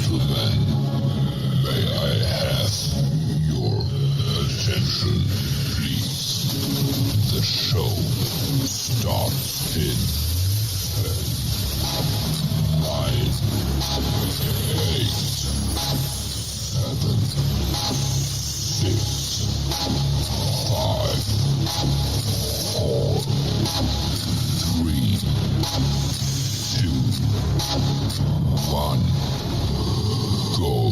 gentlemen, may I have your attention, please? The show starts in 10, 9, 8, 7, 6, 5, 4, 3, 2, 1, go.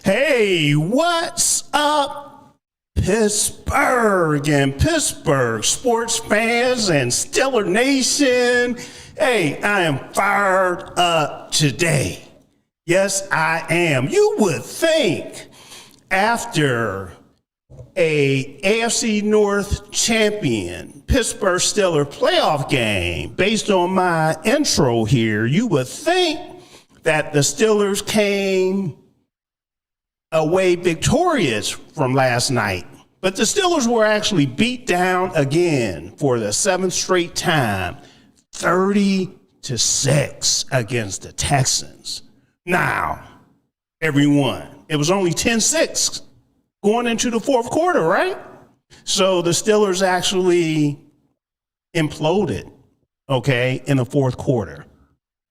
Hey, what's up, Pittsburgh and Pittsburgh sports fans and Steeler Nation? Hey, I am fired up today. Yes, I am. You would think after a AFC North champion Pittsburgh Steelers playoff game, based on my intro here, you would think that the Steelers came away victorious from last night. But the Steelers were actually beat down again for the seventh straight time, 30-6 against the Texans. Now, everyone, it was only 10-6 going into the fourth quarter, right? So the Steelers actually imploded, okay, in the fourth quarter.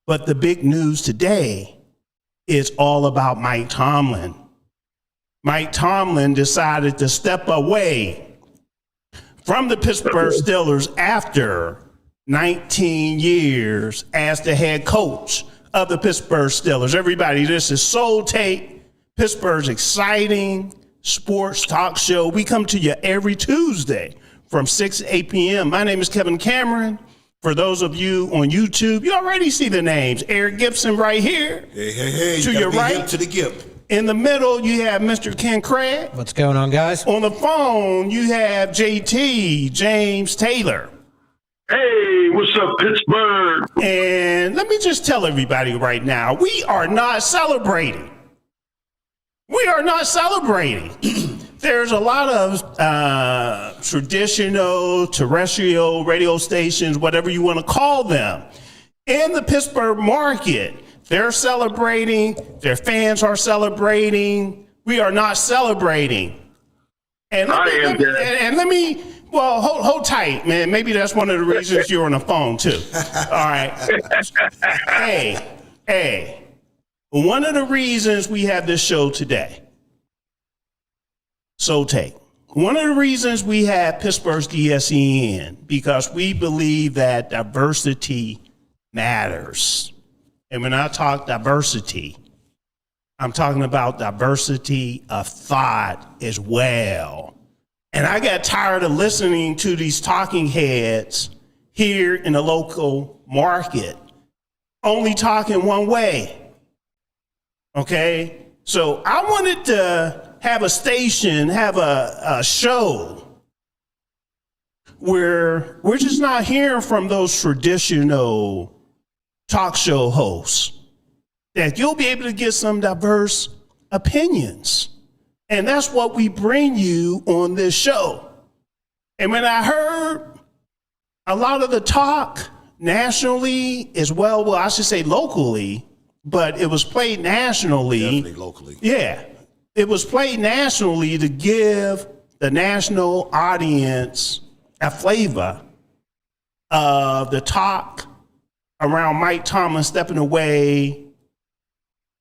But the big news today is all about Mike Tomlin. Mike Tomlin decided to step away from the Pittsburgh Steelers after 19 years as the head coach of the Pittsburgh Steelers. Everybody, this is Soul Tape, Pittsburgh's exciting sports talk show. We come to you every Tuesday from 6 to 8 p.m. My name is Kevin Cameron. For those of you on YouTube, you already see the names. Eric Gibson right here. Hey. To your right. To the Gip. In the middle, you have Mr. Ken Craig. What's going on, guys? On the phone, you have JT, James Taylor. Hey, what's up, Pittsburgh? And let me just tell everybody right now, we are not celebrating. We are not celebrating. There's a lot of traditional, terrestrial radio stations, whatever you want to call them, in the Pittsburgh market. They're celebrating. Their fans are celebrating. We are not celebrating. And let me hold tight, man. Maybe that's one of the reasons you're on the phone, too. All right. Hey. One of the reasons we have this show today, so take. One of the reasons we have Pittsburgh's DSEN, because we believe that diversity matters. And when I talk diversity, I'm talking about diversity of thought as well. And I got tired of listening to these talking heads here in the local market, only talking one way. Okay? So I wanted to have a station, have a show where we're just not hearing from those traditional talk show hosts, that you'll be able to get some diverse opinions. And that's what we bring you on this show. And when I heard a lot of the talk nationally as well, I should say locally, but it was played nationally. Definitely locally. Yeah. It was played nationally to give the national audience a flavor of the talk around Mike Tomlin stepping away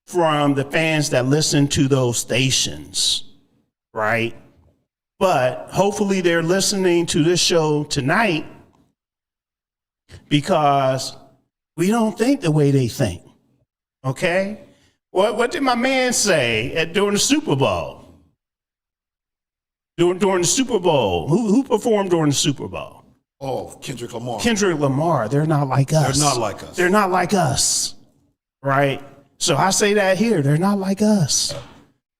from the fans that listen to those stations, right? But hopefully they're listening to this show tonight because we don't think the way they think, okay? What did my man say during the Super Bowl? During the Super Bowl, who performed during the Super Bowl? Oh, Kendrick Lamar. Kendrick Lamar. They're not like us. They're not like us. They're not like us, right? So I say that here. They're not like us.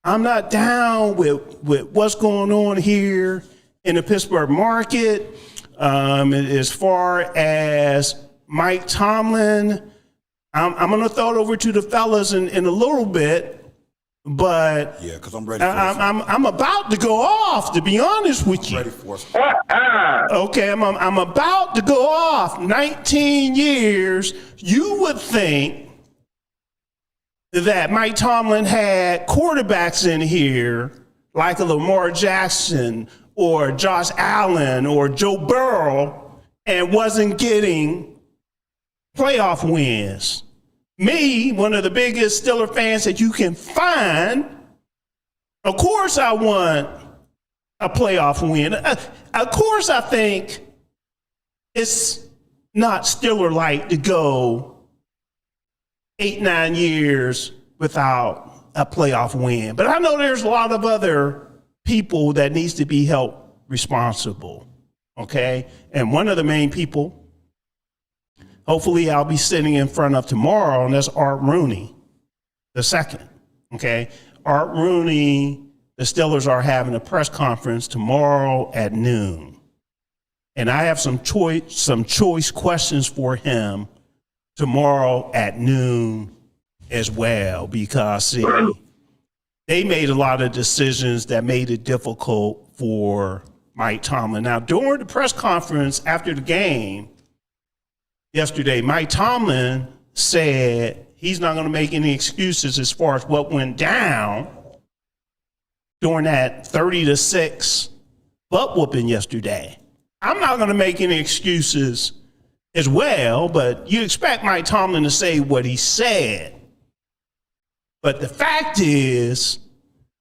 I'm not down with what's going on here in the Pittsburgh market. As far as Mike Tomlin, I'm going to throw it over to the fellas in a little bit, but yeah, because I'm ready. I'm about to go off. To be honest with you, ready for us. Okay, I'm about to go off. 19 years. You would think that Mike Tomlin had quarterbacks in here like a Lamar Jackson or Josh Allen or Joe Burrow and wasn't getting playoff wins. Me, one of the biggest Steeler fans that you can find, of course I want a playoff win. Of course I think it's not Steeler-like to go 8-9 years without a playoff win. But I know there's a lot of other people that needs to be held responsible, okay? And one of the main people, hopefully I'll be sitting in front of tomorrow, and that's Art Rooney, the second, okay? Art Rooney, the Steelers are having a press conference tomorrow at noon. And I have some choice questions for him tomorrow at noon as well, because see, they made a lot of decisions that made it difficult for Mike Tomlin. Now, during the press conference after the game yesterday, Mike Tomlin said he's not going to make any excuses as far as what went down during that 30-6 butt whooping yesterday. I'm not going to make any excuses as well, but you expect Mike Tomlin to say what he said. But the fact is,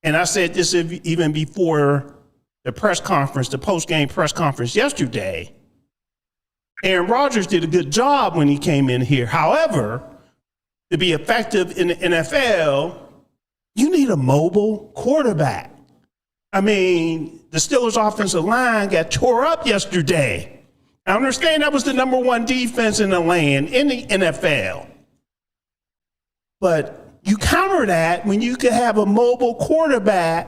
and I said this even before the press conference, the post-game press conference yesterday, Aaron Rodgers did a good job when he came in here. However, to be effective in the NFL, you need a mobile quarterback. I mean, the Steelers' offensive line got tore up yesterday. I understand that was the number one defense in the land in the NFL. But you counter that when you could have a mobile quarterback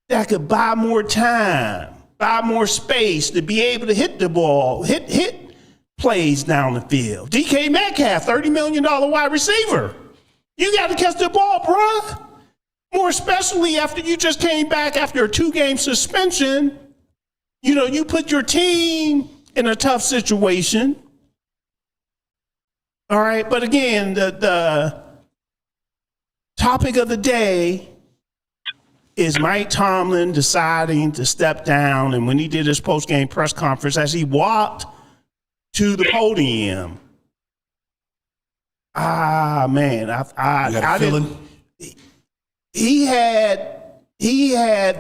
that could buy more time, buy more space to be able to hit the ball, hit plays down the field. DK Metcalf, $30 million wide receiver. You got to catch the ball, bruh. More especially after you just came back after a 2-game suspension. You know, you put your team in a tough situation. All right, but again, the topic of the day is Mike Tomlin deciding to step down. And when he did his post-game press conference, as he walked to the podium, man, I didn't. He had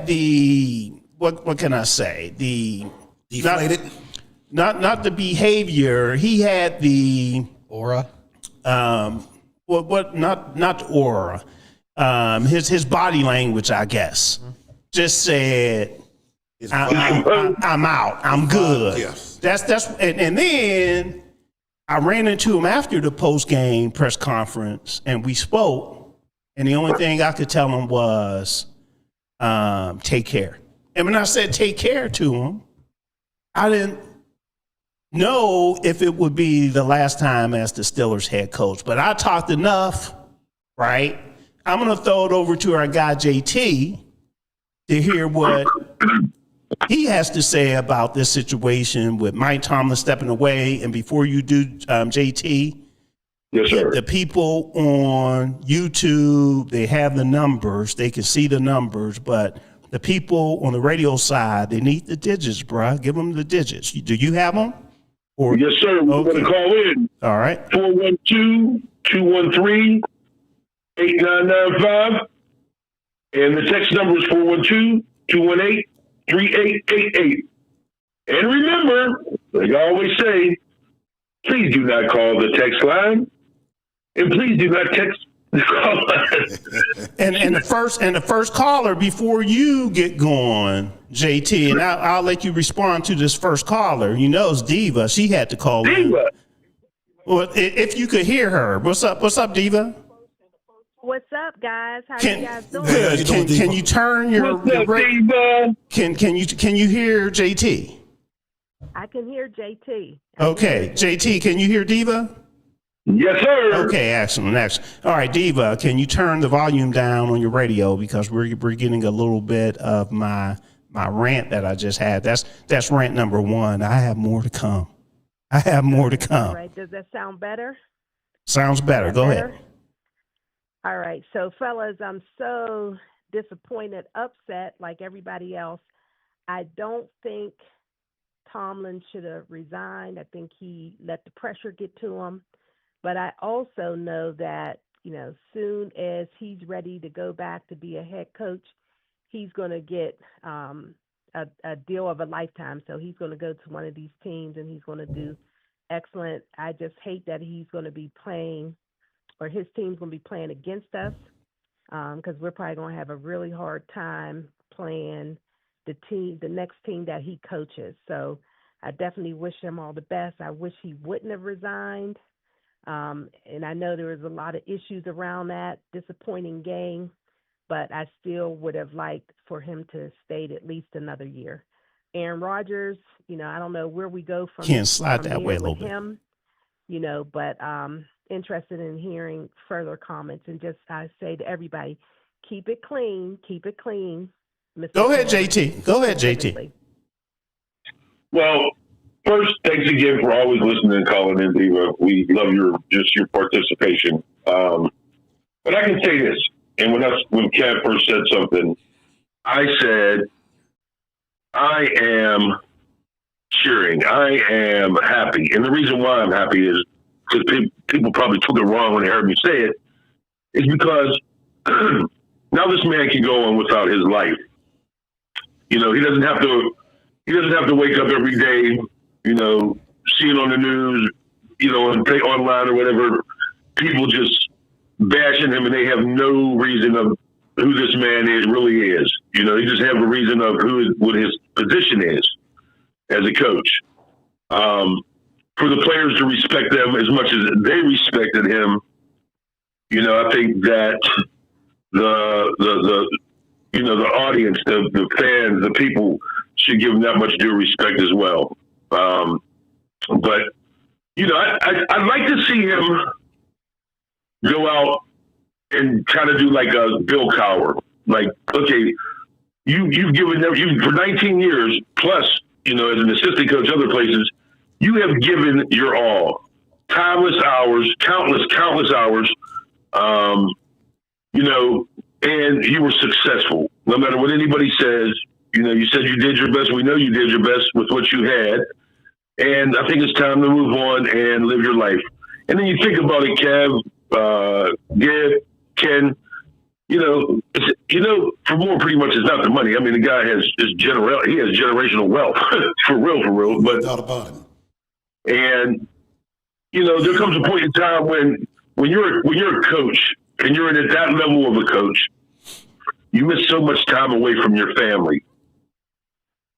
the what can I say? The deflated, not the behavior. He had the aura. What not aura. His body language, I guess, just said, I'm out. I'm good. Yes. That's and then I ran into him after the post game press conference, and we spoke. And the only thing I could tell him was, take care. And when I said take care to him, I didn't know if it would be the last time as the Steelers head coach. But I talked enough, right? I'm going to throw it over to our guy, JT, to hear what he has to say about this situation with Mike Tomlin stepping away. And before you do, JT, Yes, sir. the people on YouTube, they have the numbers. They can see the numbers. But the people on the radio side, they need the digits, bruh. Give them the digits. Do you have them? Or, Yes, sir. We're going to call in. All right. 412-213-8995. And the text number is 412-218-3888. And remember, like I always say, please do not call the text line. And please do not text the call line. And the first caller before you get going, JT, and I'll let you respond to this first caller. You know it's Diva. She had to call in. Diva. Well, if you could hear her. What's up, Diva? What's up, guys? How you guys doing? Good. Can you turn your What's up, Diva? Can you hear JT? I can hear JT. Okay, JT, can you hear Diva? Yes, sir. Okay, excellent, excellent. All right, Diva, can you turn the volume down on your radio because we're getting a little bit of my rant that I just had. That's rant number 1. I have more to come. All right, does that sound better? Sounds better. Go ahead. All right, so fellas, I'm so disappointed, upset like everybody else. I don't think Tomlin should have resigned. I think he let the pressure get to him. But I also know that, soon as he's ready to go back to be a head coach, he's going to get a deal of a lifetime. So he's going to go to one of these teams and he's going to do excellent. I just hate that he's going to be playing, or his team's going to be playing against us, because we're probably going to have a really hard time playing the next team that he coaches. So I definitely wish him all the best. I wish he wouldn't have resigned. And I know there was a lot of issues around that disappointing game, but I still would have liked for him to stay at least another year. Aaron Rodgers, I don't know where we go from. Can't slide from that way a little him, but interested in hearing further comments. And just I say to everybody, keep it clean, Mr. Go ahead, JT. Go ahead, JT. Well, first, thanks again for always listening and calling in, Diva. We love your participation. But I can say this, and when Kev first said something, I said, I am cheering. I am happy. And the reason why I'm happy is because people probably took it wrong when they heard me say it, is because now this man can go on without his life. He doesn't have to wake up every day, see it on the news, and play online or whatever. People just bashing him and they have no reason of who this man really is. They just have a reason of what his position is as a coach. For the players to respect them as much as they respected him, I think that the audience, the fans, the people should give him that much due respect as well. But I'd like to see him go out and kind of do like a Bill Cowher. Like, okay, you've given them for 19 years plus, as an assistant coach other places, you have given your all, countless hours, and you were successful. No matter what anybody says, you said you did your best. We know you did your best with what you had. And I think it's time to move on and live your life. And then you think about it, Kev, Gib, Ken, for more pretty much it's not the money. I mean, the guy has generational wealth for real. But without about it. And, there comes a point in time when you're a coach and you're at that level of a coach, you miss so much time away from your family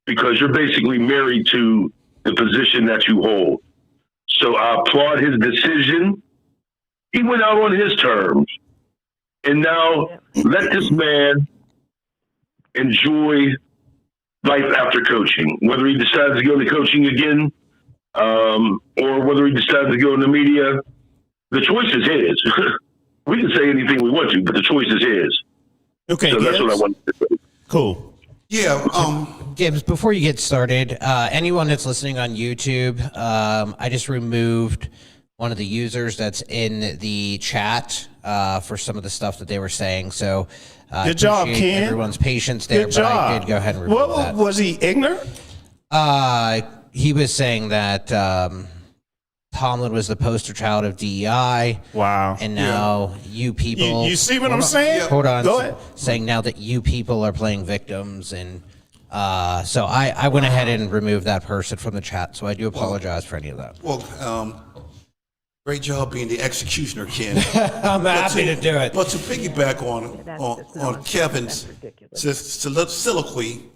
because you're basically married to the position that you hold. So I applaud his decision. He went out on his terms. And now let this man enjoy life after coaching, whether he decides to go into coaching again or whether he decides to go in the media. The choice is his. We can say anything we want to, but the choice is his. Okay, so that's what I wanted to say. Cool. Yeah. Gibbs, before you get started, anyone that's listening on YouTube, I just removed one of the users that's in the chat for some of the stuff that they were saying. So good job, Ken. Everyone's patience there. Good job. I did go ahead and remove that. Was he ignorant? He was saying that Tomlin was the poster child of DEI. Wow. And now you people... You see what I'm saying? Hold on. Go ahead. Saying now that you people are playing victims. And so I went ahead and removed that person from the chat. So I do apologize for any of that. Well, great job being the executioner, Ken. I'm happy to do it. But to piggyback on Kevin's soliloquy,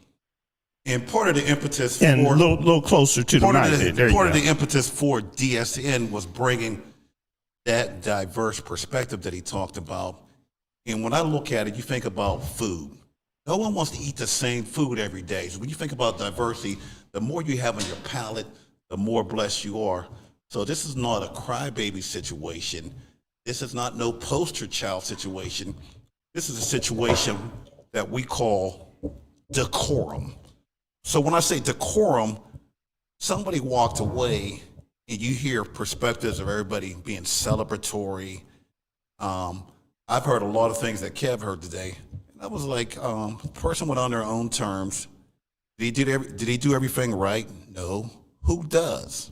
and part of the impetus and for... a little closer to the mic. Part of the impetus for DSN was bringing that diverse perspective that he talked about. And when I look at it, you think about food. No one wants to eat the same food every day. So when you think about diversity, the more you have on your palate, the more blessed you are. So this is not a crybaby situation. This is not no poster child situation. This is a situation that we call decorum. So when I say decorum, somebody walked away and you hear perspectives of everybody being celebratory. I've heard a lot of things that Kev heard today. And I was like, the person went on their own terms. Did he do everything right? No. Who does?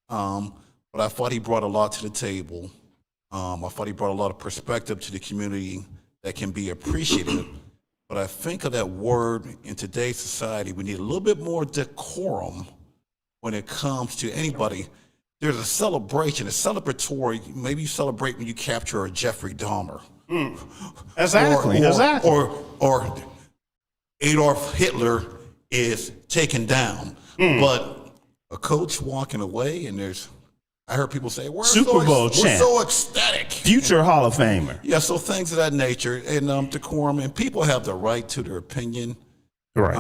But I thought he brought a lot to the table. I thought he brought a lot of perspective to the community that can be appreciated. But I think of that word in today's society, we need a little bit more decorum when it comes to anybody. There's a celebration, a celebratory. Maybe you celebrate when you capture a Jeffrey Dahmer. Exactly. Or Adolf Hitler is taken down. But a coach walking away, and I heard people say, Super Bowl champ. We're so ecstatic. Future Hall of Famer. Yeah, so things of that nature, and decorum, and people have the right to their opinion. Right.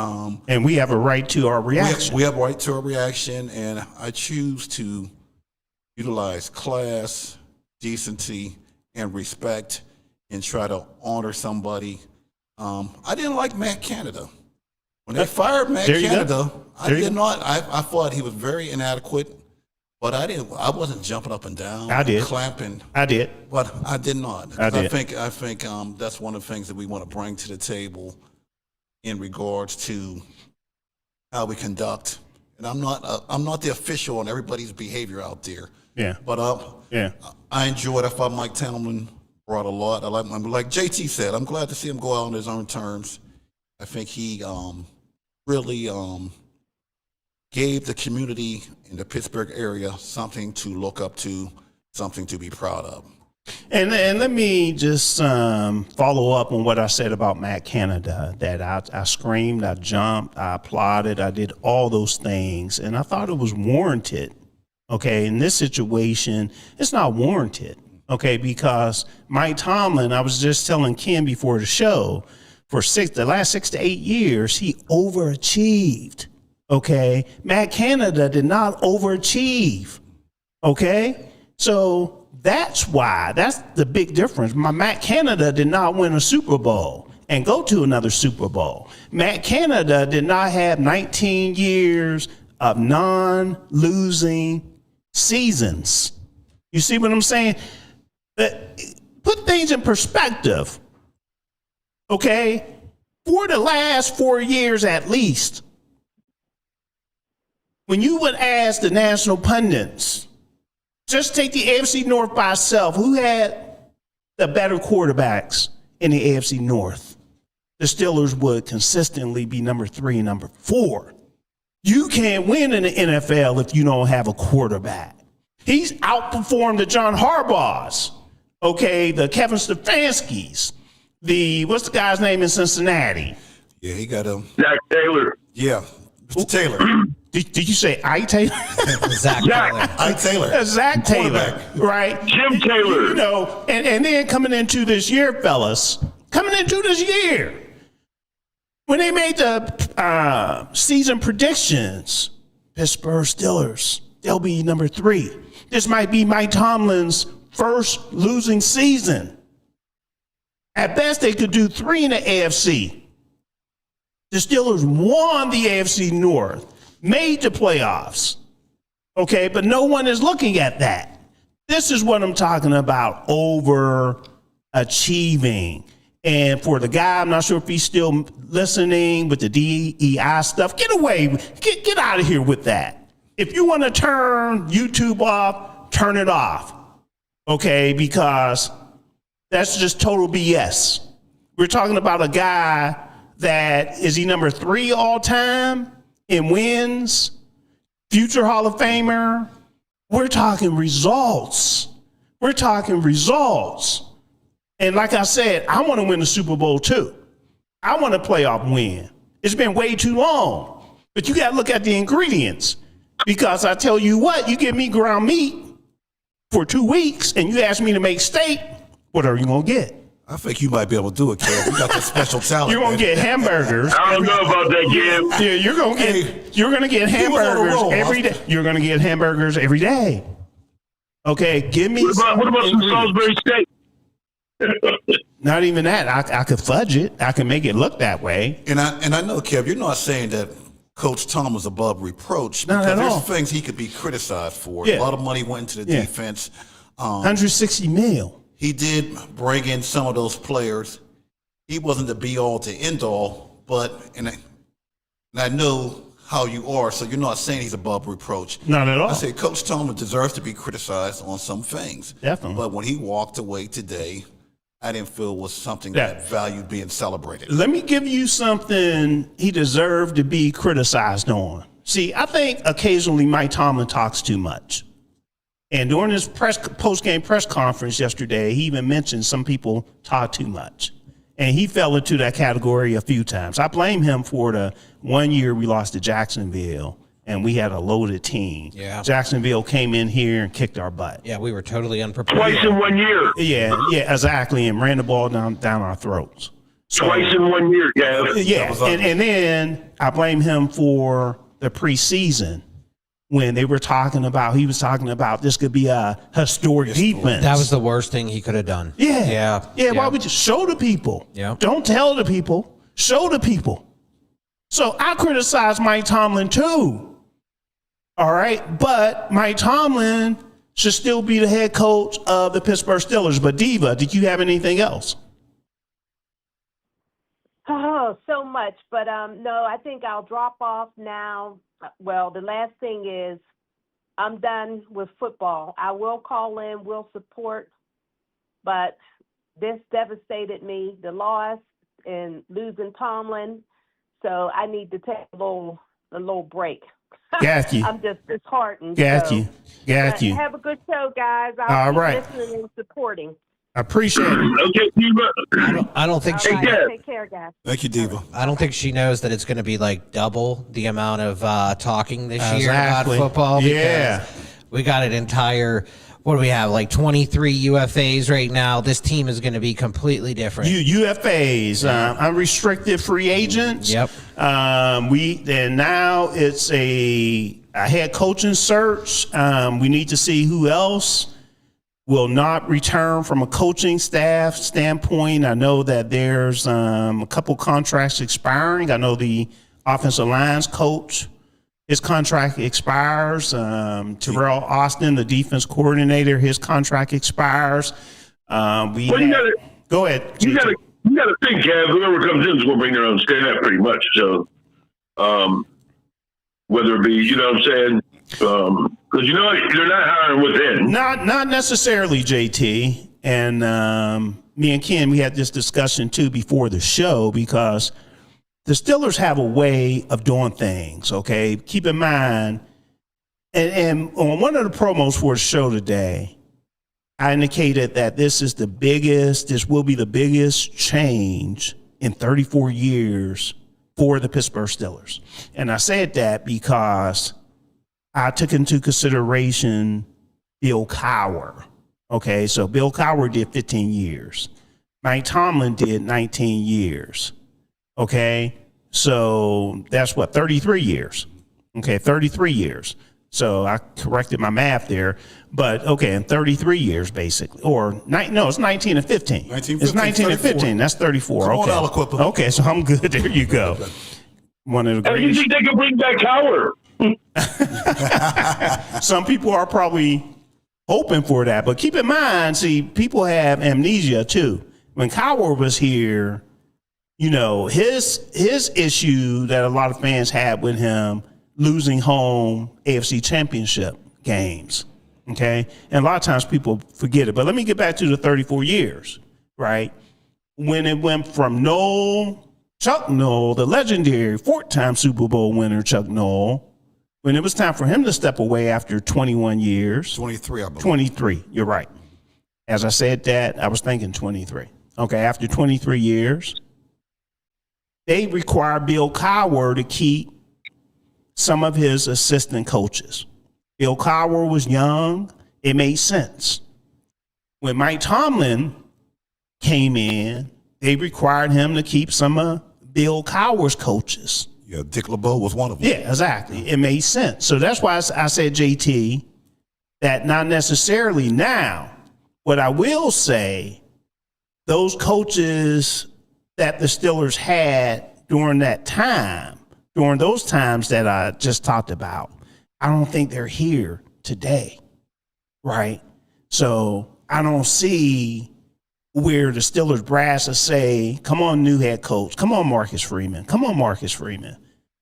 And we have a right to our reaction. We have a right to our reaction, and I choose to utilize class, decency, and respect, and try to honor somebody. I didn't like Matt Canada. When they fired Matt Canada, I thought he was very inadequate, but I wasn't jumping up and down. I did. Clapping. I did. But I did not. I did. I think that's one of the things that we want to bring to the table in regards to how we conduct. And I'm not the official on everybody's behavior out there. Yeah. But I enjoyed. I thought Mike Tomlin brought a lot. Like JT said, I'm glad to see him go out on his own terms. I think he really gave the community in the Pittsburgh area something to look up to, something to be proud of. And let me just follow up on what I said about Matt Canada, that I screamed, I jumped, I applauded, I did all those things, and I thought it was warranted. Okay, in this situation, it's not warranted. Okay, because Mike Tomlin, I was just telling Ken before the show, for the last 6 to 8 years, he overachieved. Okay, Matt Canada did not overachieve. Okay, so that's the big difference. Matt Canada did not win a Super Bowl and go to another Super Bowl. Matt Canada did not have 19 years of non-losing seasons. You see what I'm saying? Put things in perspective. Okay, for the last 4 years at least, when you would ask the national pundits, just take the AFC North by itself, who had the better quarterbacks in the AFC North? The Steelers would consistently be number 3 and number 4. You can't win in the NFL if you don't have a quarterback. He's outperformed the John Harbaughs, okay, the Kevin Stefanskis, what's the guy's name in Cincinnati? Yeah, he got him. Zach Taylor. Yeah, Mr. Taylor. Did you say Ike Taylor? Zach Taylor. Ike Taylor. Zach Taylor, right? Jim Taylor. You know, and then coming into this year, fellas, when they made the season predictions, Pittsburgh Steelers, they'll be number 3. This might be Mike Tomlin's first losing season. At best, they could do 3 in the AFC. The Steelers won the AFC North, made the playoffs. Okay, but no one is looking at that. This is what I'm talking about, overachieving. And for the guy, I'm not sure if he's still listening with the DEI stuff, get away, get out of here with that. If you want to turn YouTube off, turn it off. Okay, because that's just total BS. We're talking about a guy that, is he number 3 all time in wins? Future Hall of Famer? We're talking results. And like I said, I want to win the Super Bowl too. I want a playoff win. It's been way too long. But you got to look at the ingredients. Because I tell you what, you give me ground meat for 2 weeks and you ask me to make steak, what are you going to get? I think you might be able to do it, Kev. You got that special talent. You're gonna get hamburgers. I don't know about that, Kev. Yeah, you're gonna get hamburgers roll, every day. You're gonna get hamburgers every day. Okay, give me. What about some Salisbury steak? Not even that. I could fudge it. I can make it look that way. And I know, Kev, you're not saying that Coach Tom was above reproach. Not because at all. there's things he could be criticized for. Yeah. A lot of money went into the Yeah. defense. 160 mil. He did bring in some of those players. He wasn't the be-all to end-all, but and I know how you are, so you're not saying he's above reproach. Not at all. I say Coach Tomlin deserves to be criticized on some things. Definitely. But when he walked away today, I didn't feel was something Yeah. that valued being celebrated. Let me give you something he deserved to be criticized on. See, I think occasionally Mike Tomlin talks too much. And during his post-game press conference yesterday, he even mentioned some people talk too much. And he fell into that category a few times. I blame him for the 1 year we lost to Jacksonville, and we had a loaded team. Yeah. Jacksonville came in here and kicked our butt. Yeah, we were totally unprepared. Twice in 1 year. Yeah, exactly, and ran the ball down our throats. So, Twice in 1 year, Kev. yeah, and then I blame him for the preseason when he was talking about this could be a historic defense. That was the worst thing he could have done. Yeah. Why would you show the people? Yeah. Don't tell the people. Show the people. So I criticize Mike Tomlin too. All right, but Mike Tomlin should still be the head coach of the Pittsburgh Steelers. But Diva, did you have anything else? Oh, so much. But no, I think I'll drop off now. Well, the last thing is I'm done with football. I will call in, will support, but this devastated me, the loss and losing Tomlin. So I need to take a little break. Got you. I'm just disheartened. Got you. Have a good show, guys. I'll All keep right. listening and supporting. I appreciate it. Okay, Diva. I don't think All she. right, Kev. take care, guys. Thank you, Diva. I don't think she knows that it's going to be like double the amount of talking this year Exactly. about football. because Yeah. we got an entire. What do we have? Like 23 UFAs right now. This team is going to be completely different. UFAs, unrestricted free agents. Yep. And now it's a head coaching search. We need to see who else will not return from a coaching staff standpoint. I know that there's a couple contracts expiring. I know the offensive lines coach, his contract expires. Terrell Austin, the defense coordinator, his contract expires. Well, you gotta, Go ahead. you gotta think, Kev. Whoever comes in is going to bring their own staff, pretty much. So, whether it be, you know what I'm saying? Because you know they're not hiring within. Not necessarily, JT. And me and Ken, we had this discussion too before the show because the Steelers have a way of doing things, okay? Keep in mind, and on one of the promos for the show today, I indicated that this will be the biggest change in 34 years for the Pittsburgh Steelers. And I said that because I took into consideration Bill Cowher. Okay, so Bill Cowher did 15 years. Mike Tomlin did 19 years. Okay, so that's what, 33 years. Okay, 33 years. So I corrected my math there. But, okay, in 33 years, basically. It's 19 and 15. 19, it's 19 and 15. That's 34. Come on, okay. Aliquippa. Okay, so I'm good. There you go. One of the Hey, you greatest. think they can bring back Howard? Some people are probably hoping for that. But keep in mind, see, people have amnesia too. When Cowher was here, you know, his issue that a lot of fans had with him losing home AFC championship games. Okay. And a lot of times people forget it. But let me get back to the 34 years, right? When it went from Chuck Noll, the legendary 4-time Super Bowl winner Chuck Noll, when it was time for him to step away after 21 years. 23, I believe. 23, you're right. As I said that, I was thinking 23. Okay, after 23 years, they required Bill Cowher to keep some of his assistant coaches. Bill Cowher was young. It made sense. When Mike Tomlin came in, they required him to keep some of Bill Cowher's coaches. Yeah, Dick LeBeau was one of them. Yeah, exactly. It made sense. So that's why I said, JT, that not necessarily now. What I will say, those coaches that the Steelers had during that time, during those times that I just talked about, I don't think they're here today, right? So I don't see where the Steelers brass will say, come on, new head coach. Come on, Marcus Freeman. Come on, Marcus Freeman.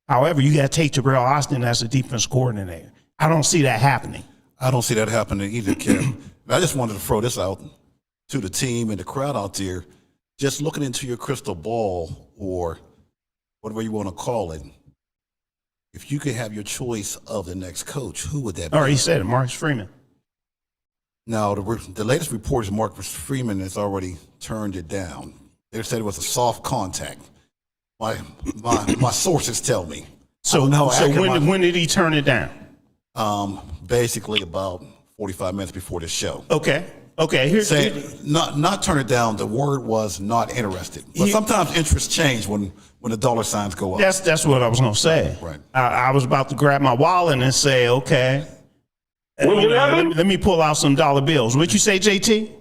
However, you got to take Terrell Austin as a defense coordinator. I don't see that happening. I don't see that happening either, Kim. I just wanted to throw this out to the team and the crowd out there. Just looking into your crystal ball, or whatever you want to call it, if you could have your choice of the next coach, who would that be? All right, he said it, Marcus Freeman. Now, the latest report is Marcus Freeman has already turned it down. They said it was a soft contact. My sources tell me. So when did he turn it down? Basically about 45 minutes before the show. Okay. Not turn it down. The word was not interested. But sometimes interests change when the dollar signs go up. That's what I was going to say. Right. I was about to grab my wallet and say, okay. Let me pull out some dollar bills. What'd you say, JT?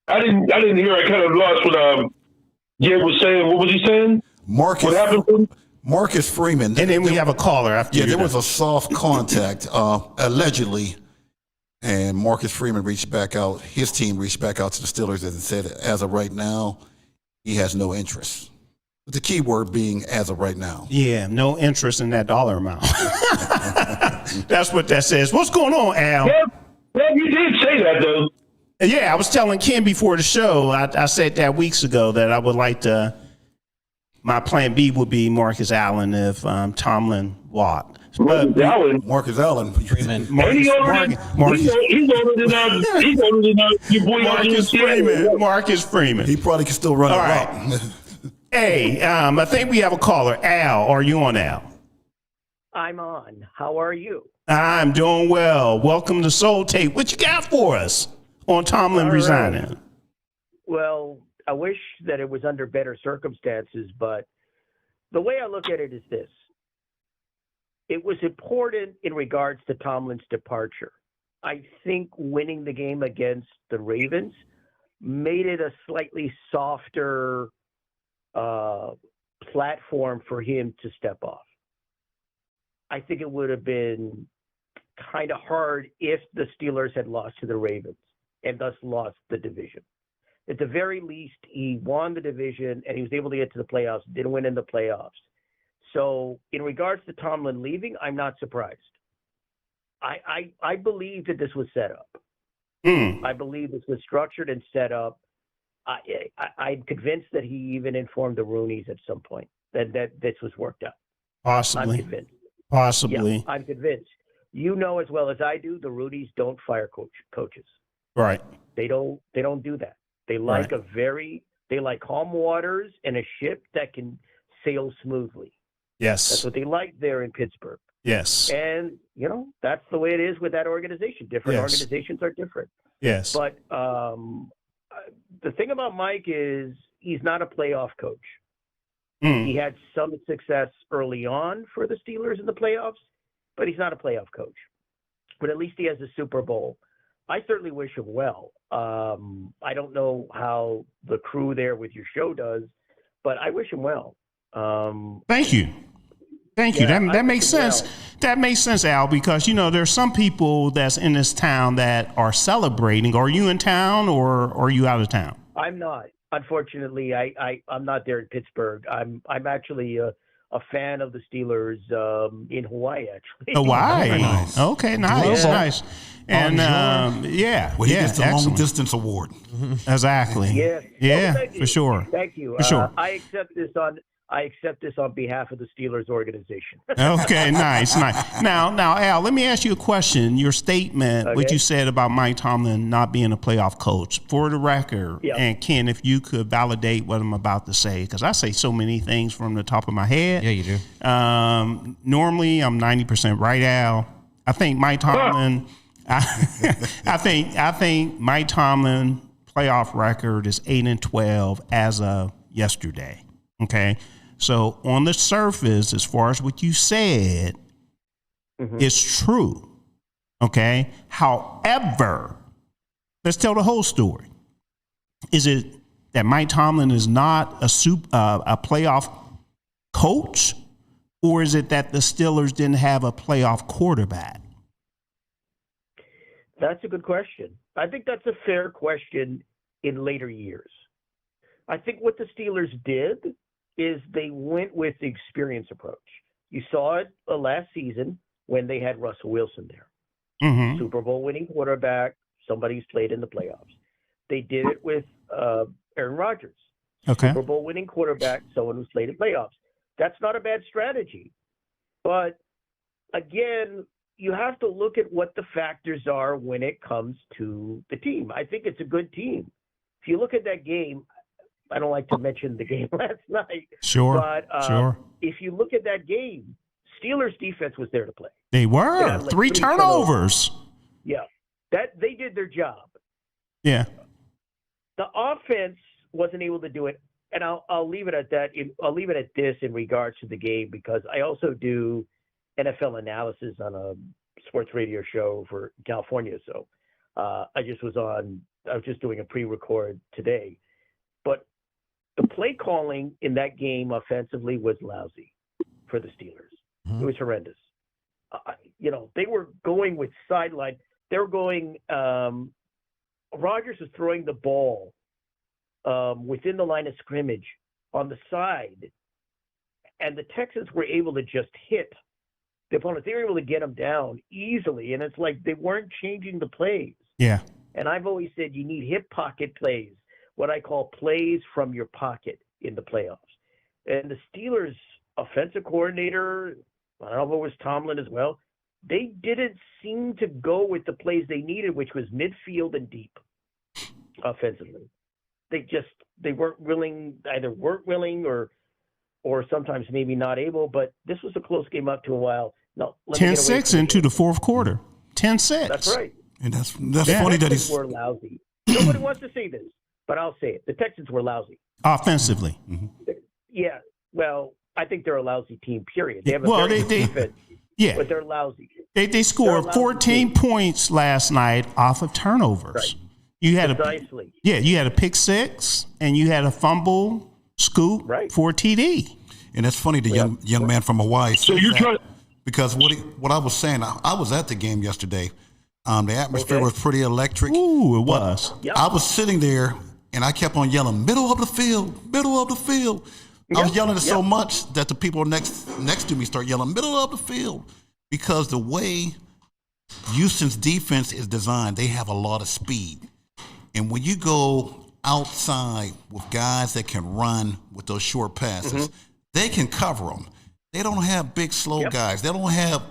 I didn't hear. I kind of lost what Jed was saying. What was he saying? What happened? Marcus Freeman. And then we have a caller after. Yeah, there was a soft contact, allegedly, and Marcus Freeman reached back out. His team reached back out to the Steelers and said, as of right now, he has no interest. The key word being as of right now. Yeah, no interest in that dollar amount. That's what that says. What's going on, Al? Well, you did say that, though. Yeah, I was telling Ken before the show, I said that weeks ago that I would like to, my plan B would be Marcus Allen if Tomlin walked. Marcus Allen. Freeman. He's older than your boy Marcus Freeman. Marcus Freeman. He probably can still run All a right. route. Hey, I think we have a caller. Al, are you on, Al? I'm on. How are you? I'm doing well. Welcome to Soul Tape. What you got for us on Tomlin resigning? Well, I wish that it was under better circumstances, but the way I look at it is this. It was important in regards to Tomlin's departure. I think winning the game against the Ravens made it a slightly softer platform for him to step off. I think it would have been kind of hard if the Steelers had lost to the Ravens and thus lost the division. At the very least, he won the division and he was able to get to the playoffs, didn't win in the playoffs. So in regards to Tomlin leaving, I'm not surprised. I believe that this was set up. I believe this was structured and set up. I'm convinced that he even informed the Rooneys at some point that this was worked out. Possibly. I'm convinced. Possibly. Yeah, I'm convinced. You know as well as I do, the Rooneys don't fire coaches. Right. They don't do that. They like they like calm waters and a ship that can sail smoothly. Yes. That's what they like there in Pittsburgh. Yes. And, that's the way it is with that organization. Different organizations are different. Yes. But the thing about Mike is he's not a playoff coach. He had some success early on for the Steelers in the playoffs, but he's not a playoff coach. But at least he has a Super Bowl. I certainly wish him well. I don't know how the crew there with your show does, but I wish him well. Thank you. That makes sense. Well. That makes sense, Al, because, there's some people that's in this town that are celebrating. Are you in town or are you out of town? I'm not. Unfortunately, I'm not there in Pittsburgh. I'm actually a fan of the Steelers in Hawaii, actually. Hawaii. Nice. Okay, nice. And Well, he gets the long distance award. Exactly. Yeah. Yeah, Thank you. for sure. Thank you. For sure. I accept this on behalf of the Steelers organization. Okay, nice. Now, Al, let me ask you a question. Your statement, what you said about Mike Tomlin not being a playoff coach, for the record, and Ken, if you could validate what I'm about to say, because I say so many things from the top of my head. Yeah, you do. Normally, I'm 90% right, Al. I think Mike Tomlin. I think Mike Tomlin playoff record is 8-12 as of yesterday. Okay. So on the surface, as far as what you said, it's true. Okay. However, let's tell the whole story. Is it that Mike Tomlin is not a playoff coach, or is it that the Steelers didn't have a playoff quarterback? That's a good question. I think that's a fair question in later years. I think what the Steelers did is they went with the experience approach. You saw it last season when they had Russell Wilson there. Mm-hmm. Super Bowl winning quarterback, somebody who's played in the playoffs. They did it with Aaron Rodgers. Okay. Super Bowl winning quarterback, someone who's played in playoffs. That's not a bad strategy. But again, you have to look at what the factors are when it comes to the team. I think it's a good team. If you look at that game, I don't like to mention the game last night. Sure. But sure. If you look at that game, Steelers defense was there to play. They were. They had like three turnovers. Yeah. That they did their job. Yeah. The offense wasn't able to do it. And I'll leave it at that. I'll leave it at this in regards to the game, because I also do NFL analysis on a sports radio show for California. So I was just doing a pre-record today. But the play calling in that game offensively was lousy for the Steelers. It was horrendous. They were going with sideline. They were going Rodgers was throwing the ball within the line of scrimmage on the side, and the Texans were able to just hit the opponent. They were able to get them down easily, and it's like they weren't changing the plays. Yeah. And I've always said you need hip pocket plays, what I call plays from your pocket in the playoffs. And the Steelers' offensive coordinator, I don't know if it was Tomlin as well, they didn't seem to go with the plays they needed, which was midfield and deep offensively. They weren't willing, either weren't willing or sometimes maybe not able, but this was a close game up to a while. No, 10-6 into the fourth quarter. 10-6. That's right. And that's funny that he's were lousy. Nobody wants to say this, but I'll say it. The Texans were lousy. Offensively. Yeah. Well, I think they're a lousy team, period. They have a very good defense, but they're lousy. They scored 14 points last night off of turnovers. Right. You had Precisely. you had a pick six and you had a fumble scoop for a TD. And that's funny, the young man from Hawaii. So you're trying, because what I was saying, I was at the game yesterday. The atmosphere was pretty electric. Ooh, it was. Yep. I was sitting there and I kept on yelling, middle of the field, middle of the field. I was yelling it so much that the people next to me start yelling, middle of the field, because the way Houston's defense is designed, they have a lot of speed. And when you go outside with guys that can run with those short passes, they can cover them. They don't have big, slow guys. They don't have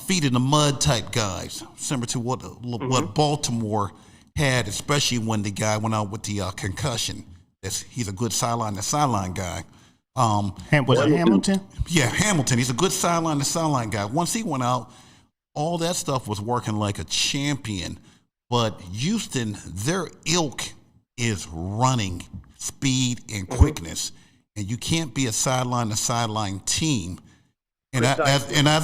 feet in the mud type guys, similar to what Baltimore had, especially when the guy went out with the concussion. He's a good sideline-to-sideline guy. Was it Hamilton? Yeah, Hamilton. He's a good sideline-to-sideline guy. Once he went out, all that stuff was working like a champion. But Houston, their ilk is running, speed, and quickness. And you can't be a sideline-to-sideline team. And as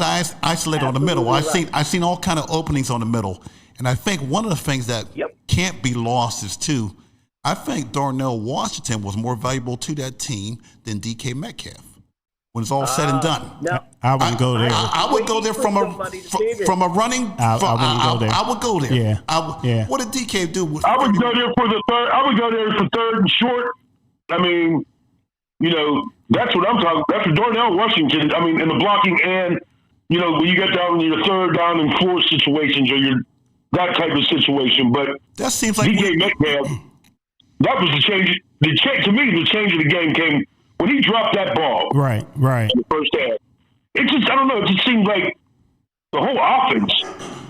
I isolate on the middle, I've seen all kind of openings on the middle. And I think one of the things that can't be lost is, too, I think Darnell Washington was more valuable to that team than DK Metcalf when it's all said and done. No, I wouldn't go there. I would go there from a running. I would go there. Yeah. What did DK do? I would go there for the third. I would go there for third and short. I mean, that's what I'm talking. That's what Darnell Washington. I mean, in the blocking and when you get down in your third down and fourth situations or that type of situation. But that seems like DK Metcalf. That was the change. To me, the change of the game came when he dropped that ball. Right. In the first half. It just, I don't know. It just seemed like the whole offense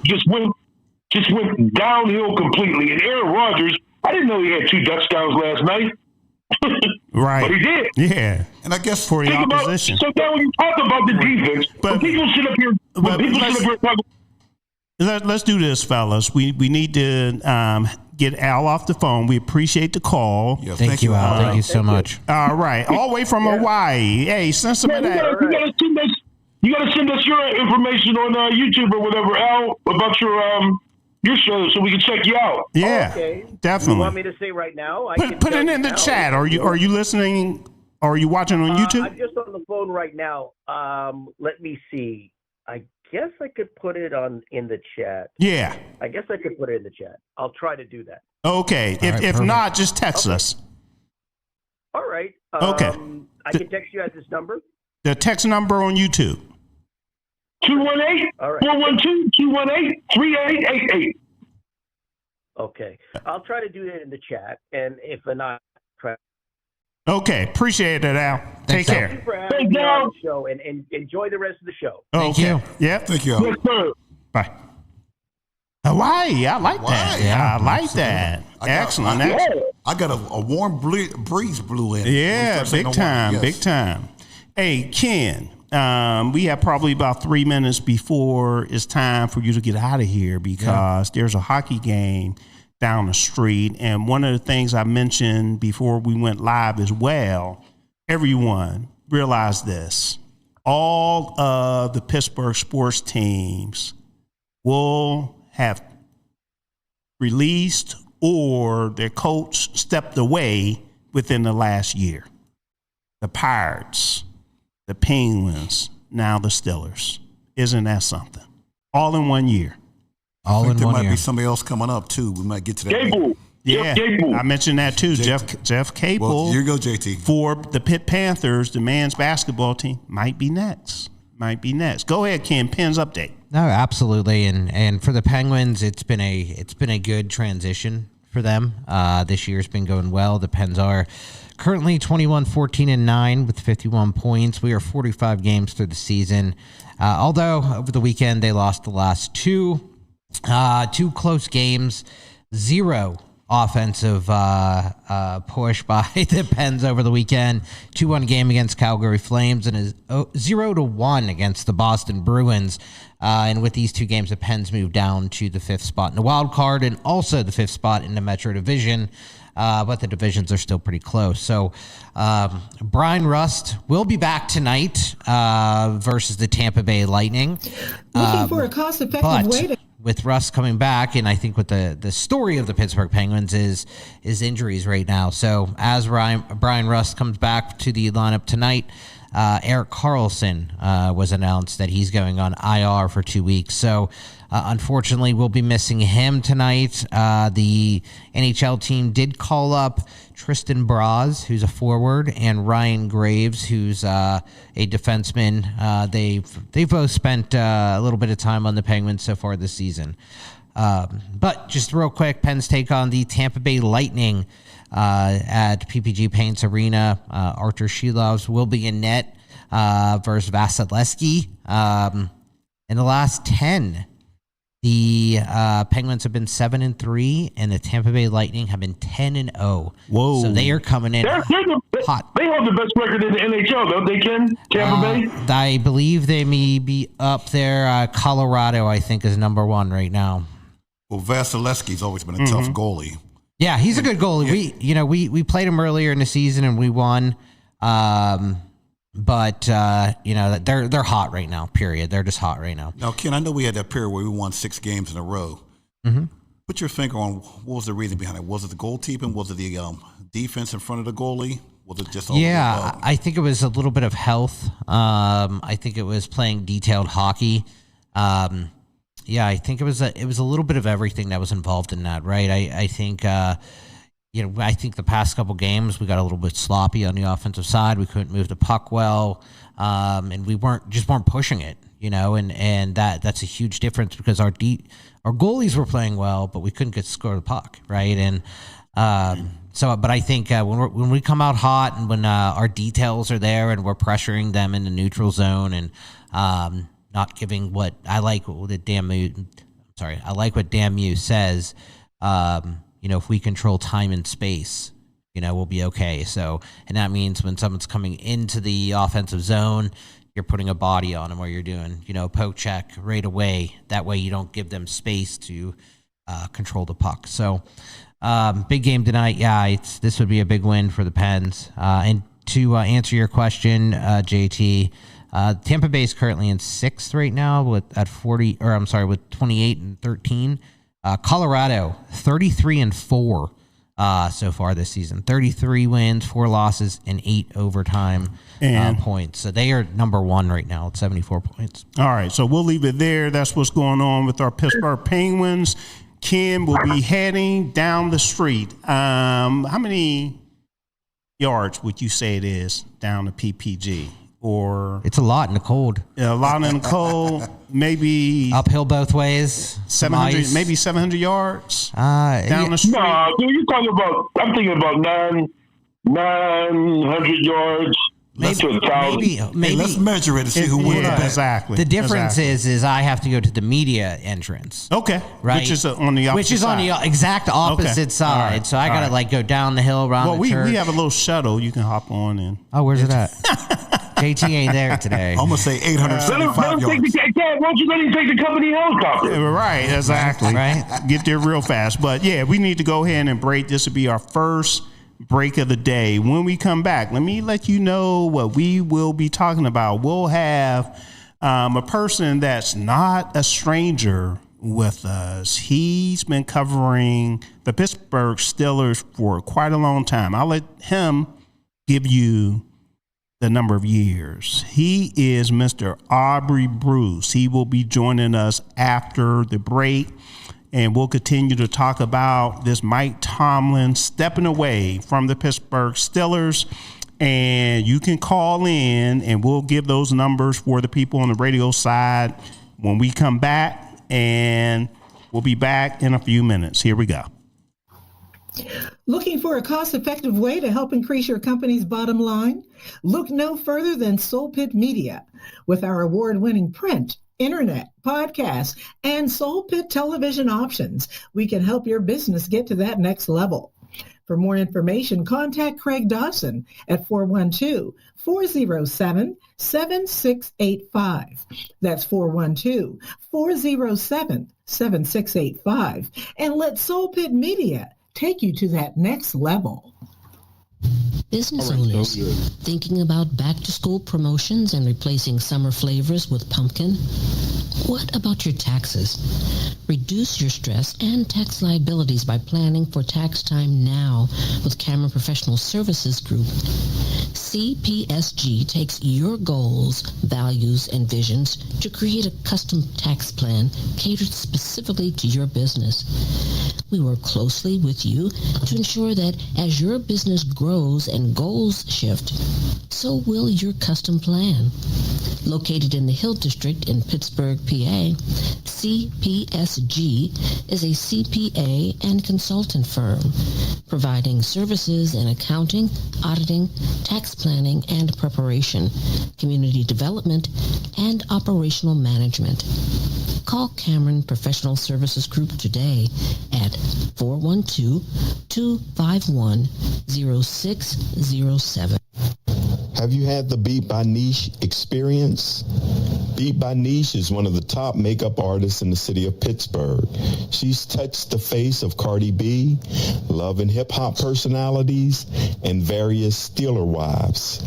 just went downhill completely. And Aaron Rodgers, I didn't know he had 2 touchdowns last night. Right. But he did. Yeah. And I guess for the opposition. So now when you talk about the defense, when people sit up here and talk. Let's do this, fellas. We need to get Al off the phone. We appreciate the call. Yeah, Thank you, Al. Thank you so much. All right. All the way from Hawaii. Hey, send some of that. You gotta send us your information on YouTube or whatever, Al, about your show, so we can check you out. Yeah, Okay. definitely. You want me to say right now? I can Put tell it you in the now. chat. Are you listening? Or are you watching on YouTube? I'm just on the phone right now. Let me see. I guess I could put it in the chat. Yeah. I guess I could put it in the chat. I'll try to do that. Okay. All right, If perfect. not, just text us. All right. Okay. I can text you at this number. The text number on YouTube. 218-412-218-3888. Okay. I'll try to do that in the chat, and if not, try. Okay. Appreciate it, Al. Take Thanks, Al. care. Thank you for having me on the show, and enjoy the rest of the show. Thank Okay. you. Yep. Thank you. Al. Yes, sir. Bye. Hawaii. I like that. Hawaii, yeah, I like that. Excellent. Excellent. I got a warm breeze blew in. Yeah, big time, Yes. big time. Hey, Ken, we have probably about 3 minutes before it's time for you to get out of here because there's a hockey game down the street. And one of the things I mentioned before we went live as well, everyone realize this. All of the Pittsburgh sports teams will have released or their coach stepped away within the last year. The Pirates, the Penguins, now the Steelers. Isn't that something? All in 1 year. I think there might year. be somebody else coming up too. We might get to that. Gable. Yeah, Gable. I mentioned that too. Jeff Capel Well, here you go, JT. for the Pitt Panthers, the men's basketball team, might be next. Go ahead, Ken. Pens update. No, absolutely, and for the Penguins, it's been a good transition for them. This year's been going well. The Pens are currently 21-14-9 with 51 points. We are 45 games through the season. Although over the weekend they lost the last two close games, 0 offensive push by the Pens over the weekend. 2-1 game against Calgary Flames and is 0-1 against the Boston Bruins. And with these 2 games, the Pens moved down to the 5th spot in the wild card and also the 5th spot in the Metro Division. But the divisions are still pretty close. So Brian Rust will be back tonight versus the Tampa Bay Lightning. Looking for a cost-effective way to... With Russ coming back, and I think with the story of the Pittsburgh Penguins is injuries right now. So as Brian Rust comes back to the lineup tonight, Erik Karlsson was announced that he's going on IR for 2 weeks. So unfortunately, we'll be missing him tonight. The NHL team did call up Tristan Braz, who's a forward, and Ryan Graves, who's a defenseman. They've both spent a little bit of time on the Penguins so far this season. But just real quick, Pens take on the Tampa Bay Lightning at PPG Paints Arena. Artur Shilovs will be in net versus Vasilevsky. In the last 10, the Penguins have been 7-3, and the Tampa Bay Lightning have been 10-0. Whoa! So they are coming in hot. They have the best record in the NHL, don't they, Ken? Tampa Bay? I believe they may be up there. Colorado, I think, is number 1 right now. Well, Vasilevsky's always been a tough goalie. Yeah, he's a good goalie. Yeah. We played him earlier in the season and we won. But they're hot right now. Period. They're just hot right now. Now, Ken, I know we had that period where we won 6 games in a row. Mm-hmm. Put your finger on what was the reason behind it. Was it the goalkeeping? Was it the defense in front of the goalie? Was it just all Yeah, of the I think it was a little bit of health. I think it was playing detailed hockey. I think it was a little bit of everything that was involved in that, right? I think I think the past couple games we got a little bit sloppy on the offensive side. We couldn't move the puck well, and we weren't pushing it, and that's a huge difference because our goalies were playing well, but we couldn't get score the puck, right? And but I think when we come out hot and when our details are there and we're pressuring them in the neutral zone and not giving what I like what Dan Muse says. If we control time and space, we'll be okay. So, and that means when someone's coming into the offensive zone, you're putting a body on them or you're doing, poke check right away. That way you don't give them space to control the puck. So, Big game tonight. Yeah, this would be a big win for the Pens. And to answer your question, JT, Tampa Bay is currently in 6th right now with 28-13. Colorado 33-4 so far this season. 33 wins, 4 losses, and 8 overtime points. So they are number 1 right now at 74 points. All right, so we'll leave it there. That's what's going on with our Pittsburgh Penguins. Ken will be heading down the street. How many yards would you say it is down to PPG? Or it's a lot in the cold. A lot in the cold. Maybe uphill both ways. 700, maybe 700 yards down the street. No, you're talking about. I'm thinking about 900 yards. Maybe let's measure it and see who wins. Exactly. The difference is I have to go to the media entrance. Okay. Right. Which is on the opposite side. the exact opposite side. Right. So I got to go down the hill around the church. We have a little shuttle you can hop on in. Oh, where's it at? JT ain't there today. I'm going to say 875 yards. Why don't you let him take the company helicopter? Right, exactly. Right. Get there real fast. But, yeah, we need to go ahead and break. This will be our first break of the day. When we come back, let me let you know what we will be talking about. We'll have a person that's not a stranger with us. He's been covering the Pittsburgh Steelers for quite a long time. I'll let him give you the number of years. He is Mr. Aubrey Bruce. He will be joining us after the break. And we'll continue to talk about this Mike Tomlin stepping away from the Pittsburgh Steelers. And you can call in and we'll give those numbers for the people on the radio side when we come back. And we'll be back in a few minutes. Here we go. Looking for a cost-effective way to help increase your company's bottom line? Look no further than Soul Pit Media. With our award-winning print, internet, podcast, and Soul Pit television options, we can help your business get to that next level. For more information, contact Craig Dawson at 412-407-7685. That's 412-407-7685. And let Soul Pit Media take you to that next level. Business owners thinking about back-to-school promotions and replacing summer flavors with pumpkin? What about your taxes? Reduce your stress and tax liabilities by planning for tax time now with Cameron Professional Services Group. CPSG takes your goals, values, and visions to create a custom tax plan catered specifically to your business. We work closely with you to ensure that as your business grows and goals shift, so will your custom plan. Located in the Hill District in Pittsburgh, PA, CPSG is a CPA and consultant firm, providing services in accounting, auditing, tax planning and preparation, community development, and operational management. Call Cameron Professional Services Group today at 412-251-0607. Have you had the Beat by Niche experience? Beat by Niche is one of the top makeup artists in the city of Pittsburgh. She's touched the face of Cardi B, Love and Hip Hop personalities, and various Steeler wives.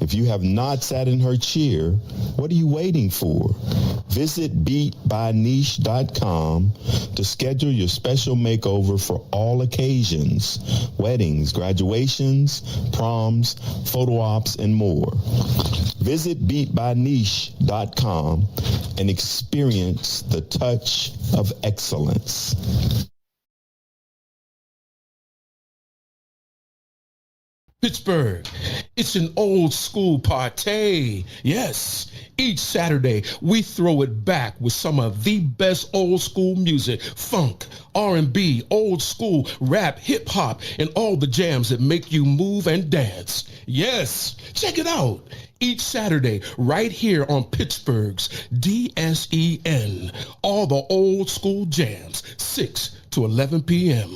If you have not sat in her chair, what are you waiting for? Visit beatbyniche.com to schedule your special makeover for all occasions: weddings, graduations, proms, photo ops, and more. Visit beatbyniche.com and experience the touch of excellence. Pittsburgh, it's an old school party. Yes, each Saturday we throw it back with some of the best old school music, funk, R&B, old school, rap, hip hop, and all the jams that make you move and dance. Yes, check it out. Each Saturday right here on Pittsburgh's DSEN. All the old school jams, 6 to 11 p.m.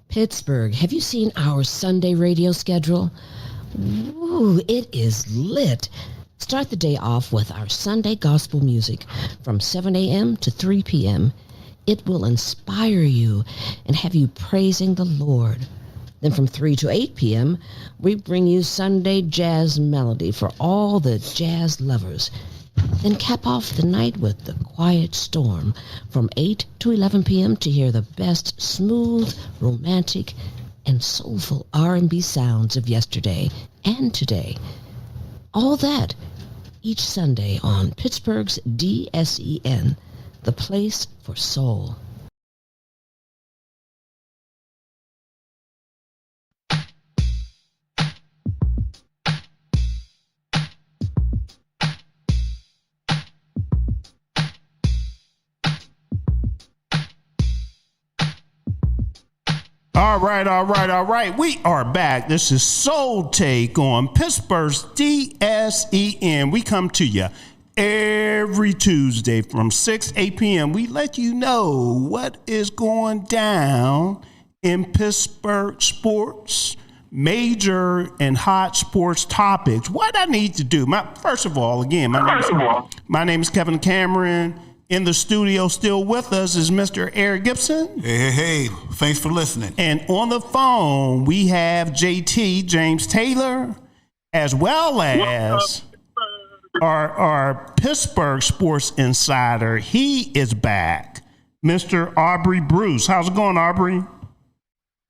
Pittsburgh, have you seen our Sunday radio schedule? Ooh, it is lit. Start the day off with our Sunday gospel music from 7 a.m. to 3 p.m. It will inspire you and have you praising the Lord. Then from 3 to 8 p.m., we bring you Sunday Jazz Melody for all the jazz lovers. Then cap off the night with The Quiet Storm from 8 to 11 p.m. to hear the best smooth, romantic, and soulful R&B sounds of yesterday and today. All that each Sunday on Pittsburgh's DSEN, the place for soul. All right. We are back. This is Soul Take on Pittsburgh's DSEN. We come to you every Tuesday from 8 p.m. We let you know what is going down in Pittsburgh sports, major and hot sports topics. What I need to do, first of all, my name is Kevin Cameron. In the studio still with us is Mr. Eric Gibson. Hey. Thanks for listening. And on the phone, we have JT, James Taylor, as well as our Pittsburgh sports insider. He is back, Mr. Aubrey Bruce. How's it going, Aubrey?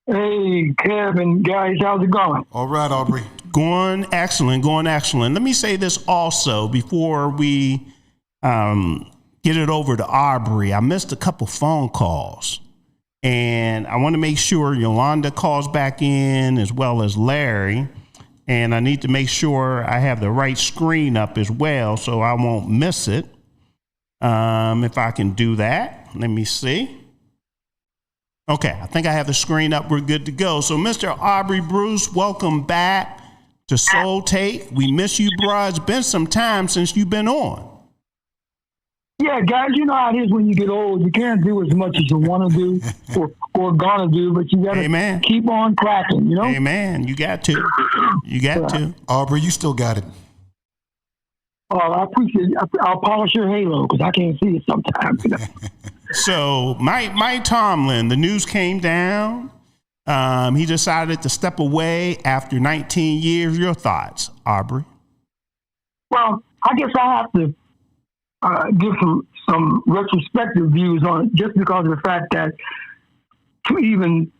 Hey, Kevin, guys, how's it going? All right, Aubrey. Going excellent. Let me say this also before we get it over to Aubrey. I missed a couple phone calls, and I want to make sure Yolanda calls back in as well as Larry, and I need to make sure I have the right screen up as well so I won't miss it. If I can do that, let me see. Okay, I think I have the screen up. We're good to go. So, Mr. Aubrey Bruce, welcome back to Soul Take. We miss you, bro. It's been some time since you've been on. Yeah, guys, you know how it is when you get old. You can't do as much as you want to do or gonna do, but you got to keep on cracking, you know? Amen. You got to. Aubrey, you still got it. Oh, I appreciate it. I'll polish your halo because I can't see it sometimes. You know? So, Mike Tomlin, the news came down. He decided to step away after 19 years. Your thoughts, Aubrey? Well, I guess I have to give some retrospective views on it just because of the fact that to even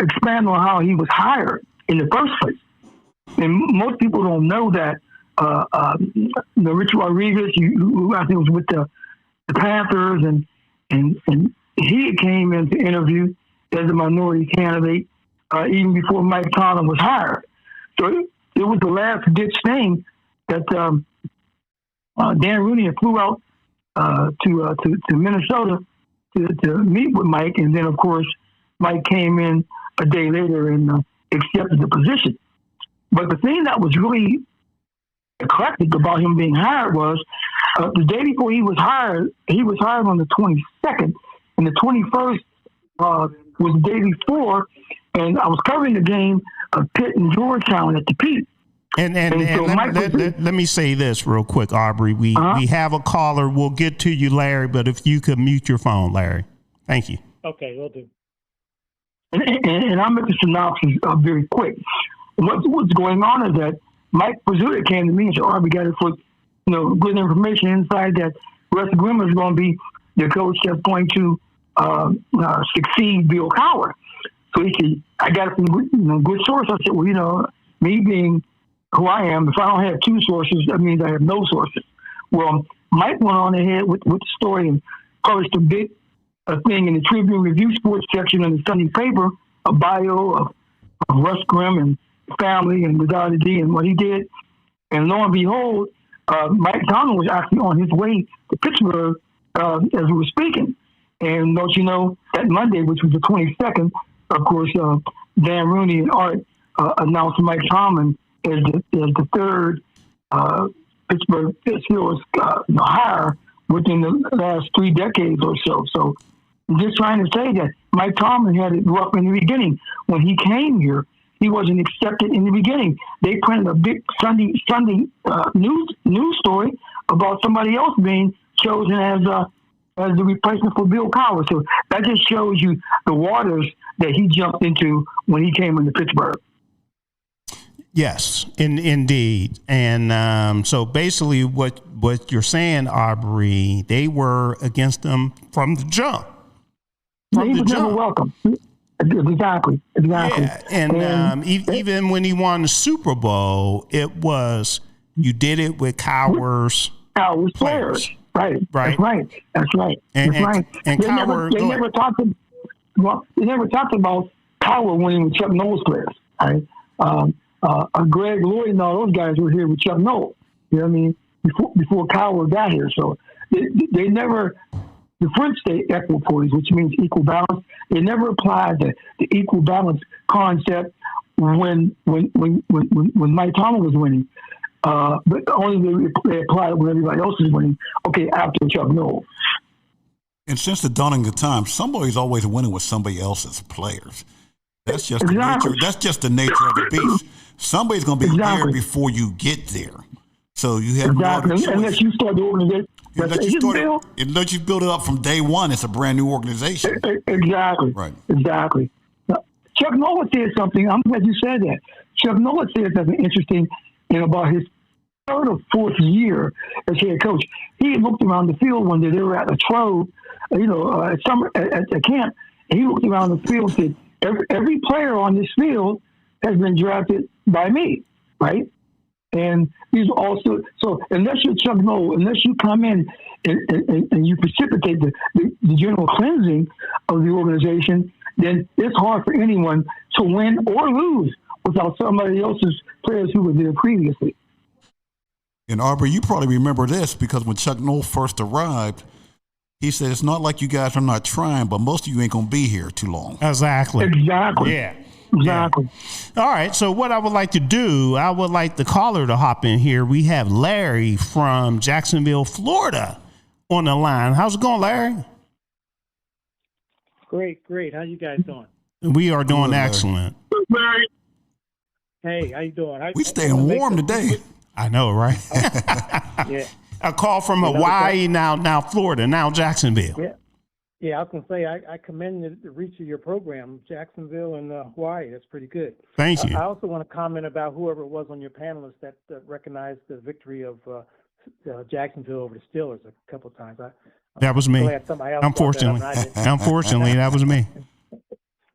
expand on how he was hired in the first place. And most people don't know that Rich Rodriguez, who I think was with the Panthers, and he came in to interview as a minority candidate even before Mike Tomlin was hired. So it was the last ditch thing that Dan Rooney flew out to Minnesota to meet with Mike, and then of course Mike came in a day later and accepted the position. But the thing that was really eclectic about him being hired was the day before he was hired on the 22nd, and the 21st was the day before, and I was covering the game of Pitt and Georgetown at the Peak. And so let me say this real quick, Aubrey. We have a caller. We'll get to you, Larry, but if you could mute your phone, Larry. Thank you. Okay, we'll do. And I'll make the synopsis very quick. What's going on is that Mike Pizzuta came to me and said, Aubrey got it for good information inside that Russ Grimm is going to be the coach that's going to succeed Bill Cowher. So he said, I got it from good source. I said, well, me being who I am, if I don't have two sources, that means I have no sources. Well, Mike went on ahead with the story and published a big thing in the Tribune Review Sports section in the Sunday paper, a bio of Russ Grimm and family and Without D and what he did. And lo and behold, Mike Tomlin was actually on his way to Pittsburgh as we were speaking. And don't you know, that Monday, which was the 22nd, of course, Dan Rooney and Art announced Mike Tomlin as the third Pittsburgh Steelers hire within the last 3 decades or so. So I'm just trying to say that Mike Tomlin had it rough in the beginning. When he came here, he wasn't accepted in the beginning. They printed a big Sunday news story about somebody else being chosen as as the replacement for Bill Cowher. So that just shows you the waters that he jumped into when he came into Pittsburgh. Yes, indeed. And so basically what you're saying, Aubrey, they were against them from the jump. He was never welcome. Exactly. Yeah, and even when he won the Super Bowl, it was, you did it with Cowher's players. Right. That's right. And They never talked about Cowher winning with Chuck Noll's players. Right? Greg Lloyd and all those guys were here with Chuck Noll. You know what I mean? Before Cowher got here, so they never. The French say equipoise, which means equal balance. They never applied the equal balance concept when Mike Tomlin was winning. But only they applied it when everybody else is winning. Okay, after Chuck Noll. And since the dawning of time, somebody's always winning with somebody else's players. That's just the nature. That's just the nature of the beast. Somebody's going to be there before you get there. So you have no other choice. Unless you start the organization. Unless you build it up from day one, it's a brand new organization. Exactly. Right. Exactly. Now, Chuck Noll said something. I'm glad you said that. Chuck Noll said something interesting in about his third or fourth year as head coach. He looked around the field one day. They were at a trove, at the camp. And he looked around the field and said, every player on this field has been drafted by me, right? And these are also, so unless you're Chuck Noll, unless you come in and you precipitate the general cleansing of the organization, then it's hard for anyone to win or lose without somebody else's players who were there previously. And Aubrey, you probably remember this because when Chuck Noll first arrived, he said, it's not like you guys are not trying, but most of you ain't going to be here too long. Exactly. Yeah. Exactly. Yeah. All right. So what I would like to do, I would like the caller to hop in here. We have Larry from Jacksonville, Florida on the line. How's it going, Larry? Great. How you guys doing? We are doing excellent. Larry. Hey, how you doing? We staying warm today. I know, right? Yeah. A call from Hawaii, now Florida, now Jacksonville. Yeah, I was going to say, I commend the reach of your program, Jacksonville and Hawaii. That's pretty good. Thank you. I also want to comment about whoever it was on your panelists that recognized the victory of Jacksonville over the Steelers a couple of times. That was me. Unfortunately, that was me.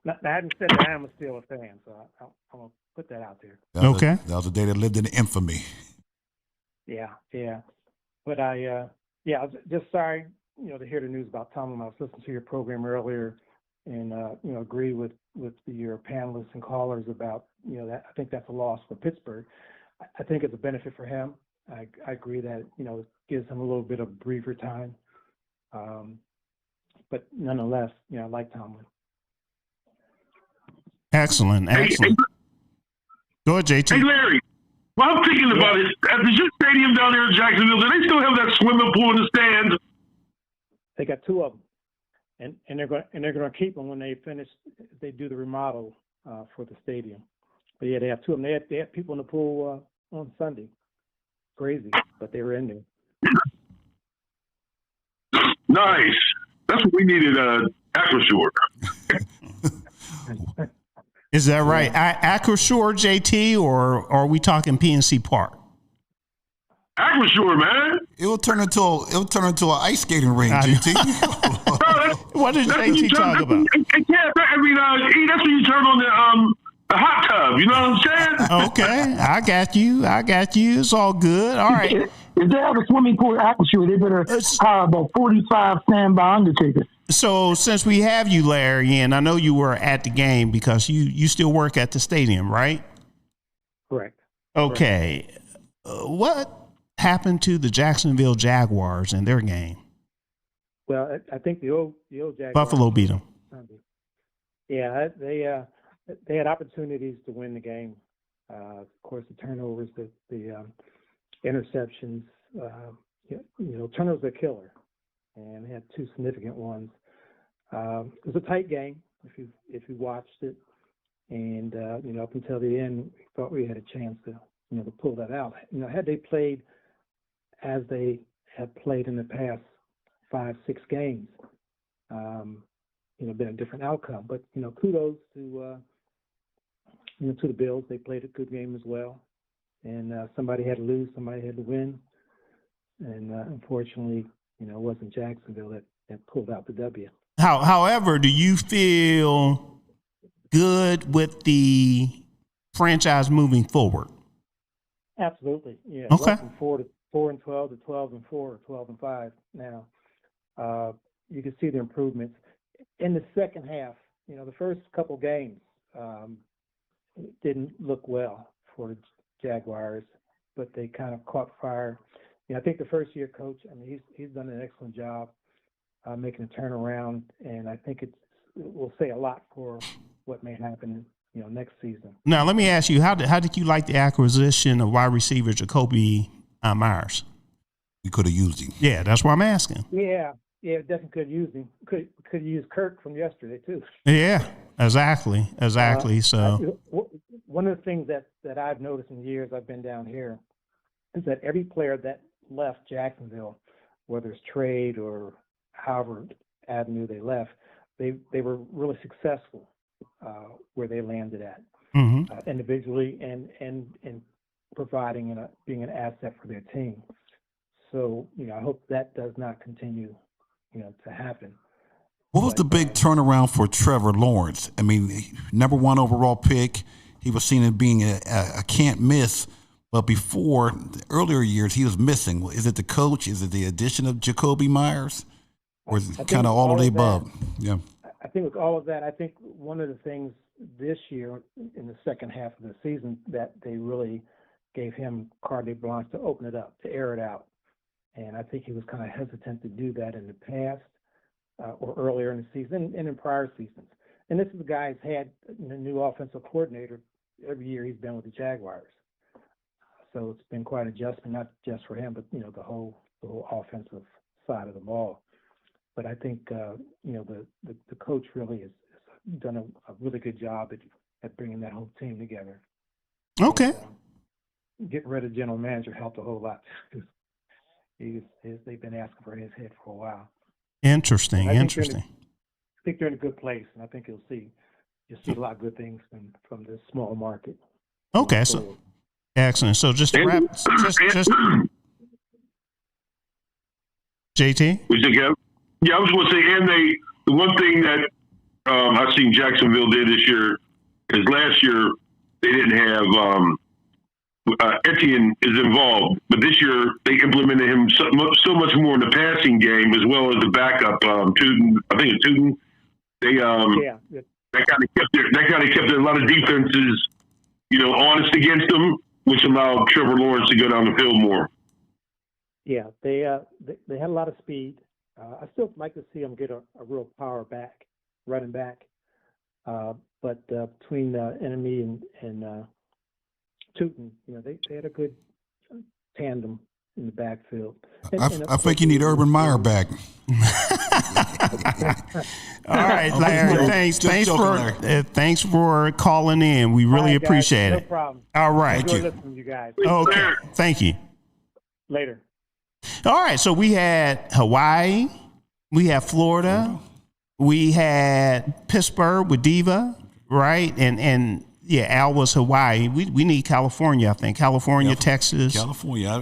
I hadn't said that I'm a Steelers fan, so I'm going to put that out there. That was a day that lived in infamy. Yeah. But I was just sorry, to hear the news about Tomlin. I was listening to your program earlier and, agree with your panelists and callers about, that I think that's a loss for Pittsburgh. I think it's a benefit for him. I agree that, it gives him a little bit of briefer time. But nonetheless, I like Tomlin. Excellent. Go ahead, JT. Hey, Larry. Well, I'm thinking about it. At the Ship Stadium down there in Jacksonville, do they still have that swimming pool in the stands? They got two of them, and they're going to keep them when they finish. They do the remodel for the stadium. But yeah, they have two of them. They had people in the pool on Sunday. Crazy, but they were in there. Nice. That's what we needed. Acroshore. Is that right? Acroshore, JT, or are we talking PNC Park? Acroshore, man. It'll turn into an ice skating rink, JT. What did JT talk about? Yeah, that's when you turn on the hot tub. You know what I'm saying? Okay, I got you. It's all good. All right. If they have a swimming pool at Acroshore, they better hire about 45 standby undertakers. So since we have you, Larry, and I know you were at the game because you still work at the stadium, right? Correct. Okay. What happened to the Jacksonville Jaguars in their game? Well, I think the old Jaguars. Buffalo beat them. Yeah, they had opportunities to win the game. Of course, the turnovers, the interceptions. Turnovers are killer, and they had two significant ones. It was a tight game if you watched it, and up until the end, we thought we had a chance to pull that out. Had they played as they had played in the past 5-6 games. Been a different outcome. But kudos to to the Bills. They played a good game as well. And somebody had to lose, somebody had to win. And unfortunately, it wasn't Jacksonville that pulled out the W. However, do you feel good with the franchise moving forward? Absolutely, yeah. Okay. From 4-12 to 12-4, 12-5 now. You can see the improvements in the second half. The first couple games didn't look well for the Jaguars, but they kind of caught fire. I think the first year coach, he's done an excellent job making a turnaround, and I think it will say a lot for what may happen, next season. Now, let me ask you, how did you like the acquisition of wide receiver Jacoby Myers? We could have used him. Yeah, that's what I'm asking. Yeah, definitely could use him. Could use Kirk from yesterday too. Yeah, exactly. So one of the things that I've noticed in the years I've been down here is that every player that left Jacksonville, whether it's trade or however avenue they left, they were really successful where they landed at, individually and providing and being an asset for their team. So I hope that does not continue to happen. What was the big turnaround for Trevor Lawrence? number 1 overall pick. He was seen as being a can't miss, but before the earlier years he was missing. Is it the coach? Is it the addition of Jacoby Myers? Or is it kind of all of the above? Yeah. I think with all of that, I think one of the things this year in the second half of the season that they really gave him carte blanche to open it up, to air it out. And I think he was kind of hesitant to do that in the past or earlier in the season and in prior seasons. And this is the guy who's had a new offensive coordinator every year he's been with the Jaguars. So it's been quite an adjustment, not just for him, but, the whole offensive side of the ball. But I think, the coach really has done a really good job at bringing that whole team together. Okay. And, getting rid of general manager helped a whole lot. They've been asking for his head for a while. Interesting. I think they're in a good place, and I think you'll see a lot of good things from this small market. Okay, so excellent. So just to wrap, just JT. Yeah, I was going to say, and the one thing that I've seen Jacksonville did this year is last year they didn't have Etienne is involved, but this year they implemented him so much more in the passing game as well as the backup. Tootin, I think it's Tootin. That kind of kept a lot of defenses, honest against them, which allowed Trevor Lawrence to go down the field more. Yeah, they had a lot of speed. I still like to see them get a real power back, running back. But between Enemy and Tootin, they had a good tandem in the backfield. I think you need Urban Meyer back. All right, Larry. Thanks for calling in. We really appreciate it. No problem. All right. Enjoy listening to you guys. Okay. Thank you. Later. All right. So we had Hawaii, we had Florida, we had Pittsburgh with Diva, right? And yeah, Al was Hawaii. We need California, I think. California, Texas. California,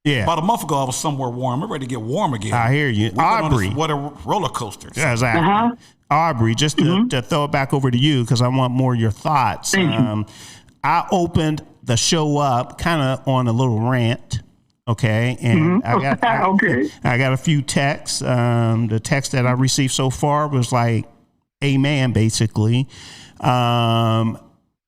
yeah. About a month ago, I was somewhere warm. I'm ready to get warm again. I hear you. Aubrey. What a roller coaster. Yeah, exactly. Aubrey, just to throw it back over to you because I want more of your thoughts. I opened the show up kind of on a little rant. Okay, and I got a few texts. The text that I received so far was like, "Amen," basically. A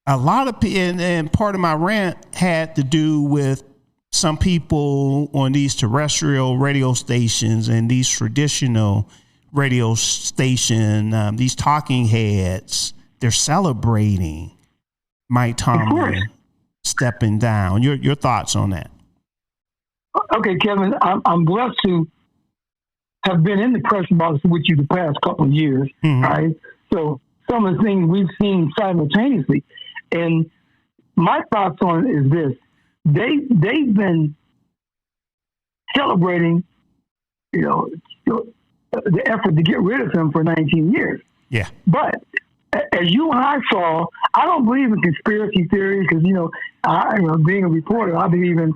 lot of and part of my rant had to do with some people on these terrestrial radio stations and these traditional radio station, these talking heads. They're celebrating Mike Tomlin stepping down. Your thoughts on that? Okay, Kevin, I'm blessed to have been in the press box with you the past couple of years, right? So some of the things we've seen simultaneously. And my thoughts on it is this. They've been celebrating the effort to get rid of him for 19 years. Yeah. But as you and I saw, I don't believe in conspiracy theories because, being a reporter, I believe in,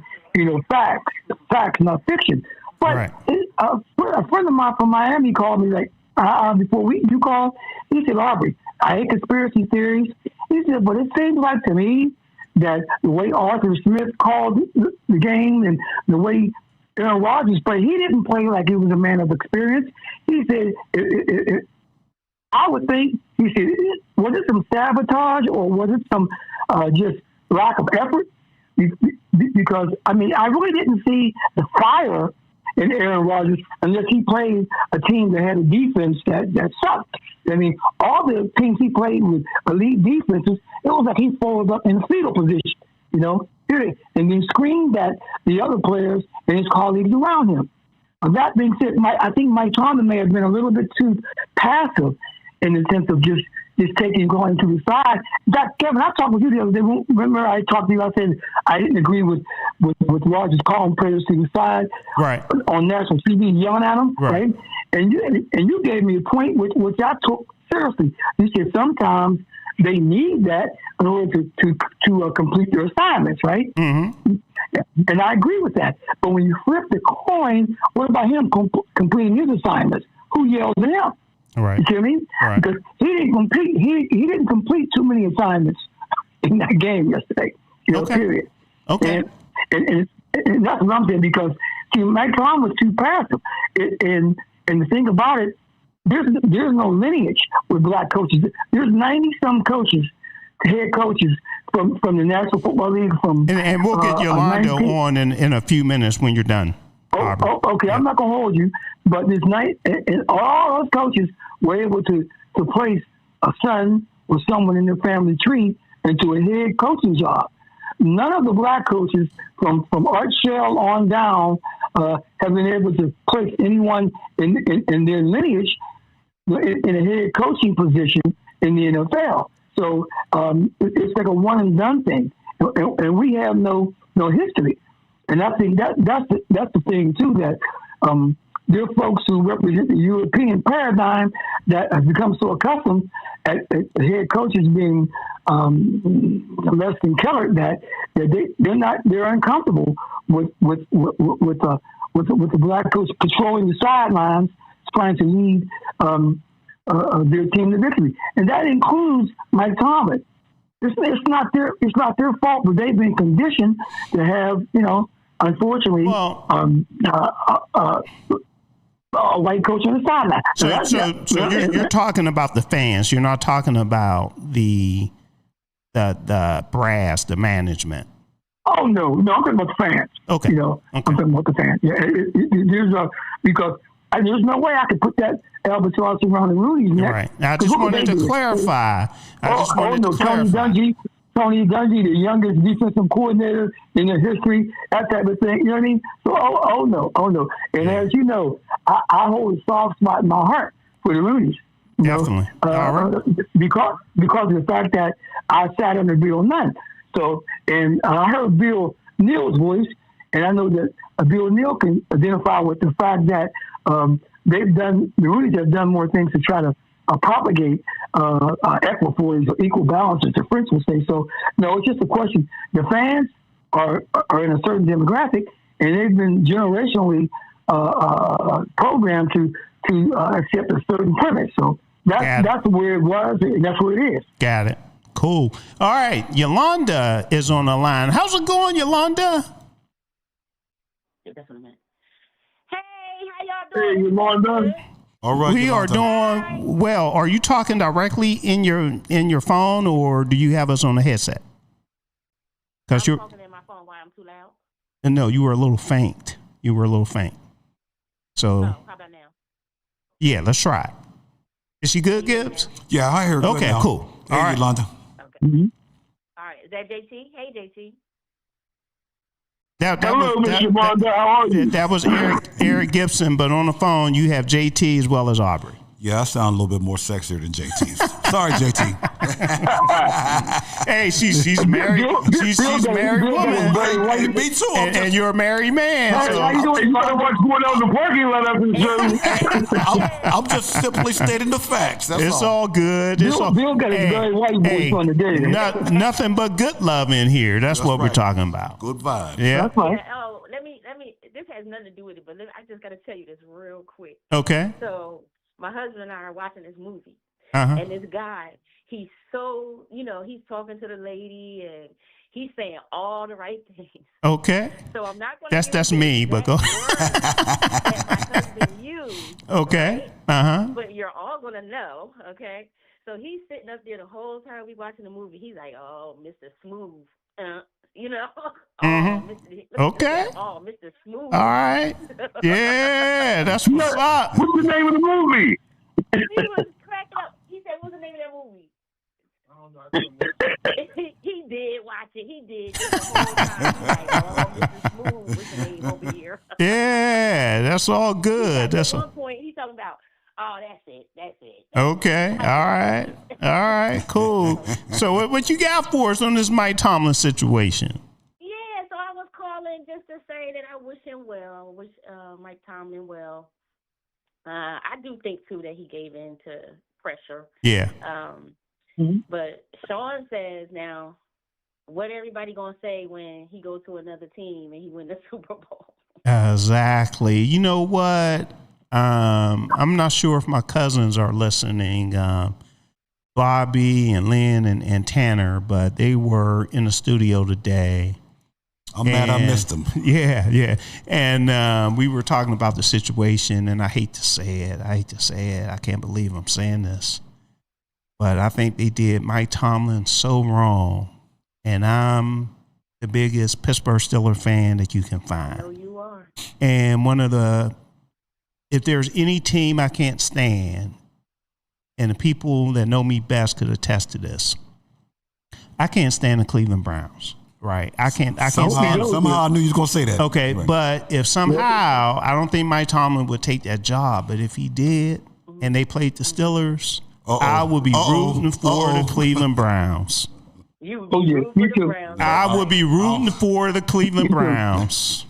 facts, not fiction. But right. A friend of mine from Miami called me before you called. He said, Aubrey, I hate conspiracy theories. He said, but it seems like to me that the way Arthur Smith called the game and the way Aaron Rodgers played, he didn't play like he was a man of experience. He said, I would think, he said, was it some sabotage or was it some just lack of effort? Because, I really didn't see the fire in Aaron Rodgers unless he played a team that had a defense that sucked. All the teams he played with elite defenses, it was like he folded up in the fetal position, period, and then screamed at the other players and his colleagues around him. That being said, I think Mike Tomlin may have been a little bit too passive in the sense of just going to the side. In fact, Kevin, I talked with you the other day. Remember I talked to you, I said I didn't agree with Rodgers calling players to the side on national TV, yelling at them, right? And you gave me a point which I took seriously. You said sometimes they need that in order to complete their assignments, right? Mm-hmm. And I agree with that. But when you flip the coin, what about him completing his assignments? Who yells at him? Right. You see what I mean? Right. Because he didn't compete. He didn't complete too many assignments in that game yesterday. Period. Okay. And that's what I'm saying because Mike Tomlin was too passive. And the thing about it, there's no lineage with black coaches. There's 90-some coaches, head coaches from the National Football League. And we'll get Yolanda on in a few minutes when you're done. Okay, yeah. I'm not going to hold you, but this night, and all those coaches were able to place a son or someone in their family tree into a head coaching job. None of the black coaches from Art Shell on down have been able to place anyone in their lineage in a head coaching position in the NFL. So it's like a one and done thing, and we have no history. And I think that's the thing too, that there are folks who represent the European paradigm that have become so accustomed at head coaches being less than colored that they're uncomfortable with the black coach patrolling the sidelines, trying to lead their team to victory, and that includes Mike Tomlin. It's not their fault, but they've been conditioned to have unfortunately, a white coach on the sideline. So you're talking about the fans. You're not talking about the brass, the management. Oh no, I'm talking about the fans. Okay. I'm talking about the fans. Yeah, because there's no way I could put that albatross around the Rooney's neck. Right. I just wanted to clarify. Tony Dungy, the youngest defensive coordinator in the history, that type of thing. You know what I mean? So, oh no. And as you know, I hold a soft spot in my heart for the Roonies. Definitely. Because of the fact that I sat under Bill Nunn. So, and I heard Bill Neal's voice, and I know that Bill Neal can identify with the fact that the Roonies have done more things to try to propagate equipoise or equal balance, as the French would say. So, no, it's just a question. The fans are in a certain demographic, and they've been generationally programmed to accept a certain premise. So that's where it was, and that's where it is. Got it. Cool. All right, Yolanda is on the line. How's it going, Yolanda? Hey, how y'all doing? Hey, Yolanda. All right, we are doing well. Are you talking directly in your phone, or do you have us on a headset? Because you're talking in my phone. Why I'm too loud? No, you were a little faint. So, how about now? Yeah, let's try it. Is she good, Gibbs? Yeah, I heard. Okay, cool. Hey, all right, Yolanda. Okay. Mm-hmm. All right. Is that JT? Hey, JT. Hello, Mr. Yolanda. How are you? That was Eric Gibson, but on the phone you have JT as well as Aubrey. Yeah, I sound a little bit more sexier than JT. Sorry, JT. Hey, she's married. She's married woman. Me too. And you're a married man. So How you doing? You know what's going on in the parking lot up in I'm just simply stating the facts. That's it's all good. It's all, Bill got his very white boy on the day. Nothing but good love in here. That's what we're talking about. Good vibes. Yeah. That's right. Oh, let me. This has nothing to do with it, but I just got to tell you this real quick. Okay. So my husband and I are watching this movie, Uh-huh. and this guy, he's so, he's talking to the lady, and he's saying all the right things. Okay. So I'm not going to. That's me, but go. that my husband used. Okay. Uh-huh. But you're all going to know, okay? So he's sitting up there the whole time we watching the movie. He's like, "Oh, Mr. Smooth," Mhm. Okay. Oh, Mr. Smooth. All right. Yeah, that's what's up. What's the name of the movie? He was cracking up. He said, "What's the name of that movie?" He did watch it. He did the whole time. He's like, "Oh, Mr. Smooth, what's the name over here?" Yeah, that's all good. That's At one point, he's talking about, "Oh, that's it. okay. All right. Cool. So what you got for us on this Mike Tomlin situation? Yeah, so I was calling just to say that I wish him well. Wish Mike Tomlin well. I do think too that he gave in to pressure. Yeah. But Sean says now, what everybody gonna say when he goes to another team and he win the Super Bowl? Exactly. You know what? I'm not sure if my cousins are listening, Bobby and Lynn and Tanner, but they were in the studio today. I'm mad I missed them. Yeah. And we were talking about the situation, and I hate to say it. I can't believe I'm saying this. But I think they did Mike Tomlin so wrong. And I'm the biggest Pittsburgh Steelers fan that you can find. No, you are. And if there's any team I can't stand, and the people that know me best could attest to this, I can't stand the Cleveland Browns. Right. I can't stand it. Somehow I knew you was going to say that. Okay. Right. But if somehow, I don't think Mike Tomlin would take that job, but if he did and they played the Steelers, I would be rooting for the Cleveland Browns. You would be rooting for the Browns. I would be rooting for the Cleveland Browns.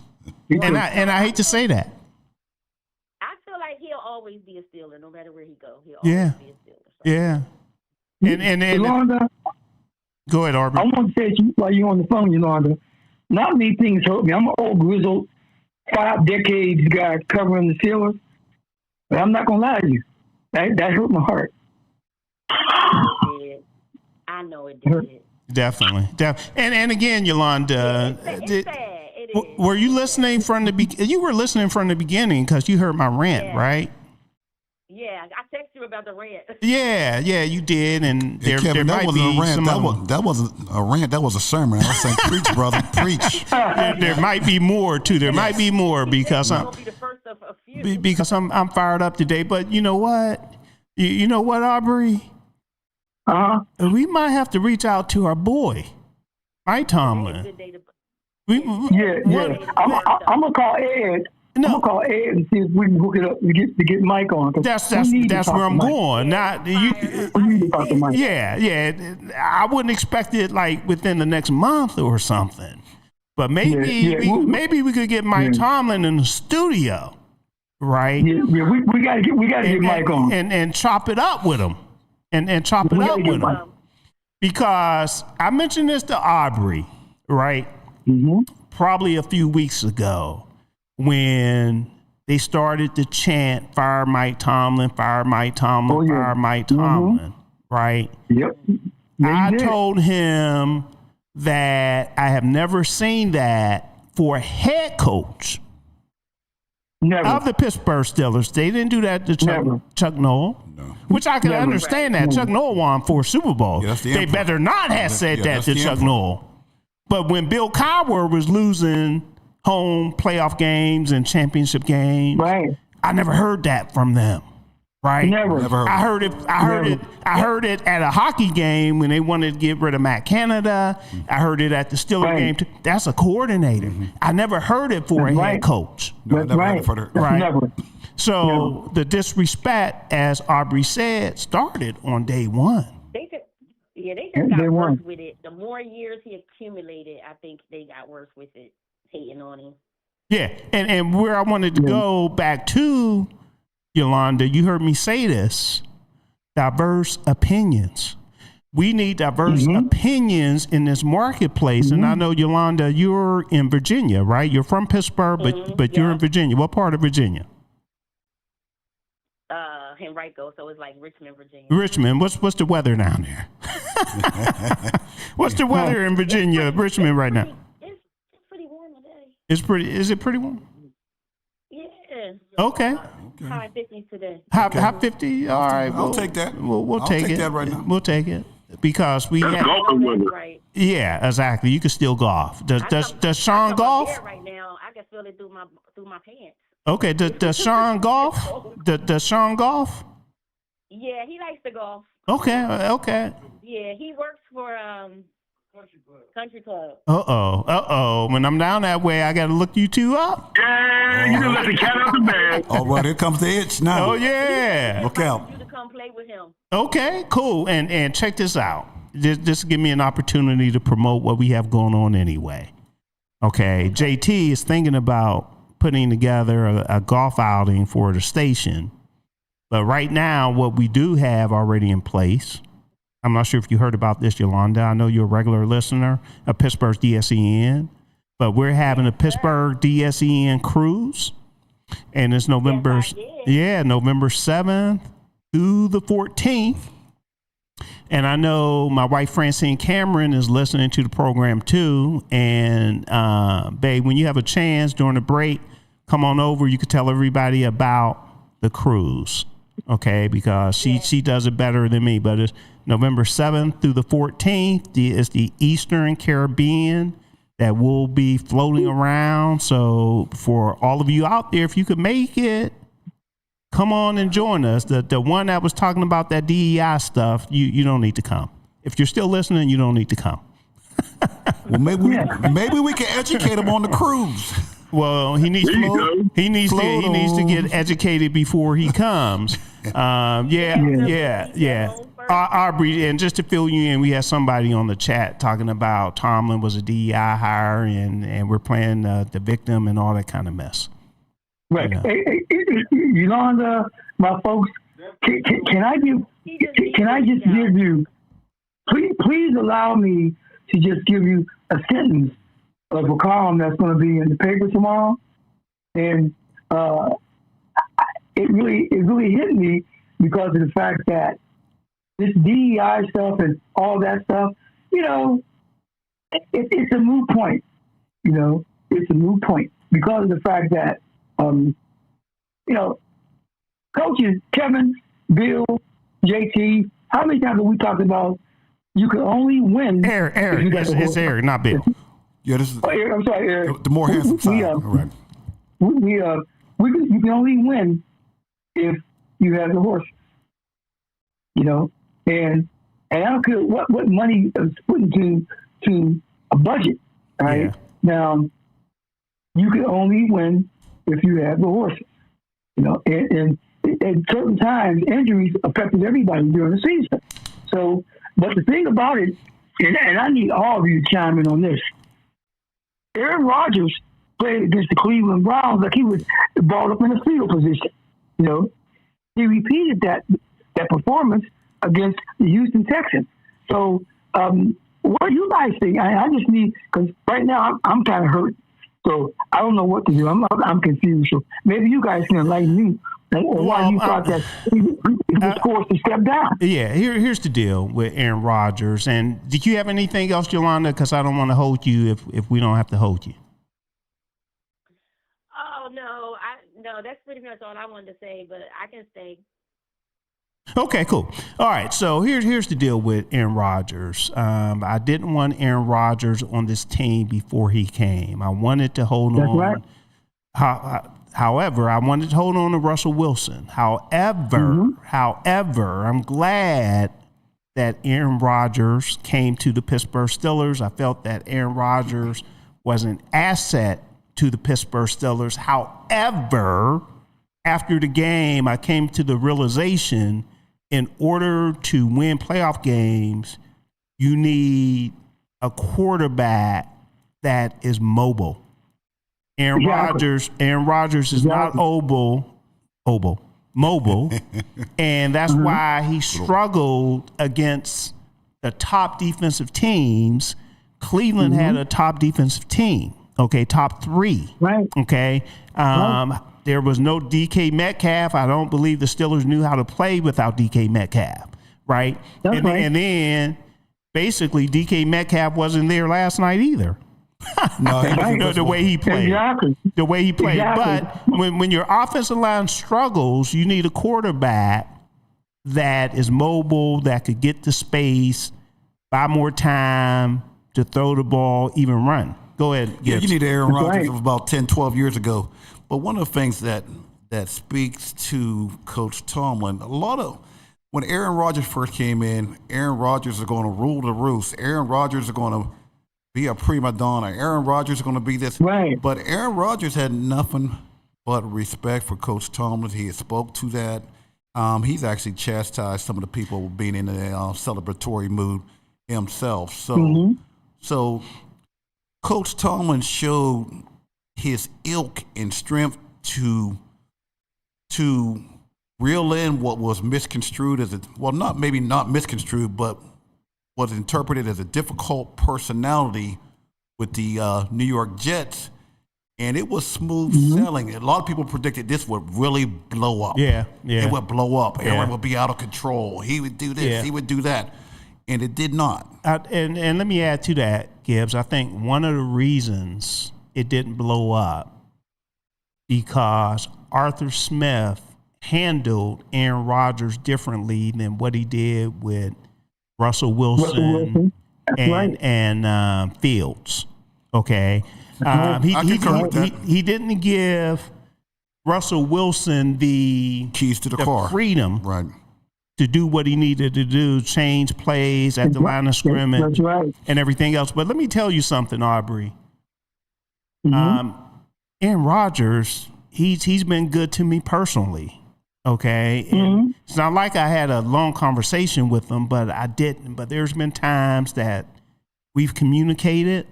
And I hate to say that. I feel like he'll always be a Steeler no matter where he goes. He'll Yeah. always be a Steeler. So. Yeah. And Yolanda, go ahead, Aubrey. I want to say to you while you're on the phone, Yolanda, not many things hurt me. I'm an old grizzled 5 decades guy covering the Steelers, but I'm not going to lie to you. That hurt my heart. I know it did. Definitely. And again, Yolanda, It's sad. It is. were you listening from the you were listening from the beginning because you heard my rant, right? Yeah, I texted you about the rant. Yeah, you did, and there Kevin, that might wasn't be a rant. some That wasn't a rant. That was a sermon. I was saying, preach, brother, preach. there might be more too. There might be more because I'm Be the first of a few. because I'm fired up today. But you know what? You know what, Aubrey? We might have to reach out to our boy, Mike Tomlin. I'm gonna call Ed. I'm gonna call Ed and see if we can hook it up to get Mike on. That's where I'm going. Not you. Yeah. I wouldn't expect it like within the next month or something. But maybe we could get Mike Tomlin in the studio, right? Yeah, we gotta get Mike on and chop it up with him, and chop it up with him. Because I mentioned this to Aubrey, right? Mm-hmm. Probably a few weeks ago when they started to chant "Fire Mike Tomlin, fire Mike Tomlin, fire Mike Tomlin," right? Yep. I told him that I have never seen that for a head coach of the Pittsburgh Steelers. They didn't do that to Chuck Noll. Which I can understand that. Chuck Noll won 4 Super Bowls. Yeah, they better not have said that to Chuck Noll. But when Bill Cowher was losing home playoff games and championship games, I never heard that from them. Right. Never. Never heard. I heard it. I heard it at a hockey game when they wanted to get rid of Matt Canada. I heard it at the Steelers game too. That's a coordinator. I never heard it for a head coach. No, I never heard it for the, Right. Never. So the disrespect, as Aubrey said, started on day one. They just got worse with it. The more years he accumulated, I think they got worse with it, hating on him. Yeah, and where I wanted to go back to, Yolanda, you heard me say this, diverse opinions. We need diverse opinions in this marketplace. And I know, Yolanda, you're in Virginia, right? You're from Pittsburgh, but you're in Virginia. What part of Virginia? Henrico, so it's like Richmond, Virginia. Richmond. What's the weather down there? What's the weather in Virginia, Richmond right now? It's pretty warm today. Is it pretty warm? Yeah. Okay. High 50s today. High 50? All right. I'll take that. We'll I'll take take it. that right now. We'll take it. Because we have, golfing weather. Right. yeah, exactly. You can still golf. Does Sean golf? Right now, I can feel it through my pants. Okay. Does Sean golf? Does Sean golf? Yeah, he likes to golf. Okay. Yeah, he works for Country Club. Uh-oh. When I'm down that way, I got to look you two up. Yeah, you can let the cat out the bag. Oh, well, here comes the itch now. Oh, yeah. Look out. You to come play with him. Okay, cool. And check this out. Just give me an opportunity to promote what we have going on anyway. Okay, JT is thinking about putting together a golf outing for the station. But right now, what we do have already in place, I'm not sure if you heard about this, Yolanda. I know you're a regular listener of Pittsburgh's DSEN, but we're having a Pittsburgh DSEN cruise, and it's November 7th through the 14th. And I know my wife Francine Cameron is listening to the program too. And babe, when you have a chance during the break, come on over. You could tell everybody about the cruise, okay? Because she does it better than me. But it's November 7th through the 14th. It's the Eastern Caribbean that will be floating around. So for all of you out there, if you could make it, come on and join us. The one that was talking about that DEI stuff, you don't need to come. If you're still listening, you don't need to come. Well, maybe we can educate him on the cruise. Well, he needs to get educated before he comes. Aubrey, and just to fill you in, we had somebody on the chat talking about Tomlin was a DEI hire, and we're playing the victim and all that kind of mess. Right. Hey, Yolanda, my folks, can I just give you, please allow me to just give you a sentence of a column that's going to be in the paper tomorrow. And it really hit me because of the fact that this DEI stuff and all that stuff, it's a moot point. It's a moot point because of the fact that coaches, Kevin, Bill, JT, how many times have we talked about you can only win? Eric, it's Eric, not Bill. Yeah, this is. Eric, I'm sorry, Eric. The more handsome side. All right. You can only win if you have the horse. And I don't care what money is put into a budget, right? Yeah. Now, you can only win if you have the horses, and at certain times, injuries affected everybody during the season. So, but the thing about it, and I need all of you to chime in on this, Aaron Rodgers played against the Cleveland Browns like he was brought up in a fetal position. He repeated that performance against the Houston Texans. So, what do you guys think? I just need, because right now I'm kind of hurt. So I don't know what to do. I'm confused. So maybe you guys can enlighten me on why you thought that he was forced to step down. Yeah, here's the deal with Aaron Rodgers. And did you have anything else, Yolanda? Because I don't want to hold you if we don't have to hold you. Oh no, that's pretty much all I wanted to say. But I can stay. Okay, cool. All right, so here's the deal with Aaron Rodgers. I didn't want Aaron Rodgers on this team before he came. I wanted to hold on. Right. I wanted to hold on to Russell Wilson. However, I'm glad that Aaron Rodgers came to the Pittsburgh Steelers. I felt that Aaron Rodgers was an asset to the Pittsburgh Steelers. However, after the game, I came to the realization in order to win playoff games, you need a quarterback that is mobile. Aaron Rodgers is not mobile, and that's why he struggled against the top defensive teams. Cleveland had a top defensive team, okay, top 3, right? Okay, there was no DK Metcalf. I don't believe the Steelers knew how to play without DK Metcalf, right? That's right. And then basically DK Metcalf wasn't there last night either. No, the way he played. Exactly. The way he played. Exactly. But when your offensive line struggles, you need a quarterback that is mobile, that could get to space, buy more time to throw the ball, even run. Go ahead. Yeah, you need Aaron Rodgers right. of about 10, 12 years ago. But one of the things that speaks to Coach Tomlin, when Aaron Rodgers first came in, Aaron Rodgers is going to rule the roost. Aaron Rodgers is going to be a prima donna. Aaron Rodgers is going to be this. Right. But Aaron Rodgers had nothing but respect for Coach Tomlin. He had spoke to that. He's actually chastised some of the people being in the celebratory mood himself. So Coach Tomlin showed his ilk and strength to reel in what was misconstrued as maybe not misconstrued, but was interpreted as a difficult personality with the New York Jets, and it was smooth sailing. A lot of people predicted this would really blow up. Yeah. It would blow up. Yeah. Aaron would be out of control. He would do this. He would do that, and it did not. And let me add to that, Gibbs. I think one of the reasons it didn't blow up because Arthur Smith handled Aaron Rodgers differently than what he did with Russell Wilson and Fields. Okay, he didn't give Russell Wilson the keys to the car, freedom, right, to do what he needed to do, change plays at the line of scrimmage, and everything else. But let me tell you something, Aubrey. Aaron Rodgers, he's been good to me personally. Okay. And it's not like I had a long conversation with him, but I didn't. But there's been times that we've communicated.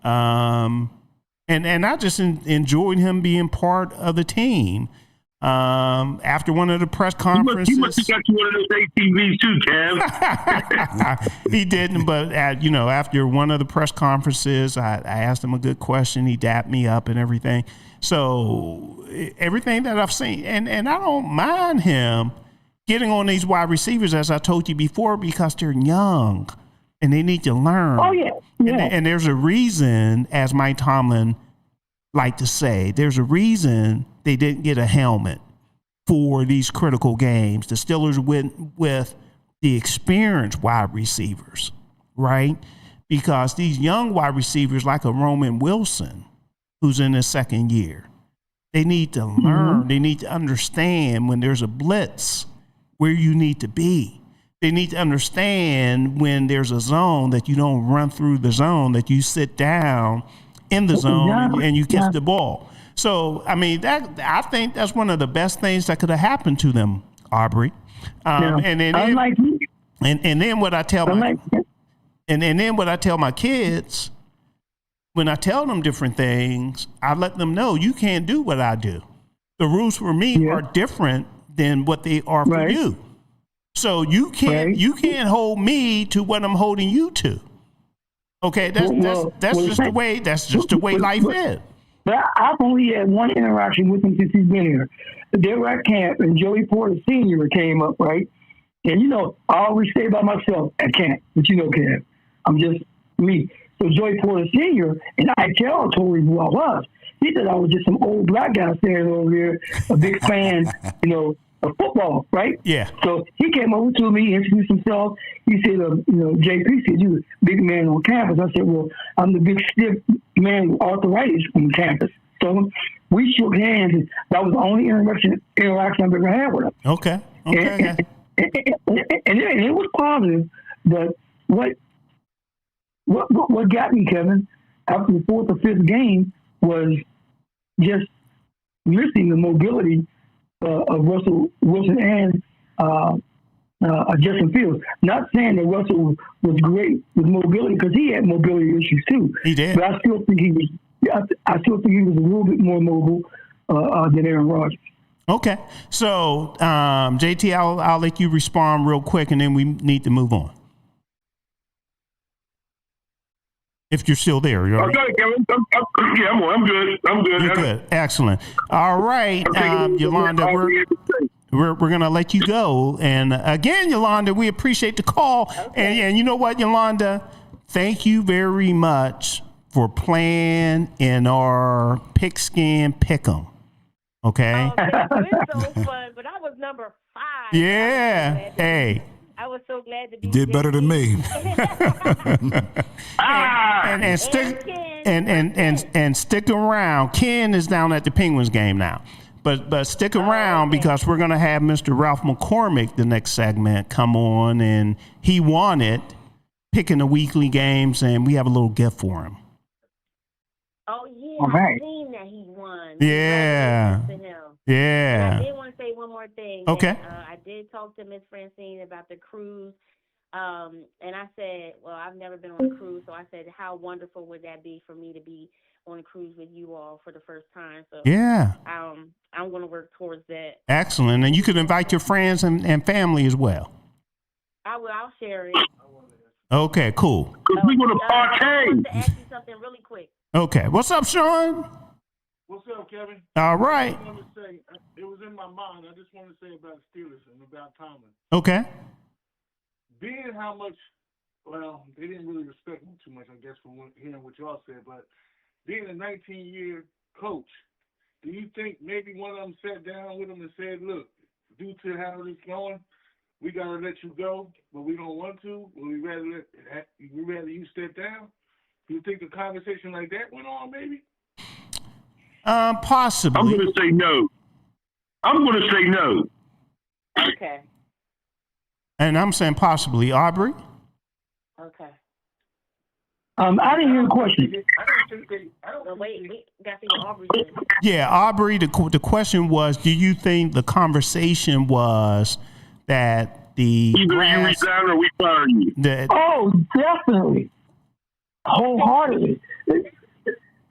And I just enjoyed him being part of the team. After one of the press conferences. He must have got you one of those ATVs too, Kev. He didn't, but after one of the press conferences, I asked him a good question. He dapped me up and everything. So everything that I've seen, and I don't mind him getting on these wide receivers, as I told you before, because they're young and they need to learn. Oh, yeah. And there's a reason, as Mike Tomlin liked to say, there's a reason they didn't get a helmet for these critical games. The Steelers went with the experienced wide receivers, right? Because these young wide receivers like a Roman Wilson, who's in his second year, they need to learn. They need to understand when there's a blitz where you need to be. They need to understand when there's a zone that you don't run through the zone, that you sit down in the zone and you catch the ball. So, I mean, I think that's one of the best things that could have happened to them, Aubrey. And then what I tell my kids, when I tell them different things, I let them know you can't do what I do. The rules for me are different than what they are for you. So you can't hold me to what I'm holding you to. Okay, that's just the way life is. But I've only had one interaction with him since he's been here. They were at camp, and Joey Porter Sr. came up, right? And, I always stay by myself at camp. But Kev, I'm just me. So Joey Porter Sr., and I told him who I was. He said I was just some old black guy standing over there, a big fan, of football, right? Yeah. So he came over to me, introduced himself. He said, JP said, you a big man on campus. I said, well, I'm the big stiff man with arthritis on campus. So We shook hands. And that was the only interaction I've ever had with him. Okay. And it was positive. But what got me, Kevin, after the fourth or fifth game was just missing the mobility of Russell Wilson and Justin Fields. Not saying that Russell was great with mobility, because he had mobility issues too. He did, but I still think he was. I still think he was a little bit more mobile than Aaron Rodgers. Okay, so JT, I'll let you respond real quick, and then we need to move on. If you're still there, you're okay, Kevin. I'm good. You're good. Excellent. All right, Yolanda, we're gonna let you go. And again, Yolanda, we appreciate the call. Okay. And you know what, Yolanda, thank you very much for playing in our Pigskin Pick'em. Okay. It's so fun, but I was number 5. Yeah. Hey. I was so glad to be. You did better than me. and stick around. Ken is down at the Penguins game now, but stick around because we're gonna have Mr. Ralph McCormick the next segment come on, and he won it picking the weekly games, and we have a little gift for him. Oh yeah, right. I seen that he won. Yeah. Yeah. And I did want to say one more thing. Okay. I did talk to Miss Francine about the cruise. And I said, well, I've never been on a cruise, so I said, how wonderful would that be for me to be on a cruise with you all for the first time? So yeah, I'm going to work towards that. Excellent, and you can invite your friends and family as well. I will. I'll share it. Okay, cool. We're going to party. I want to ask you something really quick. Okay, what's up, Sean? What's up, Kevin? All right. I want to say, it was in my mind. I just want to say about the Steelers and about Tomlin. Okay. Being how much, well, they didn't really respect him too much, I guess, from hearing what y'all said, but being a 19-year coach, do you think maybe one of them sat down with him and said, look, due to how it's going, we got to let you go, but we don't want to? Or we rather you step down? Do you think a conversation like that went on, maybe? Possibly. I'm going to say no. Okay. And I'm saying possibly. Aubrey? Okay. I didn't hear the question. Wait, we got to see what Aubrey said. Yeah, Aubrey, the question was, do you think the conversation was that the either you resign or we fire you? Oh, definitely. Wholeheartedly.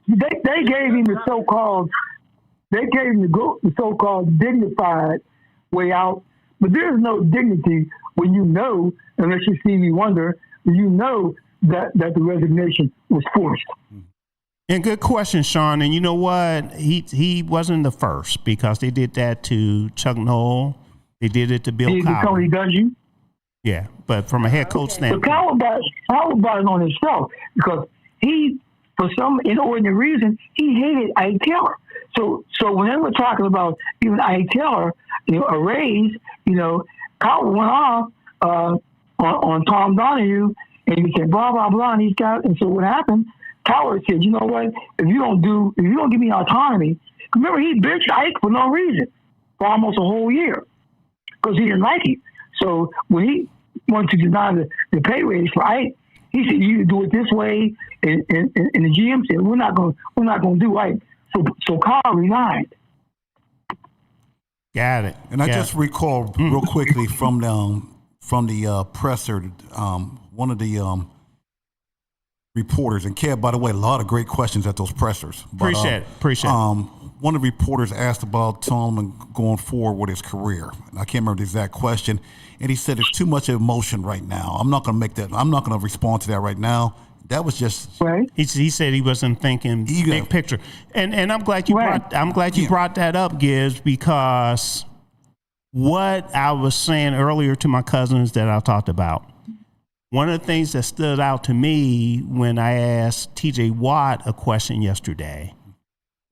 They gave him the so-called dignified way out, but there's no dignity when you know, unless you Stevie Wonder, you know that the resignation was forced. And good question, Sean. And you know what? He wasn't the first, because they did that to Chuck Noll. They did it to Bill Cowher. Tony Dungy. Yeah, but from a head coach standpoint. But Cowher brought it on himself, because he, for some inordinate reason, he hated Ike Taylor. So when they were talking about even Ike Taylor, a raise, Cowher went off on Tom Donahue, and he said blah blah blah, and he's got. And so what happened? Cowher said, you know what? If you don't give me autonomy, remember he bitched Ike for no reason for almost a whole year because he didn't like it. So when he wanted to deny the pay raise for Ike, he said, you do it this way, and the GM said, we're not going to do Ike. So Cowher resigned. Got it. And I just recall real quickly from the presser, one of the reporters, and Kev, by the way, a lot of great questions at those pressers. Appreciate it. One of the reporters asked about Tomlin going forward with his career. I can't remember the exact question, and he said, "There's too much emotion right now. I'm not going to respond to that right now." That was just right. He said he wasn't thinking big picture, and I'm glad you brought that up, Gibbs, because what I was saying earlier to my cousins that I talked about, one of the things that stood out to me when I asked T.J. Watt a question yesterday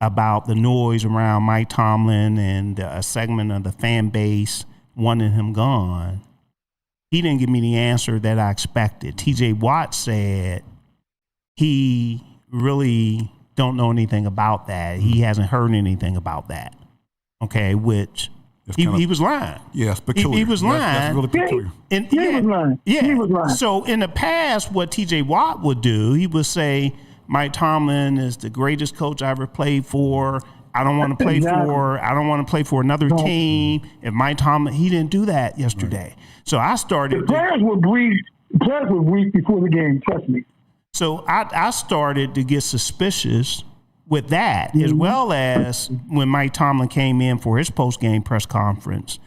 about the noise around Mike Tomlin and a segment of the fan base wanting him gone, he didn't give me the answer that I expected. T.J. Watt said he really don't know anything about that. He hasn't heard anything about that. Okay, which he was lying. Yes, peculiar. He was lying. That's really peculiar. And, He was lying. Yeah. He was lying. So in the past, what T.J. Watt would do, he would say, Mike Tomlin is the greatest coach I ever played for. I don't want to play for another team. If Mike Tomlin, he didn't do that yesterday. So I started. The players would breathe before the game. Trust me. So I started to get suspicious with that, as well as when Mike Tomlin came in for his post-game press conference.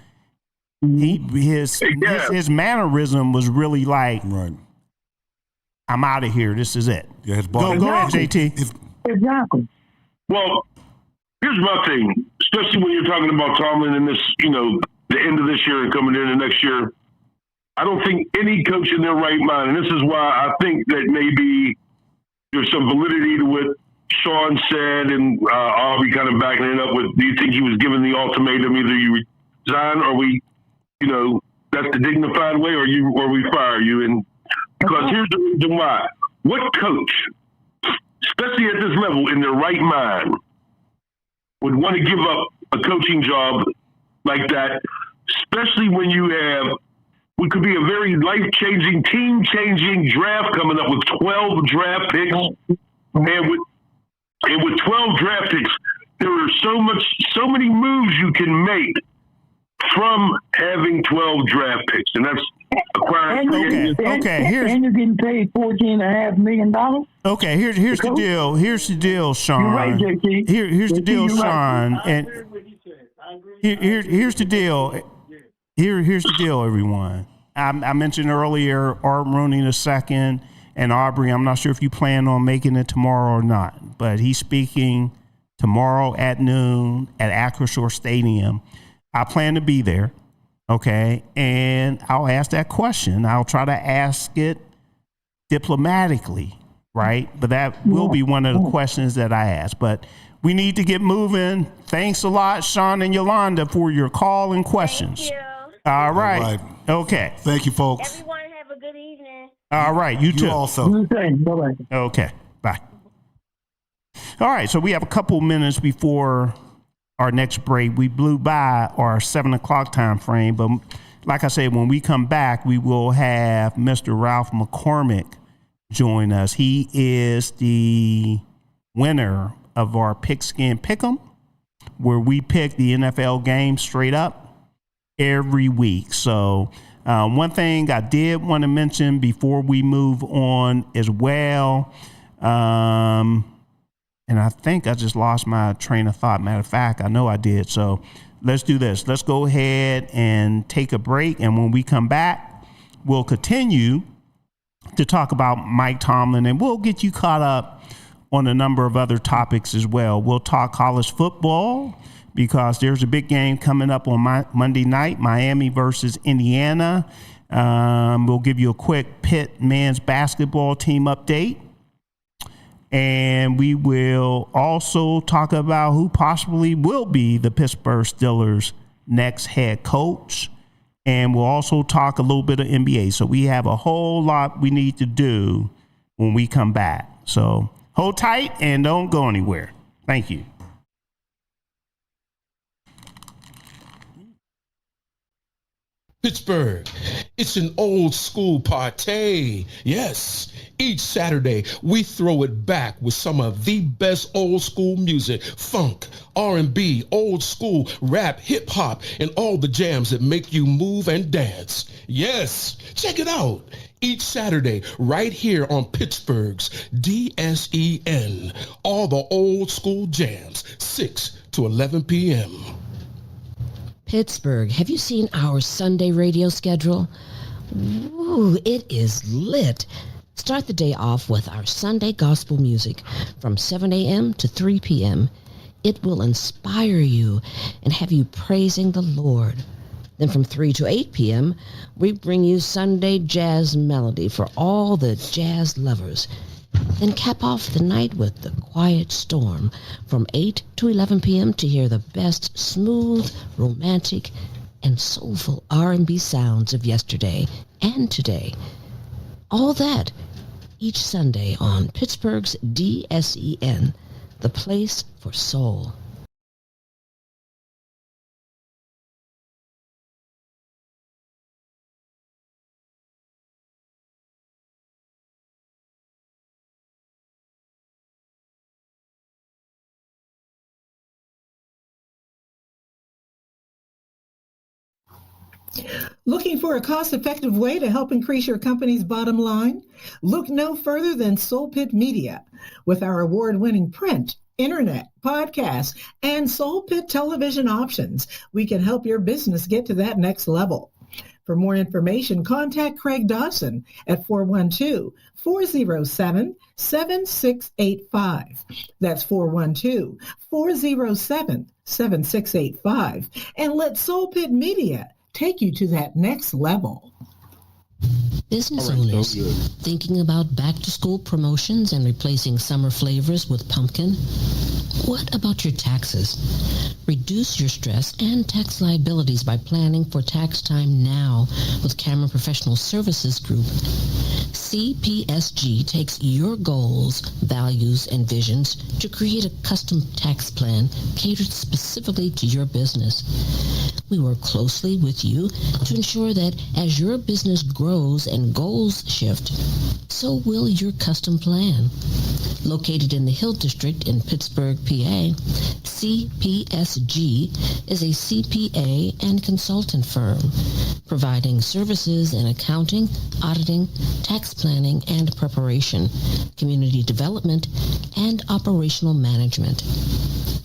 His mannerism was really like, I'm out of here. This is it. Yeah, his go ahead, JT. Exactly. Well, here's my thing, especially when you're talking about Tomlin and this, the end of this year and coming into next year. I don't think any coach in their right mind, and this is why I think that maybe there's some validity to what Sean said, and Aubrey kind of backing it up with, do you think he was given the ultimatum, either you resign or we, that's the dignified way, or we fire you? And because here's the reason why. What coach, especially at this level, in their right mind, would want to give up a coaching job like that, especially when you have what could be a very life-changing, team-changing draft coming up with 12 draft picks, and with 12 draft picks, there are so many moves you can make from having 12 draft picks, and that's acquiring. Okay. And you're getting paid $14.5 million. Okay, here's the deal. Here's the deal, Sean. You're right, JT. Here's the deal, You're Sean. right. And here's the deal. Here's the deal, everyone. I mentioned earlier Art Rooney II and Aubrey. I'm not sure if you plan on making it tomorrow or not, but he's speaking tomorrow at noon at Acrisure Stadium. I plan to be there, okay? And I'll ask that question. I'll try to ask it diplomatically, right? But that will be one of the questions that I ask. But we need to get moving. Thanks a lot, Sean and Yolanda, for your call and questions. Thank you. All right. Okay. Thank you, folks. Everyone have a good evening. All right. You too. You also. Bye-bye. Okay. Bye. All right. So we have a couple minutes before our next break. We blew by our 7 o'clock time frame, but like I said, when we come back, we will have Mr. Ralph McCormick join us. He is the winner of our Pigskin Pick'em, where we pick the NFL game straight up every week. So one thing I did want to mention before we move on as well, and I think I just lost my train of thought. Matter of fact, I know I did. So let's do this. Let's go ahead and take a break. And when we come back, we'll continue to talk about Mike Tomlin, and we'll get you caught up on a number of other topics as well. We'll talk college football because there's a big game coming up on Monday night, Miami versus Indiana. We'll give you a quick Pitt men's basketball team update. And we will also talk about who possibly will be the Pittsburgh Steelers' next head coach. And we'll also talk a little bit of NBA. So we have a whole lot we need to do when we come back. So hold tight and don't go anywhere. Thank you. Pittsburgh, it's an old school party. Yes, each Saturday we throw it back with some of the best old school music, funk, R&B, old school, rap, hip hop, and all the jams that make you move and dance. Yes, check it out. Each Saturday right here on Pittsburgh's DSEN. All the old school jams, 6 to 11 p.m. Pittsburgh, have you seen our Sunday radio schedule? Ooh, it is lit. Start the day off with our Sunday gospel music from 7 a.m. to 3 p.m. It will inspire you and have you praising the Lord. Then from 3 to 8 p.m., we bring you Sunday jazz melody for all the jazz lovers. Then cap off the night with The Quiet Storm from 8 to 11 p.m. to hear the best smooth, romantic, and soulful R&B sounds of yesterday and today. All that each Sunday on Pittsburgh's DSEN. the place for soul. Looking for a cost-effective way to help increase your company's bottom line? Look no further than Soul Pit Media. With our award-winning print, internet, podcast, and Soul Pit television options, we can help your business get to that next level. For more information, contact Craig Dawson at 412-407-7685. That's 412-407-7685. And let Soul Pit Media take you to that next level. Business owners thinking about back-to-school promotions and replacing summer flavors with pumpkin? What about your taxes? Reduce your stress and tax liabilities by planning for tax time now with Cameron Professional Services Group. CPSG takes your goals, values, and visions to create a custom tax plan catered specifically to your business. We work closely with you to ensure that as your business grows and goals shift, so will your custom plan. Located in the Hill District in Pittsburgh, PA, CPSG is a CPA and consultant firm, providing services in accounting, auditing, tax planning and preparation, community development, and operational management.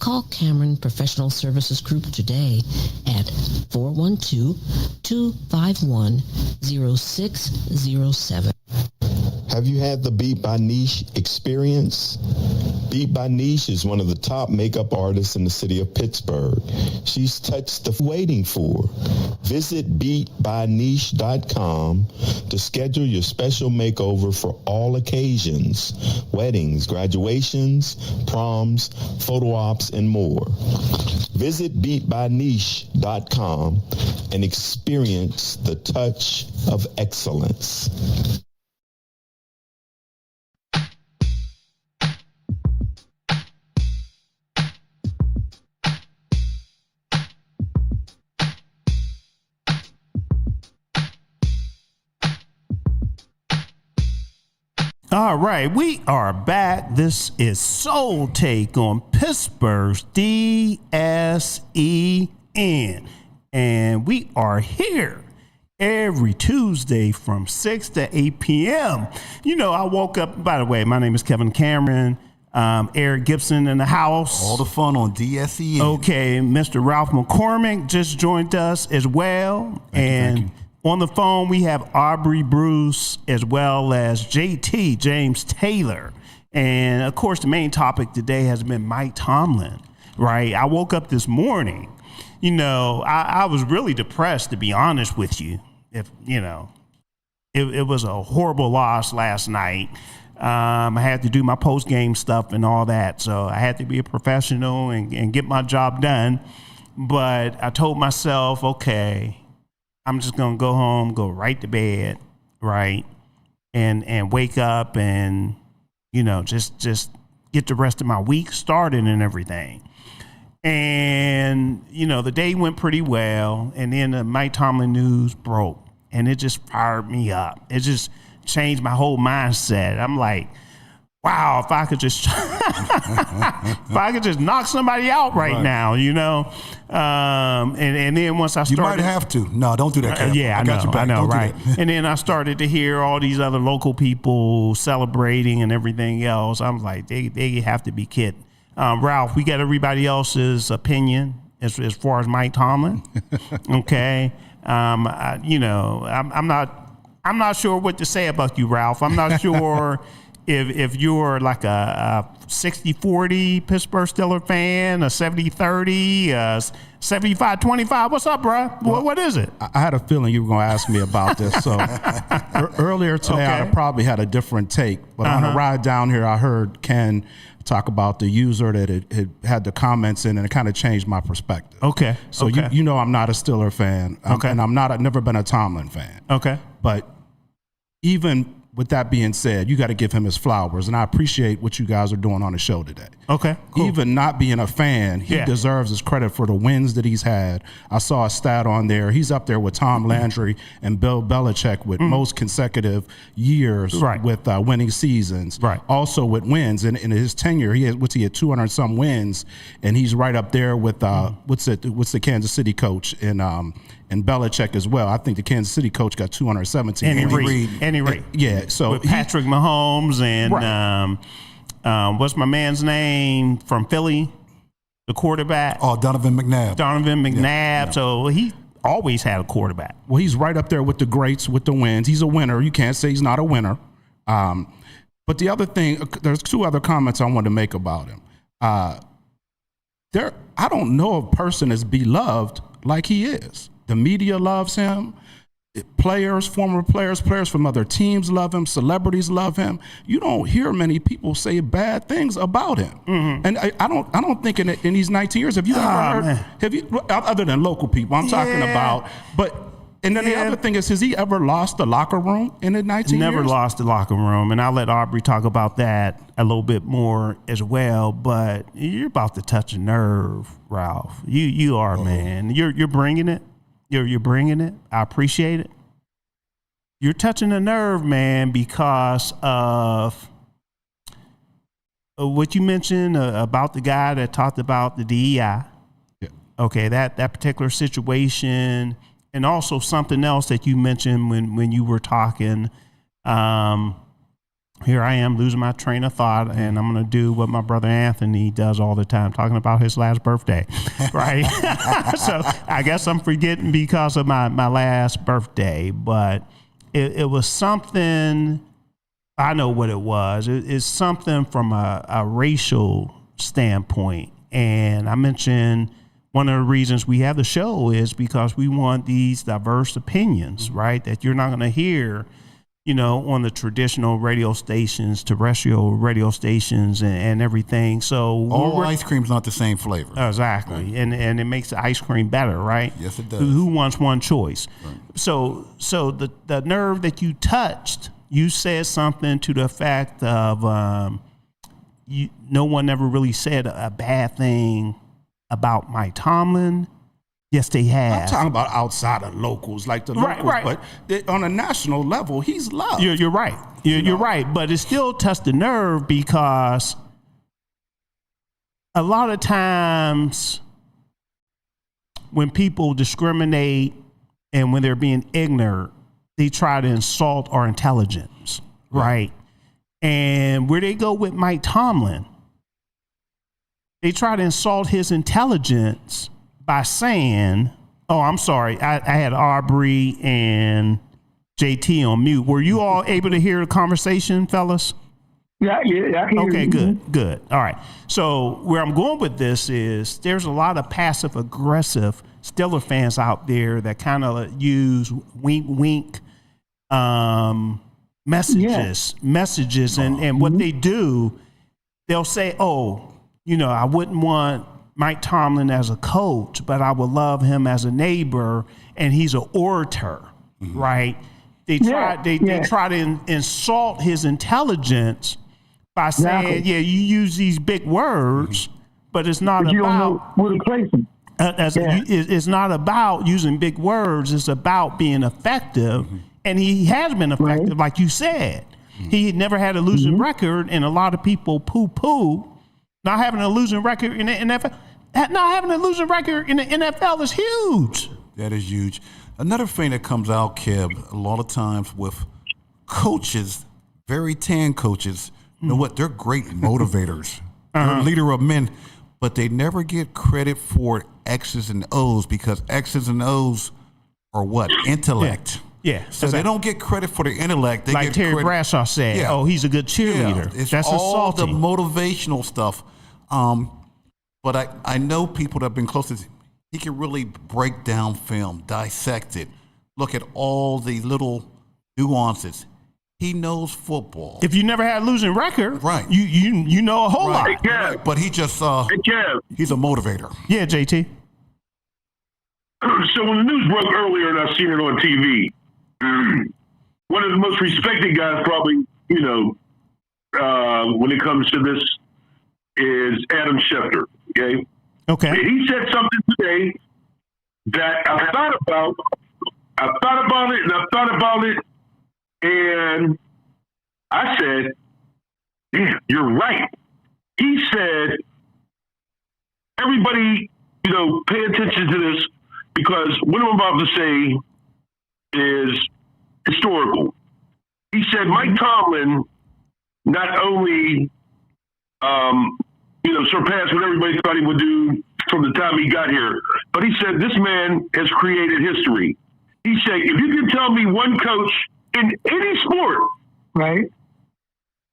Call Cameron Professional Services Group today at 412-251-0607. Have you had the Beat by Niche experience? Beat by Niche is one of the top makeup artists in the city of Pittsburgh. She's touched the waiting for. Visit beatbyniche.com to schedule your special makeover for all occasions: weddings, graduations, proms, photo ops, and more. Visit beatbyniche.com and experience the touch of excellence. All right, we are back. This is Soul Take on Pittsburgh's DSEN. And we are here every Tuesday from 6 to 8 p.m. You know, I woke up, by the way, my name is Kevin Cameron. Eric Gibson in the house. All the fun on DSEN. Okay, Mr. Ralph McCormick just joined us as well. Thank you. On the phone, we have Aubrey Bruce as well as JT, James Taylor. And, of course, the main topic today has been Mike Tomlin, right? I woke up this morning, you know, I was really depressed, to be honest with you. If you know, it was a horrible loss last night. I had to do my post-game stuff and all that, so I had to be a professional and get my job done. But I told myself, okay, I'm just going to go home, go right to bed, right, and wake up and, you know, just get the rest of my week started and everything. And, you know, the day went pretty well, and then the Mike Tomlin news broke, and it just fired me up. It just changed my whole mindset. I'm like, wow, if I could just knock somebody out right now, you know. And then once I started, you might have to. No, don't do that, Kevin. Yeah, I know, right. And then I started to hear all these other local people celebrating and everything else. I'm like, they have to be kidding. Ralph, we got everybody else's opinion as far as Mike Tomlin. Okay, I'm not sure what to say about you, Ralph. I'm not sure. If you're like a 60-40 Pittsburgh Steelers fan, a 70-30, 75-25, what's up, bro? Well, what is it? I had a feeling you were going to ask me about this. So earlier today, I probably had a different take. But on the ride down here, I heard Ken talk about the user that had the comments in, and it kind of changed my perspective. Okay. So you know I'm not a Steelers fan. And I've never been a Tomlin fan. Okay. But even with that being said, you got to give him his flowers, and I appreciate what you guys are doing on the show today. Okay, cool. Even not being a fan, he deserves his credit for the wins that he's had. I saw a stat on there. He's up there with Tom Landry and Bill Belichick with most consecutive years with winning seasons. Right. Also with wins. In his tenure, he had 200 some wins, and he's right up there with what's the Kansas City coach and Belichick as well. I think the Kansas City coach got 217. Andy Reid. Yeah. So with Patrick Mahomes and what's my man's name from Philly, the quarterback? Oh, Donovan McNabb. Yeah. So he always had a quarterback. Well, he's right up there with the greats with the wins. He's a winner. You can't say he's not a winner. But the other thing, there's two other comments I want to make about him. I don't know a person as beloved like he is. The media loves him. Players, former players from other teams love him. Celebrities love him. You don't hear many people say bad things about him. Mm-hmm. And I don't think in these 19 years have you ever heard? Man. Have you, other than local people? I'm talking about. And then the other thing is, has he ever lost the locker room in the 19 years? Never lost the locker room, and I'll let Aubrey talk about that a little bit more as well. But you're about to touch a nerve, Ralph. You are, man. You're bringing it. You're bringing it. I appreciate it. You're touching a nerve, man, because of what you mentioned about the guy that talked about the DEI. Yeah. Okay, that particular situation, and also something else that you mentioned when you were talking. Here I am losing my train of thought, and I'm going to do what my brother Anthony does all the time, talking about his last birthday, right? So I guess I'm forgetting because of my last birthday, but it was something, I know what it was. It's something from a racial standpoint. And I mentioned one of the reasons we have the show is because we want these diverse opinions, right? That you're not going to hear, on the traditional radio stations, terrestrial radio stations and everything. So all ice cream's not the same flavor. Exactly. Right. And it makes the ice cream better, right? Yes, it does. Who wants one choice? Right. So the nerve that you touched, you said something to the effect of no one ever really said a bad thing about Mike Tomlin. Yes, they have. I'm talking about outside of locals, like the locals, but on a national level, he's loved. You're right. You're right, but it still touched the nerve because a lot of times when people discriminate and when they're being ignorant, they try to insult our intelligence, right? And where they go with Mike Tomlin, they try to insult his intelligence by saying, I'm sorry, I had Aubrey and JT on mute. Were you all able to hear the conversation, fellas? Yeah. Okay, good. All right. So where I'm going with this is there's a lot of passive aggressive Steelers fans out there that kind of use wink messages, and what they do, they'll say, I wouldn't want Mike Tomlin as a coach, but I would love him as a neighbor, and he's an orator, right? They try to insult his intelligence by saying, you use these big words, but it's not about. You don't know where to place them. It's not about using big words. It's about being effective, and he has been effective, like you said. He never had a losing record, and a lot of people poo-poo not having a losing record in the NFL. Not having a losing record in the NFL is huge. That is huge. Another thing that comes out, Kev, a lot of times with coaches, very tan coaches, you know what? They're great motivators. They're a leader of men, but they never get credit for X's and O's because X's and O's are what? Intellect. Yeah. So they don't get credit for their intellect. They like get Terry credit. Bradshaw said, he's a good cheerleader. It's That's all insulting. the motivational stuff. But I know people that have been close to him. He can really break down film, dissect it, look at all the little nuances. He knows football. If you never had a losing record, right? You know a whole lot. Right. But he just he's a motivator. Yeah, JT. So when the news broke earlier, and I've seen it on TV, one of the most respected guys, probably, when it comes to this, is Adam Schefter. Okay. Okay. And he said something today that I thought about it, and I said, "Damn, you're right." He said, "Everybody, pay attention to this because what I'm about to say is historical." He said Mike Tomlin not only, surpassed what everybody thought he would do from the time he got here, but he said this man has created history. He said, if you can tell me one coach in any sport, right,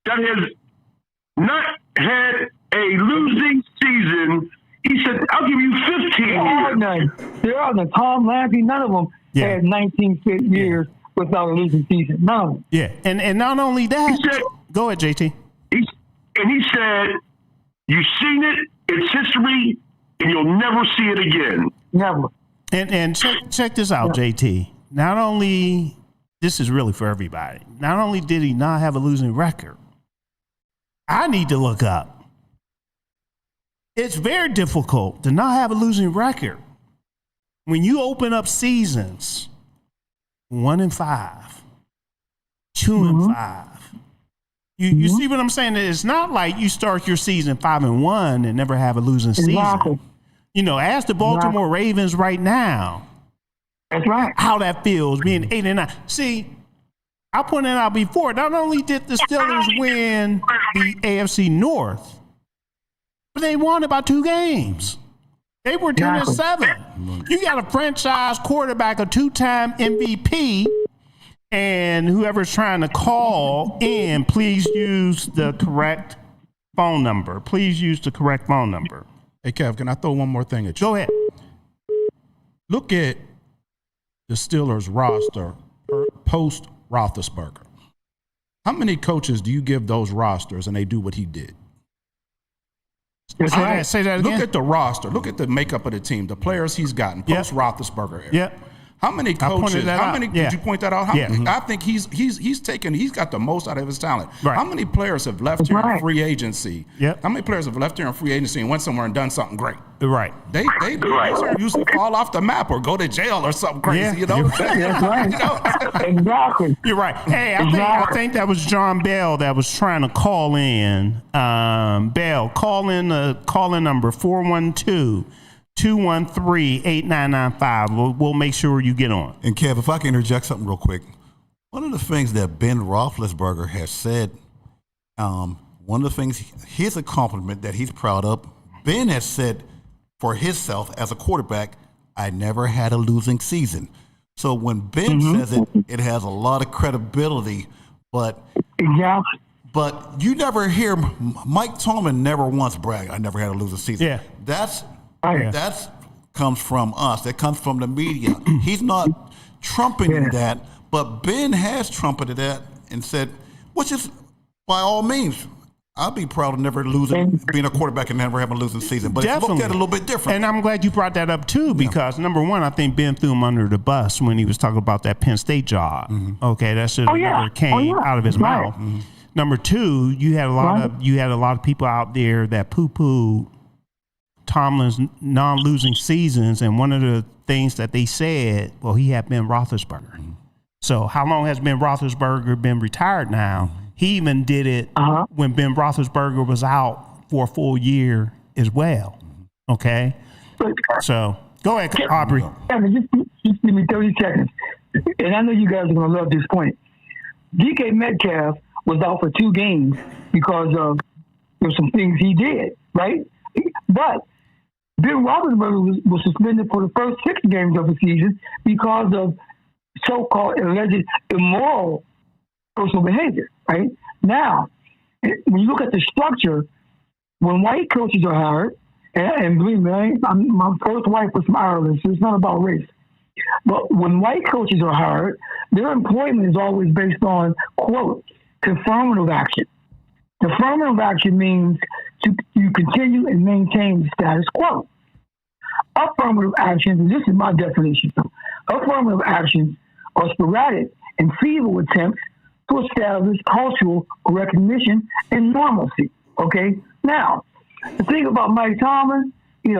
that has not had a losing season, he said, I'll give you 15 years. There are none. Tom Landry, none of them had 19 straight years without a losing season. None of them. Yeah, and not only that, go ahead, JT. He said, you've seen it, it's history, and you'll never see it again. Never. And check this out, JT. Not only, this is really for everybody, not only did he not have a losing record, I need to look up. It's very difficult to not have a losing record when you open up seasons 1-5, 2-5. You see what I'm saying? It's not like you start your season 5-1 and never have a losing season. Ask the Baltimore Ravens right now. That's right. How that feels being 8-9. See, I pointed out before, not only did the Steelers win the AFC North, but they won about 2 games. They were 10-7. You got a franchise quarterback, a 2-time MVP, and whoever's trying to call in, please use the correct phone number. Please use the correct phone number. Hey, Kev, can I throw one more thing at you? Go ahead. Look at the Steelers roster post Roethlisberger. How many coaches do you give those rosters and they do what he did? Say that again. Look at the roster. Look at the makeup of the team, the players he's gotten post Roethlisberger era. Yep. How many coaches? Did you point that out? I think he's got the most out of his talent. Right. How many players have left here in free agency? Yep. How many players have left here in free agency and went somewhere and done something great? Right. They usually fall off the map or go to jail or something crazy. That's right. Exactly. You're right. Hey, I think that was John Bell that was trying to call in. Bell, call in the call-in number 412-213-8995. We'll make sure you get on. And Kev, if I can interject something real quick, one of the things that Ben Roethlisberger has said, one of the things, his accomplishment that he's proud of, Ben has said for himself as a quarterback, I never had a losing season. So when Ben says it, it has a lot of credibility, but you never hear Mike Tomlin never once brag, I never had a losing season. Yeah. That's comes from us. That comes from the media. He's not trumpeting that, but Ben has trumpeted that and said, which is by all means, I'd be proud of never losing, being a quarterback and never having a losing season. But it's looked at a little bit different. And I'm glad you brought that up too, because number one, I think Ben threw him under the bus when he was talking about that Penn State job. Okay, that should have never came out of his mouth. Number two, you had a lot of people out there that poo-pooed Tomlin's non-losing seasons, and one of the things that they said, well, he had Ben Roethlisberger. So how long has Ben Roethlisberger been retired now? He even did it when Ben Roethlisberger was out for a full year as well. Okay? So go ahead, Aubrey. Just give me 30 seconds. And I know you guys are going to love this point. DK Metcalf was out for 2 games because of some things he did, right? But Ben Roethlisberger was suspended for the first 6 games of the season because of so-called alleged immoral personal behavior, right? Now, when you look at the structure, when white coaches are hired, and believe me, my first wife was from Ireland, so it's not about race. But when white coaches are hired, their employment is always based on, quote, confirmative action. Affirmative action means you continue and maintain the status quo. Affirmative actions, and this is my definition, affirmative actions are sporadic and feeble attempts to establish cultural recognition and normalcy. Okay? Now, the thing about Mike Tomlin, he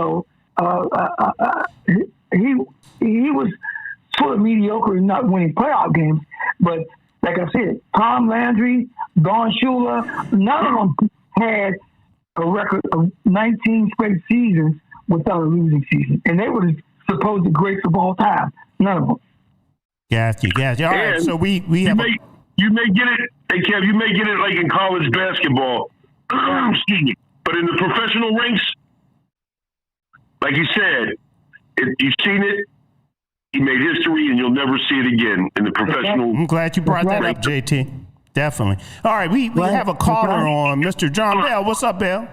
was sort of mediocre in not winning playoff games, but like I said, Tom Landry, Don Shula, none of them had a record of 19 straight seasons without a losing season. And they were the supposed greats of all time. None of them. Got you. All right, so we have you may get it, hey Kev, you may get it like in college basketball. Excuse me. But in the professional ranks, like you said, you've seen it, he made history, and you'll never see it again in the professional. I'm glad you brought that up, JT. Definitely. All right, we have a caller on, Mr. John Bell. What's up, Bell?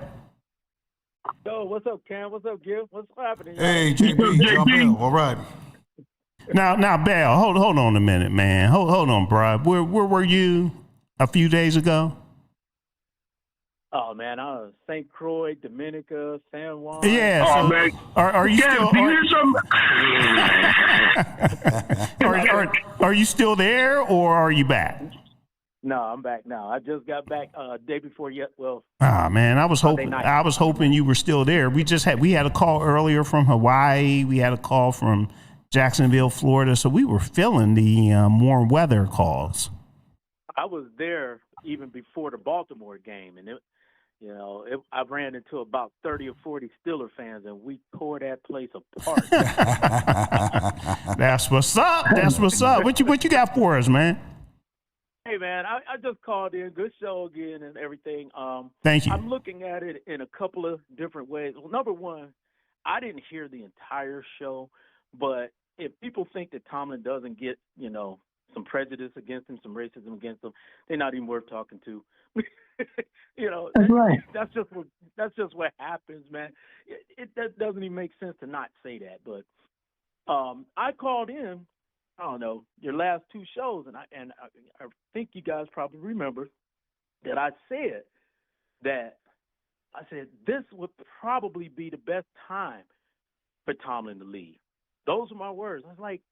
Yo, what's up, Cam? What's up, Gil? What's happening? Hey, JB, John Bell. All right. Now, Bell, hold on a minute, man. Hold on, bro. Where were you a few days ago? Oh man, I was St. Croix, Dominica, San Juan. Yeah. Oh so man, are you still? Do you hear something? Are you still there, or are you back? No, I'm back now. I just got back day before yet. Well. Ah man, I was hoping you were still there. We had a call earlier from Hawaii. We had a call from Jacksonville, Florida. So we were feeling the warm weather calls. I was there even before the Baltimore game, and I ran into about 30 or 40 Steeler fans, and we tore that place apart. That's what's up. That's what's up. What you got for us, man? Hey, man, I just called in. Good show again and everything. Thank you. I'm looking at it in a couple of different ways. Well, number one, I didn't hear the entire show, but if people think that Tomlin doesn't get, some prejudice against him, some racism against him, they're not even worth talking to. That's right. That's just what happens, man. That doesn't even make sense to not say that. But I called in, I don't know, your last two shows, and I think you guys probably remember that I said this would probably be the best time for Tomlin to leave. Those are my words. I was like,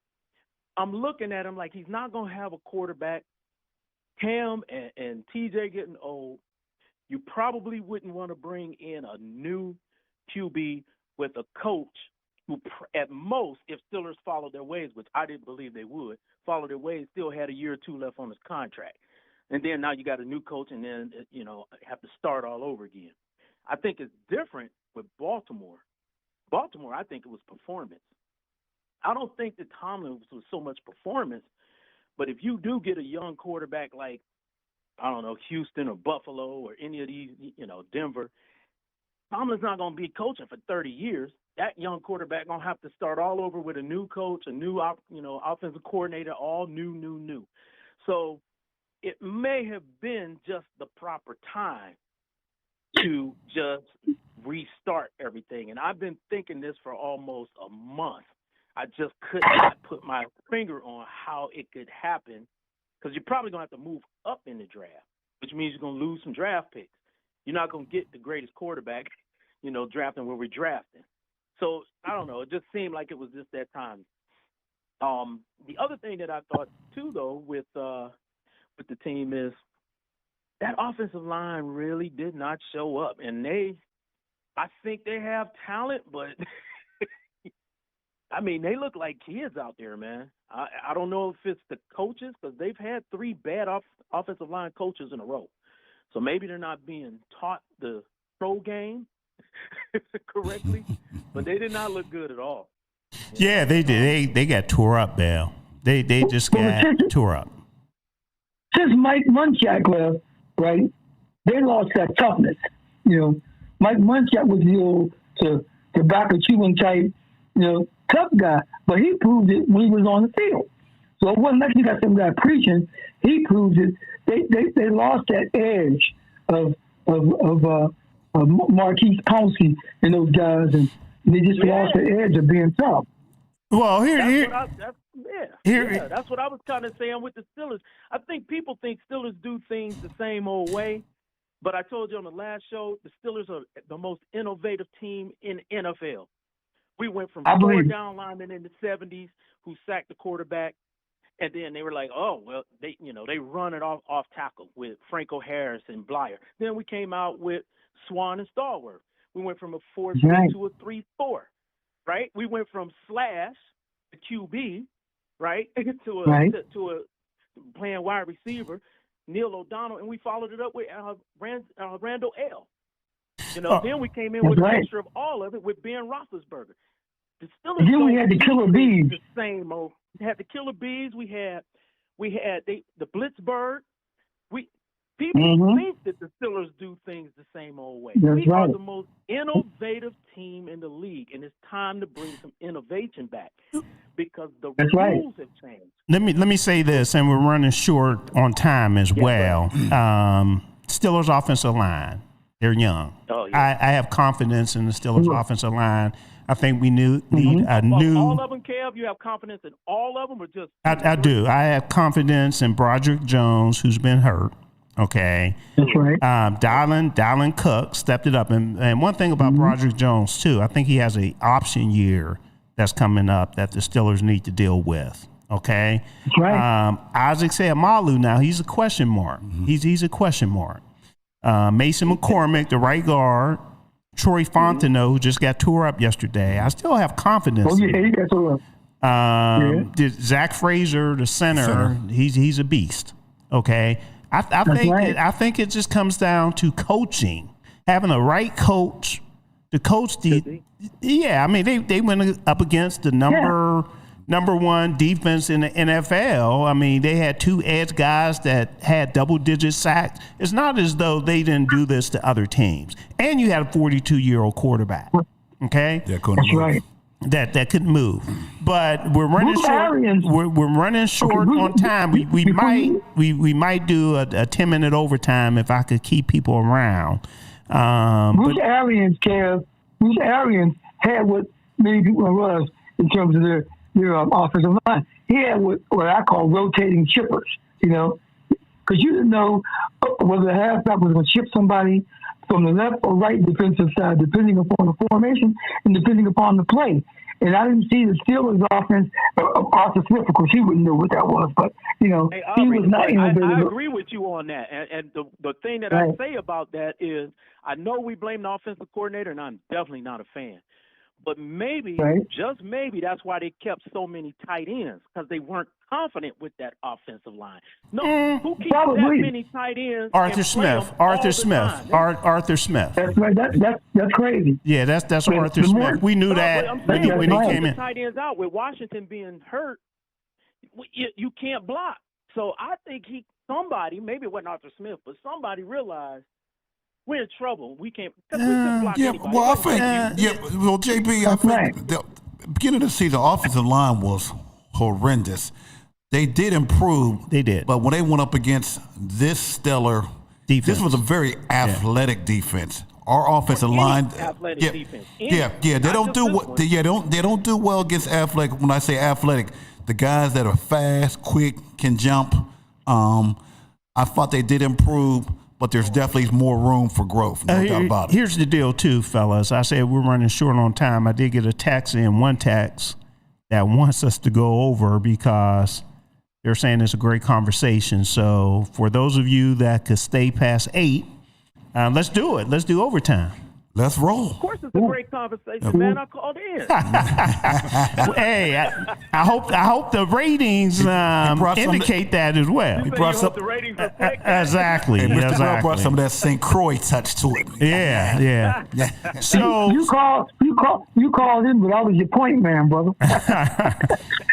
I'm looking at him like he's not going to have a quarterback. Cam and TJ getting old. You probably wouldn't want to bring in a new QB with a coach who, at most, if Steelers followed their ways, which I didn't believe they would, follow their ways, still had a year or two left on his contract. And then now you got a new coach and then, have to start all over again. I think it's different with Baltimore. Baltimore, I think it was performance. I don't think that Tomlin was so much performance, but if you do get a young quarterback like, I don't know, Houston or Buffalo or any of these, Denver, Tomlin's not going to be coaching for 30 years. That young quarterback going to have to start all over with a new coach, a new, offensive coordinator, all new. So it may have been just the proper time to just restart everything. And I've been thinking this for almost a month. I just could not put my finger on how it could happen because you're probably going to have to move up in the draft, which means you're going to lose some draft picks. You're not going to get the greatest quarterback, drafting where we're drafting. So, I don't know. It just seemed like it was just that time. The other thing that I thought, too, though, with the team is that offensive line really did not show up. And I think they have talent, but – I mean, they look like kids out there, man. I don't know if it's the coaches because they've had 3 bad offensive line coaches in a row. So maybe they're not being taught the pro game correctly, but they did not look good at all. Yeah, they did. They got tore up, Bell. They just got tore up. Since Mike Munchak left, right, they lost that toughness. Mike Munchak was the old tobacco chewing type, tough guy, but he proved it when he was on the field. So it wasn't like you got some guy preaching. He proved it. They lost that edge of Marquise Pouncey and those guys, and they just lost the edge of being tough. Well, that's what I was kind of saying with the Steelers. I think people think Steelers do things the same old way, but I told you on the last show, the Steelers are the most innovative team in NFL. We went from 4 down linemen in the 70s who sacked the quarterback And then they were like, oh, well, they run it off tackle with Franco Harris and Blyer. Then we came out with Swan and Stallworth. We went from a 4-3 to a 3-4, right? We went from slash to QB, right, to a playing wide receiver, Neil O'Donnell, and we followed it up with Randall L. Then we came in with a mixture of all of it with Ben Roethlisberger. The Steelers then we had the Killer Bees. The same old. We had the Killer Bees. We had the Blitzburg. People think that the Steelers do things the same old way. We are the most innovative team in the league, and it's time to bring some innovation back because the rules have changed. Let me say this, and we're running short on time as well. Steelers offensive line, they're young. Oh, yeah. I have confidence in the Steelers offensive line. I think we need a new. All of them, Kev. You have confidence in all of them, or just? I do. I have confidence in Broderick Jones, who's been hurt. Okay. That's right. Dylan Cook stepped it up, and one thing about Broderick Jones too, I think he has an option year that's coming up that the Steelers need to deal with. Okay. That's right. Isaac Seumalo now he's a question mark. He's a question mark. Mason McCormick, the right guard. Troy Fontenot, who just got tore up yesterday. I still have confidence. Oh, yeah, he got tore up. Zach Frazier, the center. He's a beast. Okay. I think it just comes down to coaching, having a right coach. The coach, they went up against the number one defense in the NFL. I mean, they had 2 edge guys that had double-digit sacks. It's not as though they didn't do this to other teams. And you had a 42-year-old quarterback. Okay, that's right. That couldn't move, but we're running short. We're running short on time. We might do a 10-minute overtime if I could keep people around. Bruce Arians, Kev. Bruce Arians had what many people was in terms of their offensive line. He had what I call rotating chippers. Because you didn't know whether the halfback was going to chip somebody from the left or right defensive side, depending upon the formation and depending upon the play. And I didn't see the Steelers offense, Arthur Smith, of course, he wouldn't know what that was, but, Hey, he Aubrey, was not innovative. I agree with you on that. And the thing that I say about that is I know we blame the offensive coordinator, and I'm definitely not a fan. But maybe, just maybe, that's why they kept so many tight ends, because they weren't confident with that offensive line. No, who keeps that many tight ends? Arthur Smith. Arthur Smith. That's right. That's crazy. Yeah, that's Arthur Smith. We knew that when he came in. Tight ends out with Washington being hurt, you can't block. So I think somebody, maybe it wasn't Arthur Smith, but somebody realized we're in trouble. We can't block anybody. Well, I think, JB, I think the beginning of the season, the offensive line was horrendous. They did improve. They did. But when they went up against this stellar defense, this was a very athletic defense. Our offensive line, defense. They don't do they don't do well against athletic. When I say athletic, the guys that are fast, quick, can jump. I thought they did improve, but there's definitely more room for growth. No doubt about it. Here's the deal, too, fellas. I said we're running short on time. I did get a text that wants us to go over because they're saying it's a great conversation. So for those of you that could stay past 8, let's do it. Let's do overtime. Let's roll. Of course, it's a great conversation, man. I called in. Hey, I hope the ratings indicate that as well. You hope the ratings reflect that? Exactly. And Mr. Bell brought some of that St. Croix touch to it. Yeah. So you called in, but I was your point man, brother.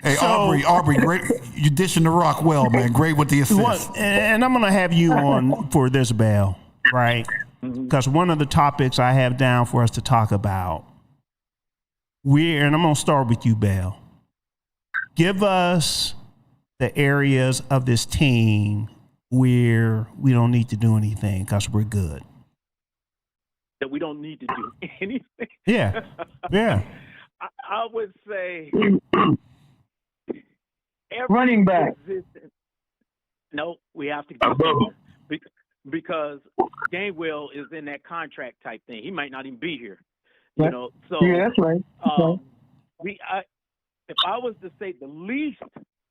Hey, Aubrey, great. You dishing the rock well, man. Great with the assist. And I'm gonna have you on for this, Bell, right? Because one of the topics I have down for us to talk about, and I'm going to start with you, Bell. Give us the areas of this team where we don't need to do anything because we're good. That we don't need to do anything? Yeah. I would say running back. No, we have to do because Gainwell is in that contract type thing. He might not even be here. So yeah, that's right. If I was to say the least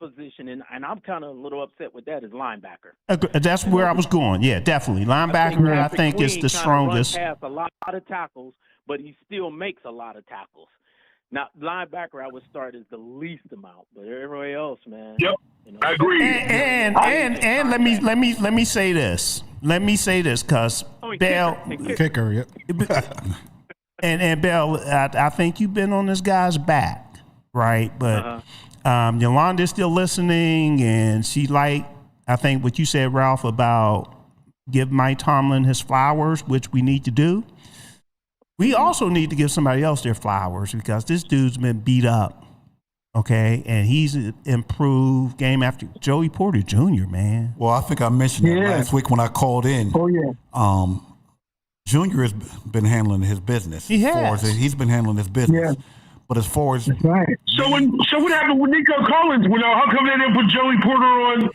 position, and I'm kind of a little upset with that, is linebacker. That's where I was going. Yeah, definitely. Linebacker, I think is the strongest. He has a lot of tackles, but he still makes a lot of tackles. Now, linebacker, I would start as the least amount, but everybody else, man. Yep, I agree. And let me say this. Let me say this, because Bell, kicker, yep. and Bell, I think you've been on this guy's back, right? But Yolanda's still listening, and she I think what you said, Ralph, about give Mike Tomlin his flowers, which we need to do. We also need to give somebody else their flowers, because this dude's been beat up, okay? And he's improved game after. Joey Porter Jr., man. Well, I think I mentioned that last week when I called in. Oh, yeah. Junior has been handling his business. He has. He's been handling his business. Yeah. But as far as right. So what happened with Nico Collins? How come they didn't put Joey Porter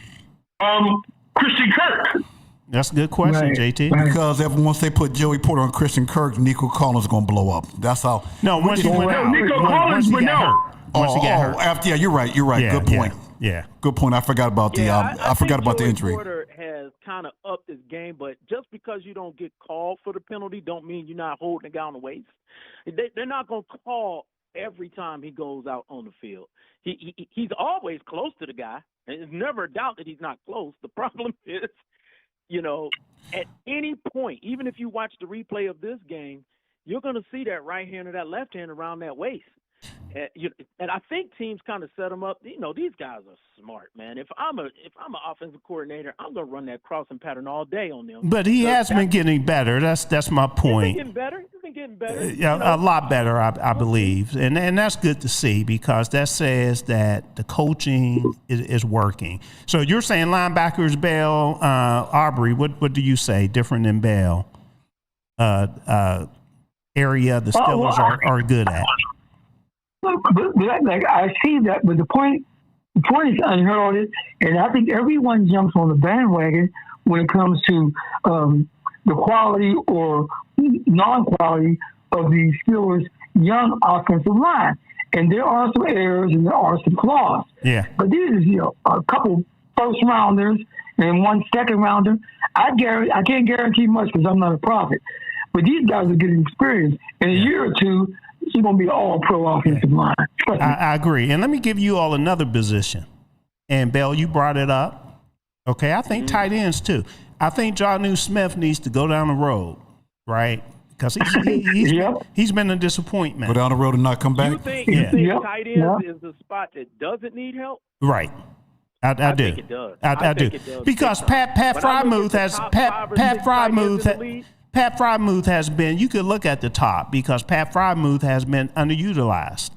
on Christian Kirk? That's a good question, JT. Because once they put Joey Porter on Christian Kirk, Nico Collins is going to blow up. That's how. No, once he went out. Nico Collins went out. Once he got hurt. After, you're right. Yeah, good point. Yeah. Good point. I forgot about the. I forgot about the injury. Porter has kind of upped his game, but just because you don't get called for the penalty, don't mean you're not holding the guy on the waist. They're not going to call every time he goes out on the field. He's always close to the guy. There's never a doubt that he's not close. The problem is, at any point, even if you watch the replay of this game, you're going to see that right hand or that left hand around that waist. And I think teams kind of set them up. These guys are smart, man. If I'm an offensive coordinator, I'm going to run that crossing pattern all day on them. But he has been getting better. That's my point. He's been getting better. A lot better, I believe, and that's good to see, because that says that the coaching is working. So you're saying linebackers, Bell, Aubrey. What do you say? Different than Bell? Area the Steelers are good at. But I see that, but the point is unheralded, and I think everyone jumps on the bandwagon when it comes to the quality or non-quality of the Steelers' young offensive line. And there are some errors and there are some flaws. Yeah. But these is a couple first rounders and one second rounder. I can't guarantee much because I'm not a prophet. But these guys are getting experience. In a year or two, he's going to be an all-pro offensive line. I agree. And let me give you all another position. And, Bell, you brought it up. Okay, I think tight ends, too. I think Jonnu Smith needs to go down the road, right? Because he's been a disappointment. Go down the road and not come back? You think tight ends is the spot that doesn't need help? Right. I do. Think it does. I do. It does. Because Pat Frymuth has been, you could look at the top, because Pat Frymuth has been underutilized.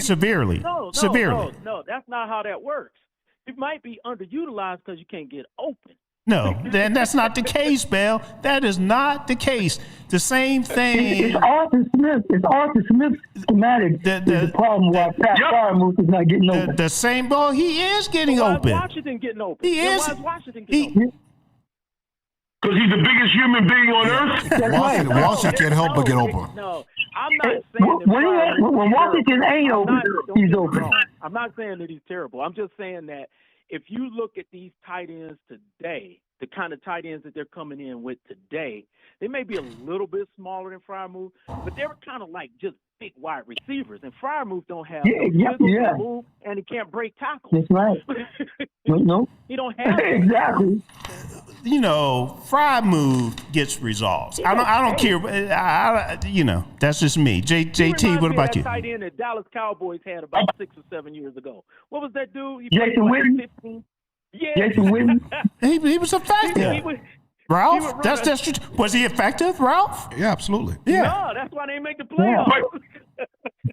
Severely. No, that's not how that works. It might be underutilized because you can't get open. No, that's not the case, Bell. That is not the case. The same thing. It's Arthur Smith's schematic. The problem why Pat Frymuth is not getting open. The same ball. He is getting open. Why is Washington getting open? He is. Why is Washington getting open? Because he's the biggest human being on earth? Washington can't help but get open. No, I'm not saying when Washington ain't open, he's open. I'm not saying that he's terrible. I'm just saying that if you look at these tight ends today, the kind of tight ends that they're coming in with today, they may be a little bit smaller than Frymuth, but they're kind of like just big wide receivers. And Frymuth don't have no move, and he can't break tackles. That's right. No. He don't have exactly. Frymuth gets results. I don't care. That's just me. JT, what about you? Tight end that Dallas Cowboys had about 6 or 7 years ago. What was that dude? Jason Witten. Yeah. Jason Witten. He was effective. Ralph, was he effective, Ralph? Yeah, absolutely. Yeah. No, that's why they make the playoffs.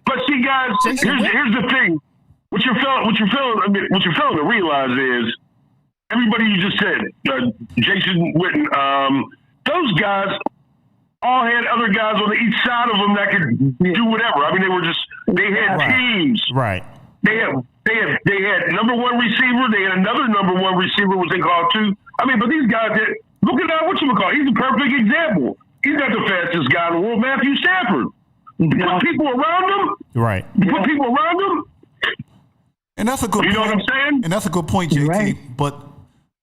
But see, guys, here's the thing. What you're failing to realize is everybody you just said, Jason Witten, those guys all had other guys on each side of them that could do whatever. I mean, they had teams. Right. They had number one receiver. They had another number one receiver, what they call two. I mean, but these guys, look at that, whatchamacallit. He's a perfect example. He's not the fastest guy in the world, Matthew Stafford. Put people around him. Right. Put people around him. And that's a good point. You know what I'm saying? And that's a good point, JT. Right. But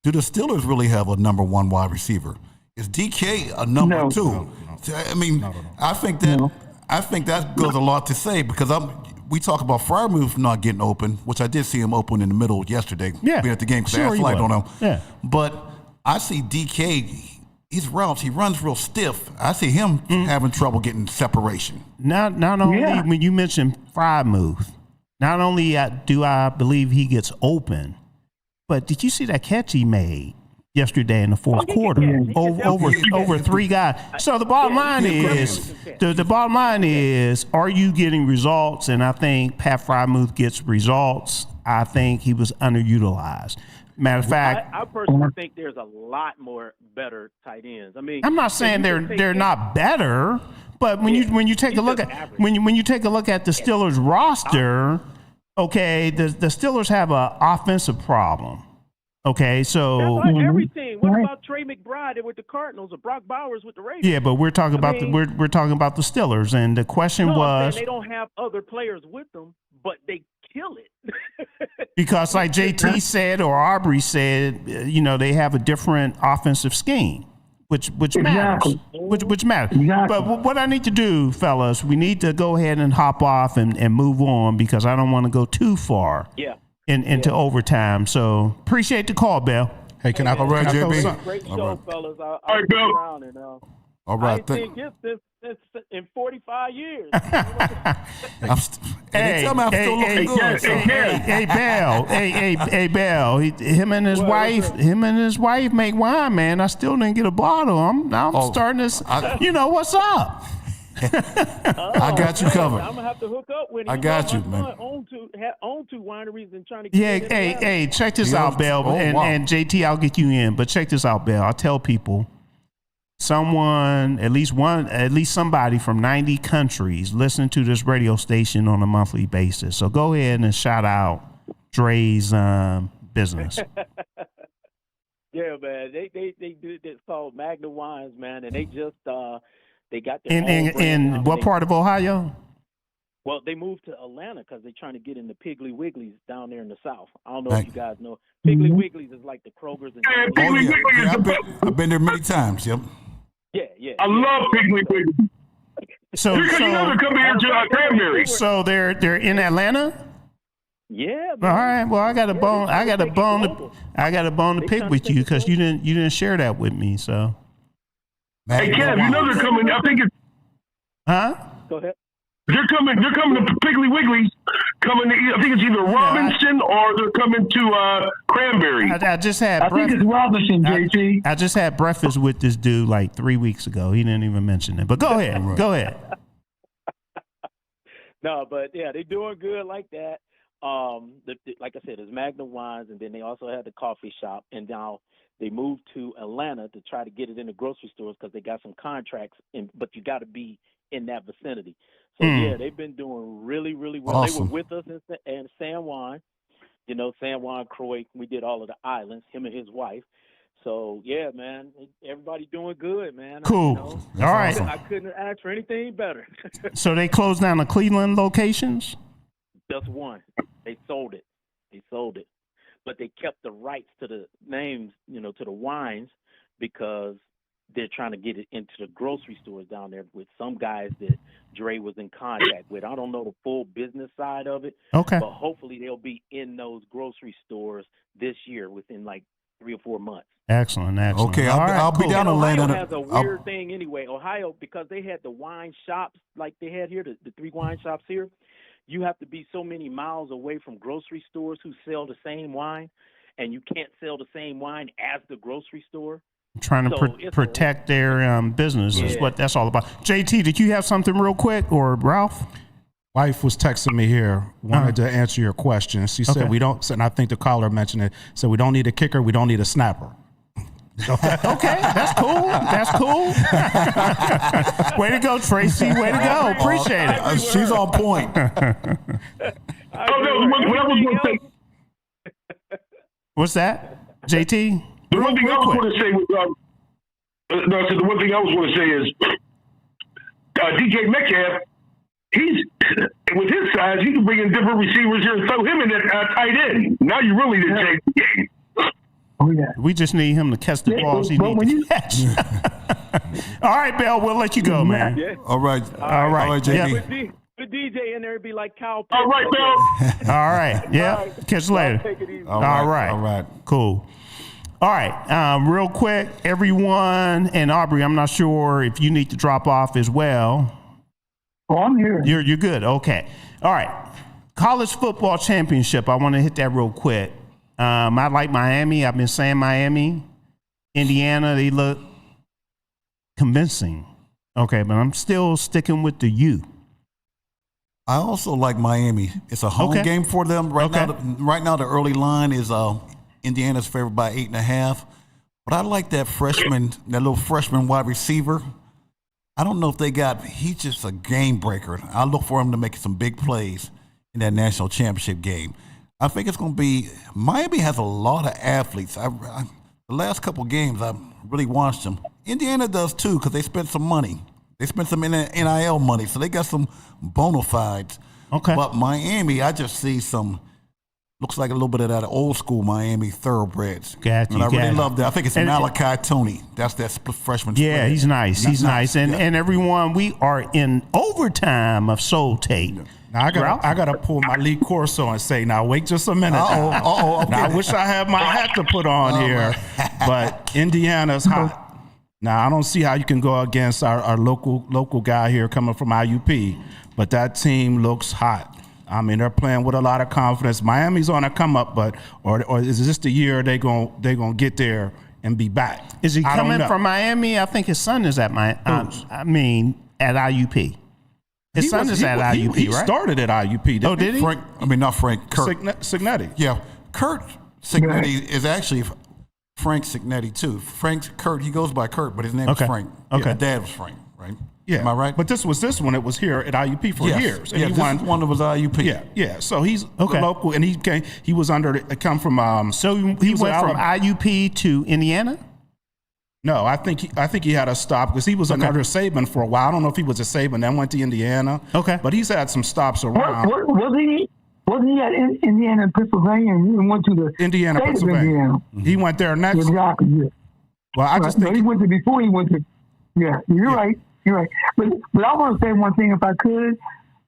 do the Steelers really have a number one wide receiver? Is DK a number two? No. I mean, I think that goes a lot to say because we talk about Freiermuth not getting open, which I did see him open in the middle yesterday. Yeah, being at the game because sure I flight on him. Yeah. But I see DK. His routes, he runs real stiff. I see him having trouble getting separation. Not only when you mention Freiermuth, not only do I believe he gets open, but did you see that catch he made yesterday in the fourth quarter over three guys? So the bottom line is, the bottom line is, are you getting results? And I think Pat Freiermuth gets results. I think he was underutilized. Matter of fact, I personally think there's a lot more better tight ends. I mean, I'm not saying they're not better, but when you take a look at when you take a look at the Steelers roster, okay, the Steelers have an offensive problem. Okay, so that's like every team. What about Trey McBride with the Cardinals or Brock Bowers with the Ravens? Yeah, but we're talking about we're talking about the Steelers, and the question was they don't have other players with them, but they kill it. because, like JT said or Aubrey said, they have a different offensive scheme, which matters, which matters. Exactly. But what I need to do, fellas, we need to go ahead and hop off and move on because I don't want to go too far. Yeah. Into overtime. So appreciate the call, Bill. Hey, can I? All right, JB. Great show, fellas. All right, Bill. Around and, all right. I ain't seen this in 45 years. Hey, Bill. Him and his wife make wine, man. I still didn't get a bottle. I'm starting this. What's up? I got you covered. I'm gonna have to hook up with him. I got you, man. Own two wineries and trying to get hey, check this out, Bill. And JT, I'll get you in. But check this out, Bill. I'll tell people. Someone, at least somebody from 90 countries listening to this radio station on a monthly basis. So go ahead and shout out Dre's business. Yeah, man. They do this called Magna Wines, man, and they just they got their in what part of Ohio? Well, they moved to Atlanta because they're trying to get into Piggly Wiggly's down there in the South. I don't know if you guys know. Piggly Wiggly's is like the Kroger's. I've been there many times. Yep. Yeah. I love Piggly Wiggly. So they're in Atlanta. Yeah. Man. All right. Well, I got a bone. I got a bone to pick with you because you didn't share that with me. So. Hey, Kev, they're coming. I think it's. Huh? Go ahead. They're coming to Piggly Wiggly's. I think it's either Robinson or they're coming to Cranberry. I just had. I think it's Robinson, JT. I just had breakfast with this dude like 3 weeks ago. He didn't even mention it. But go ahead. Go ahead. No, but yeah, they're doing good like that. Like I said, it's Magna Wines, and then they also had the coffee shop, and now they moved to Atlanta to try to get it in the grocery stores because they got some contracts, but you got to be in that vicinity. So yeah, they've been doing really, really well. Awesome. They were with us in San Juan, San Juan, Croix. We did all of the islands, him and his wife. So yeah, man, everybody doing good, man. Cool. All right. I couldn't ask for anything better. So they closed down the Cleveland locations? Just one. They sold it. But they kept the rights to the names, to the wines because they're trying to get it into the grocery stores down there with some guys that Dre was in contact with. I don't know the full business side of it. Okay. But hopefully they'll be in those grocery stores this year within like 3 or 4 months. Excellent. Okay, I'll be down in Atlanta. Ohio has a weird thing anyway. Ohio, because they had the wine shops like they had here, the 3 wine shops here, you have to be so many miles away from grocery stores who sell the same wine, and you can't sell the same wine as the grocery store. Trying to protect their business is what that's all about. JT, did you have something real quick, or Ralph? Wife was texting me here, wanted to answer your question. She said we don't, and I think the caller mentioned it, said we don't need a kicker, we don't need a snapper. Okay, that's cool. Way to go, Tracy. Way to go. Appreciate it. She's on point. What's that, JT? The one thing I was going to say was, the one thing I was going to say is DK Metcalf. And with his size, you can bring in different receivers here and throw him in at tight end. Now you really did change the game. Oh, yeah. We just need him to catch the balls he needs to catch. All right, Bill, we'll let you go, man. Yeah. All right. All right. JD. The DJ in there would be like Kyle Pitts. All right, Bill. All right. Yeah. All right. Catch you later. Take it easy. All right. All right. Cool. All right. Real quick, everyone, and Aubrey, I'm not sure if you need to drop off as well. Oh, I'm here. You're good. Okay. All right. College football championship. I want to hit that real quick. I like Miami. I've been saying Miami. Indiana, they look convincing. Okay, but I'm still sticking with the U. I also like Miami. It's a home game for them right now. Right now, the early line is Indiana's favored by 8.5. But I like that little freshman wide receiver. I don't know if he's just a game breaker. I look for him to make some big plays in that national championship game. I think it's going to be, Miami has a lot of athletes. The last couple games, I really watched them. Indiana does too, because they spent some money. They spent some NIL money, so they got some bona fides. Okay. But Miami, I just see looks like a little bit of that old school Miami thoroughbreds. Got you. And I really love that. I think it's Malachi Toney. That's that freshman. Yeah, spread. he's nice. He's nice. And Yeah. and everyone, we are in overtime of Soul Tape. Now I gotta pull my Lee Corso and say, now wait just a minute. Okay. Now I wish I had my hat to put on here, but Indiana's hot. Now I don't see how you can go against our local guy here coming from IUP, but that team looks hot. I mean, they're playing with a lot of confidence. Miami's on a come up, but or is this the year they gonna get there and be back? Is he coming from Miami? I think his son is at at IUP. His son is at IUP, he right? started at IUP. Oh, did he? Not Frank. Kurt Signetti. Yeah, Kurt Signetti is actually Frank Signetti too. Kurt. He goes by Kurt, but his name is Frank. Okay. Yeah, dad was Frank, right? Yeah. Am I right? But this one. It was here at IUP for years. And Yeah, he this won. one that was IUP. Yeah. So he's local, and he was come from. So he went from IUP to Indiana. No, I think he had a stop because he was under Saban for a while. I don't know if he was a Saban, then went to Indiana. Okay, but he's had some stops around. Wasn't he at Indiana and Pennsylvania and went to the Indiana, state Pennsylvania? Of Indiana? He went there next. Exactly. Yeah. Well, I just think he went to before he went to. Yeah, you're right. You're right. But I want to say one thing, if I could.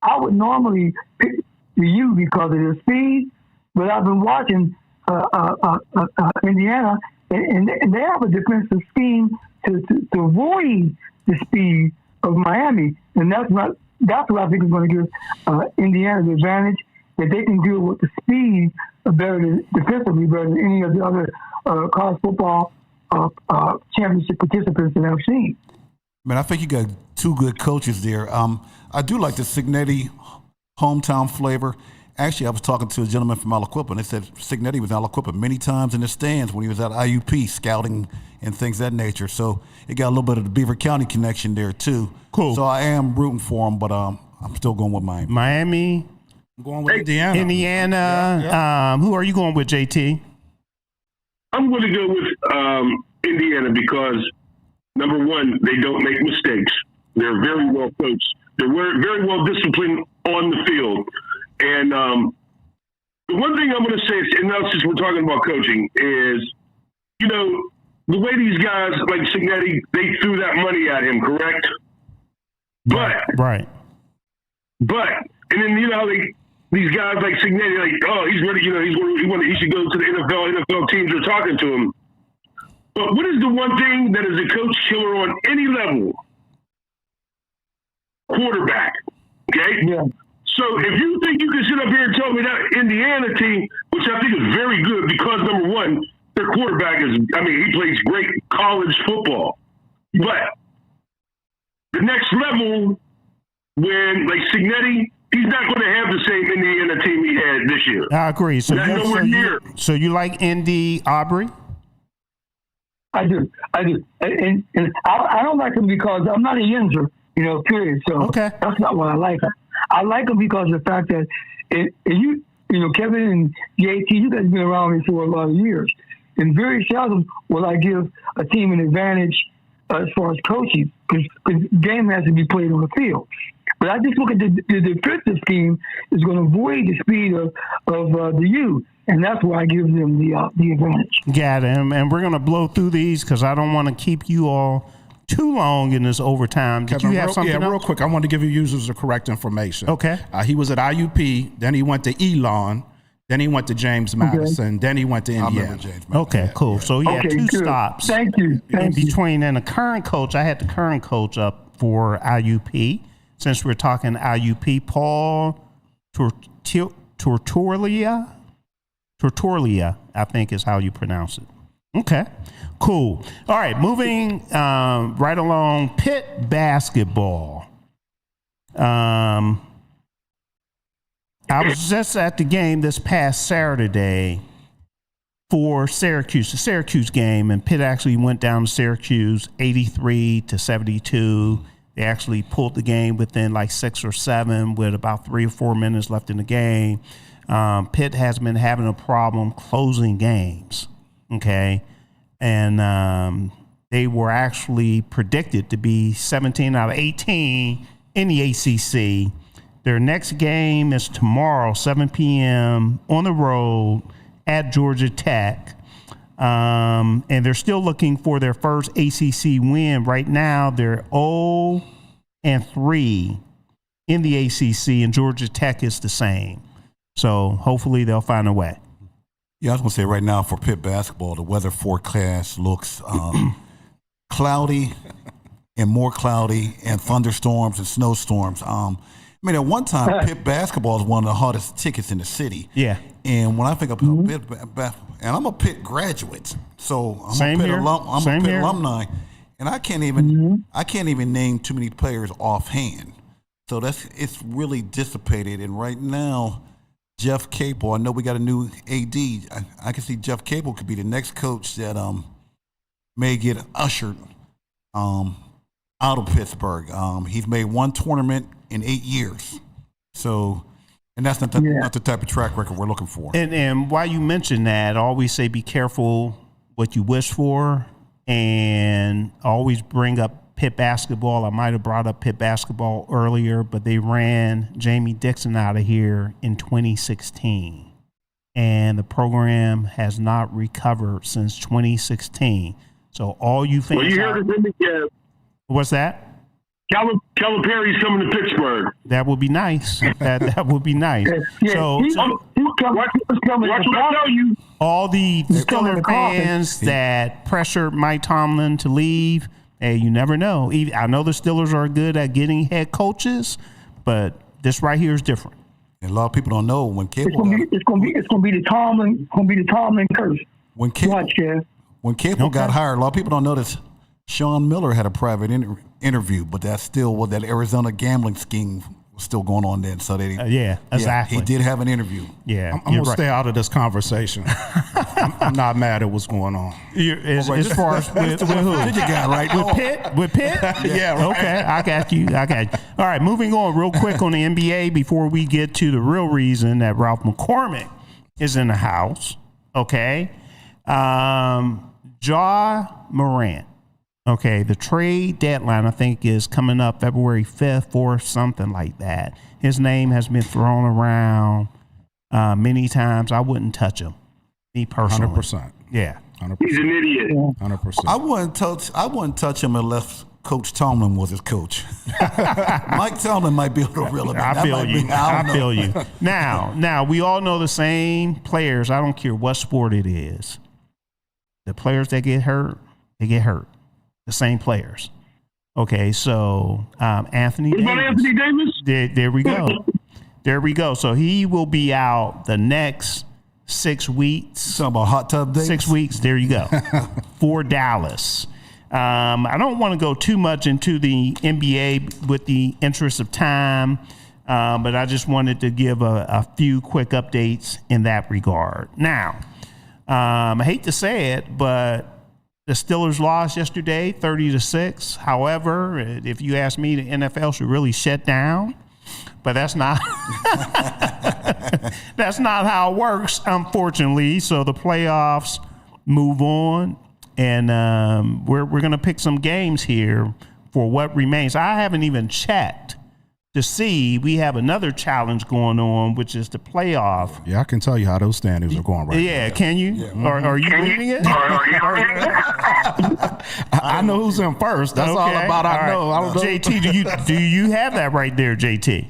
I would normally pick the U because of their speed, but I've been watching Indiana. And they have a defensive scheme to avoid the speed of Miami, and that's what I think is going to give Indiana the advantage, that they can deal with the speed defensively better than any of the other college football championship participants that I've seen. Man, I think you got two good coaches there. I do like the Signetti hometown flavor. Actually, I was talking to a gentleman from Aliquippa, and they said Signetti was in Aliquippa many times in the stands when he was at IUP scouting and things of that nature. So it got a little bit of the Beaver County connection there, too. Cool. So I am rooting for him, but I'm still going with Miami. Miami. I'm going with Indiana. Indiana. Yeah. Who are you going with, JT? I'm going to go with Indiana because, number one, they don't make mistakes. They're very well coached. They're very well disciplined on the field. And the one thing I'm going to say, and now since we're talking about coaching, is, the way these guys like Signetti, they threw that money at him, correct? Right. And then these guys like Signetti, like, oh, he's ready. He should go to the NFL. NFL teams are talking to him. But what is the one thing that is a coach killer on any level? Quarterback. Okay. Yeah. So if you think you can sit up here and tell me that Indiana team, which I think is very good because, number one, their quarterback he plays great college football. But the next level, when, like Signetti, he's not going to have the same Indiana team he had this year. I agree. So nowhere near. So you like Indy, Aubrey? I do. And I don't like him because I'm not a Yinzer, period. So that's not why I like him. I like him because of the fact that Kevin and JT, you guys have been around me for a lot of years. And very seldom will I give a team an advantage as far as coaching, because game has to be played on the field. But I just look at the defensive scheme is going to avoid the speed of the U, and that's why I give them the advantage. Got him, and we're going to blow through these because I don't want to keep you all too long in this overtime. Did Kevin, you have something else? real quick. I want to give you users the correct information. Okay. He was at IUP, then he went to Elon, then he went to James Madison, then he went to Indiana. Okay, cool. So he had two good. stops. Thank you. In between, and the current coach, I had the current coach up for IUP. Since we're talking IUP, Paul Tortorlia, I think is how you pronounce it. Okay, cool. All right, moving right along. Pitt basketball. I was just at the game this past Saturday for Syracuse, the Syracuse game, and Pitt actually went down to Syracuse 83-72. They actually pulled the game within like 6 or 7 with about 3 or 4 minutes left in the game. Pitt has been having a problem closing games, okay? And they were actually predicted to be 17 out of 18 in the ACC. Their next game is tomorrow, 7 p.m. on the road at Georgia Tech. And they're still looking for their first ACC win. Right now, they're 0-3 in the ACC, and Georgia Tech is the same. So hopefully they'll find a way. Yeah, I was going to say right now for Pitt basketball, the weather forecast looks cloudy and more cloudy and thunderstorms and snowstorms. I mean, at one time, Pitt basketball is one of the hottest tickets in the city. Yeah. And when I think of Pitt, and I'm a Pitt graduate, so I'm a Pitt alumni, and I can't even name too many players offhand. So it's really dissipated. And right now, Jeff Capel, I know we got a new AD. I can see Jeff Capel could be the next coach that may get ushered out of Pittsburgh. He's made one tournament in 8 years. So, and that's not the type of track record we're looking for. And while you mention that, I always say be careful what you wish for, and always bring up Pitt basketball. I might have brought up Pitt basketball earlier, but they ran Jamie Dixon out of here in 2016. And the program has not recovered since 2016. So all you fans... Well, you heard it. What's that? Calipari's coming to Pittsburgh. That would be nice. That would be nice. So watch what I tell you. All the Steelers fans that pressured Mike Tomlin to leave, hey, you never know. I know the Steelers are good at getting head coaches, but this right here is different. And a lot of people don't know when Capel. It's gonna be the Tomlin curse. When Capel got hired, a lot of people don't know this. Sean Miller had a private interview, but that's still what that Arizona gambling scheme was still going on then. So they, exactly. He did have an interview. Yeah, I'm gonna stay out of this conversation. I'm not mad at what's going on. As far as with who? Did you got right? With Pitt? Yeah. Right. Okay, I got you. All right, moving on real quick on the NBA before we get to the real reason that Ralph McCormick is in the house. Okay, Ja Morant. Okay, the trade deadline, I think, is coming up February 5th, 4th, something like that. His name has been thrown around many times. I wouldn't touch him, me personally. 100%. Yeah. 100%. He's an idiot. 100%. I wouldn't touch him unless Coach Tomlin was his coach. Mike Tomlin might be able to reel him in. I feel you. Now, we all know the same players. I don't care what sport it is. The players that get hurt, they get hurt. The same players. Okay, so Anthony Davis. Anthony Davis? There we go. There we go. So he will be out the next 6 weeks. Talking about hot tub days? 6 weeks. There you go. For Dallas. I don't want to go too much into the NBA with the interest of time, but I just wanted to give a few quick updates in that regard. Now, I hate to say it, but the Steelers lost yesterday, 30-6. However, if you ask me, the NFL should really shut down. But that's not that's not how it works, unfortunately. So the playoffs move on, and we're going to pick some games here for what remains. I haven't even checked to see, we have another challenge going on, which is the playoff. Yeah, I can tell you how those standings are going right Yeah, now. can you? Yeah. Are you reading it? I know who's in first. That's all about I know. I don't know. JT, do you have that right there, JT?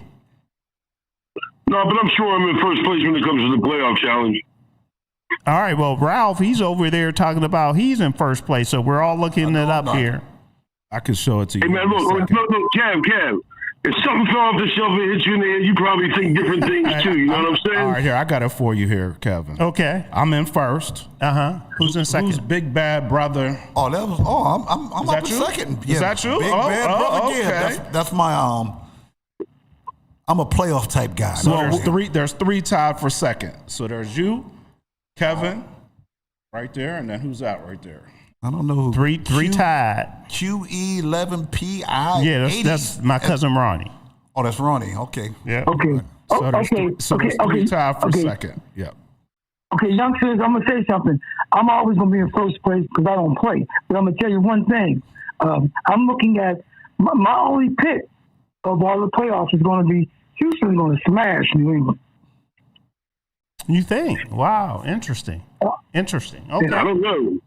No, but I'm sure I'm in first place when it comes to the playoff challenge. All right, well, Ralph, he's over there talking about he's in first place, so we're all looking it up here. I can show it to you. Hey, man, look, Kev. If something fell off the shelf and hit you in the head, you probably think different things too. You know what I'm saying? All right, here, I got it for you here, Kevin. Okay. I'm in first. Who's in second? Who's big bad brother? Oh, that was. Oh, I'm up in second. Is that you? Big bad brother. Okay. Yeah, that's my I'm a playoff type guy. So there's three tied for second. So there's you, Kevin, right there, and then who's out right there? I don't know who. Three tied. QE11PI. Yeah, that's my cousin Ronnie. Oh, that's Ronnie. Okay. Yeah. Okay. So there's three tied for second. Yep. Okay, youngsters, I'm going to say something. I'm always going to be in first place because I don't play. But I'm going to tell you one thing. I'm looking at my only pick of all the playoffs is going to be Houston's going to smash New England. You think? Wow, interesting. Interesting. Okay. I don't know.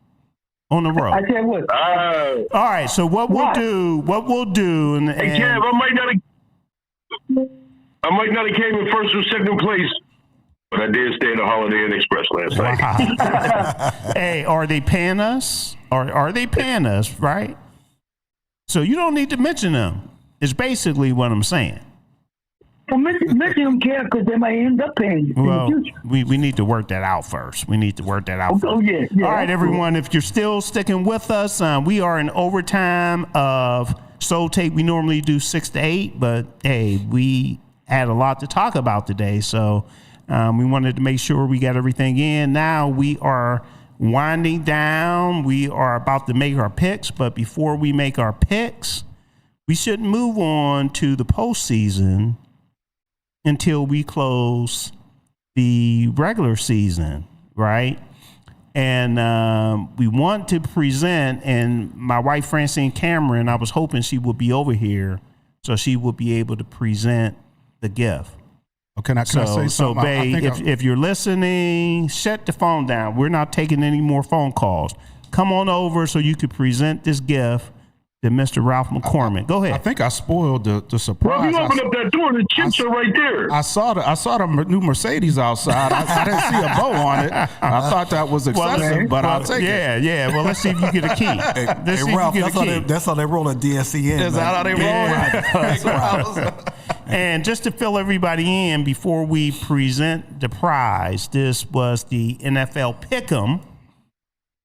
On the road. I tell you what. All right. So what we'll do, and hey, Kev, I might not have came in first or second place, but I did stay at the Holiday Inn Express last night. Hey, are they paying us? Are they paying us? Right. So you don't need to mention them. It's basically what I'm saying. Well, mention them, Kev, because they might end up paying you in the future. We need to work that out first. Oh, yeah. All right, everyone. If you're still sticking with us, we are in overtime of Soul Tape. We normally do 6 to 8, but hey, we had a lot to talk about today, so we wanted to make sure we got everything in. Now we are winding down. We are about to make our picks, but before we make our picks, we should move on to the postseason until we close the regular season, right? And we want to present, and my wife, Francine Cameron, I was hoping she would be over here so she would be able to present the gift. Okay, can I say something? So, babe, if you're listening, shut the phone down. We're not taking any more phone calls. Come on over so you can present this gift to Mr. Ralph McCormick. Go ahead. I think I spoiled the surprise. Well, you open up that door, the chips are right there. I saw the new Mercedes outside. I didn't see a bow on it. I thought that was excessive, but I'll take it. Yeah. Well, let's see if you get a key. Hey, Ralph, that's how they roll a DSCN. Is that how they roll? And just to fill everybody in, before we present the prize, this was the NFL Pick'em.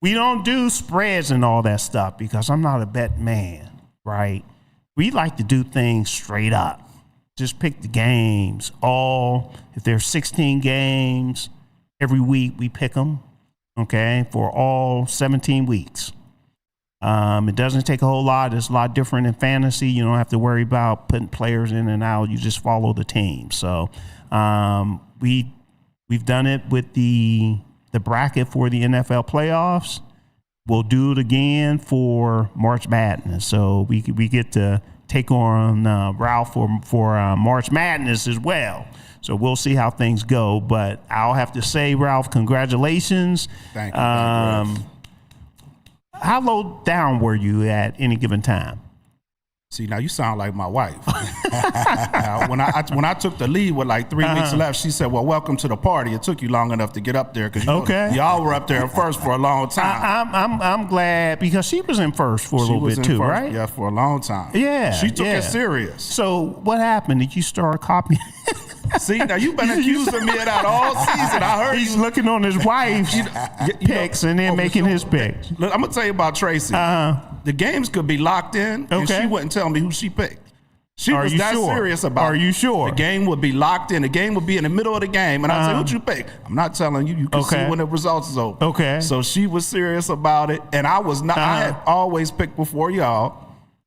We don't do spreads and all that stuff because I'm not a bet man, right? We like to do things straight up. Just pick the games. If there's 16 games, every week we pick them, okay, for all 17 weeks. It doesn't take a whole lot. It's a lot different in fantasy. You don't have to worry about putting players in and out. You just follow the team. So we've done it with the bracket for the NFL playoffs. We'll do it again for March Madness. So we get to take on Ralph for March Madness as well. So we'll see how things go. But I'll have to say, Ralph, congratulations. Thank you. How low down were you at any given time? See, now you sound like my wife. When I took the lead with like 3 weeks left, she said, "Well, welcome to the party. It took you long enough to get up there because y'all were up there first for a long time." I'm glad because she was in first for a little bit too, right? Yeah, for a long time. Yeah, she took it serious. So what happened? Did you start copying? See, now you've been accusing me of that all season. I heard he's looking on his wife's picks and then making his picks. Look, I'm gonna tell you about Tracy. The games could be locked in, and she wouldn't tell me who she picked. She was that serious about it. Are you sure? The game would be locked in. The game would be in the middle of the game, and I'd say, "Who'd you pick?" I'm not telling you. You can see when the results is over. Okay. So she was serious about it, and I was not. I had always picked before y'all.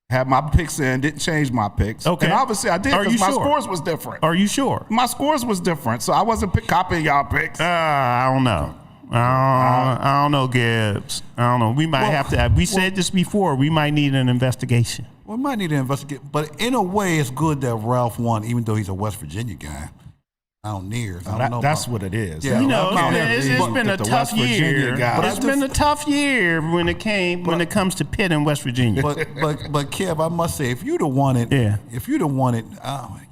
Had my picks in, didn't change my picks. Okay. And obviously I did because my scores was different. Are you sure? My scores was different, so I wasn't copying y'all picks. I don't know. I don't know, Gibbs. I don't know. We might have to. We said this before. We might need an investigation. We might need to investigate, but in a way, it's good that Ralph won, even though he's a West Virginia guy. Mountaineers. I don't know. That's what it is. Yeah, it's been a tough year. It's been a tough year when it comes to Pitt and West Virginia. But Kev, I must say, if you'd have won it,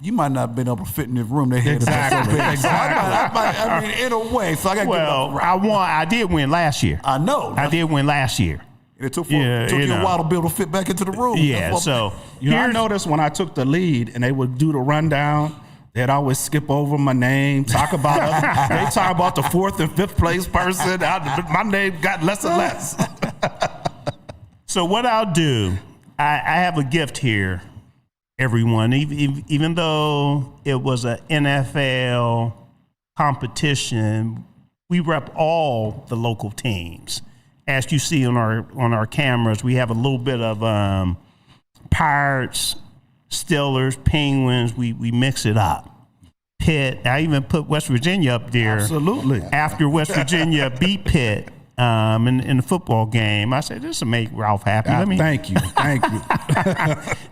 you might not have been able to fit in this room. They had exactly. I mean, in a way. So I got. I won. I did win last year. I know. I did win last year. It took you a while to be able to fit back into the room. Yeah. So I noticed when I took the lead and they would do the rundown. They'd always skip over my name, talk about they talk about the 4th and 5th place person. My name got less and less. So what I'll do, I have a gift here, everyone. Even though it was an NFL competition, we rep all the local teams. As you see on our cameras, we have a little bit of Pirates, Steelers, Penguins, we mix it up. Pitt, I even put West Virginia up there. Absolutely. After West Virginia beat Pitt in the football game, I said, this will make Ralph happy. Thank you.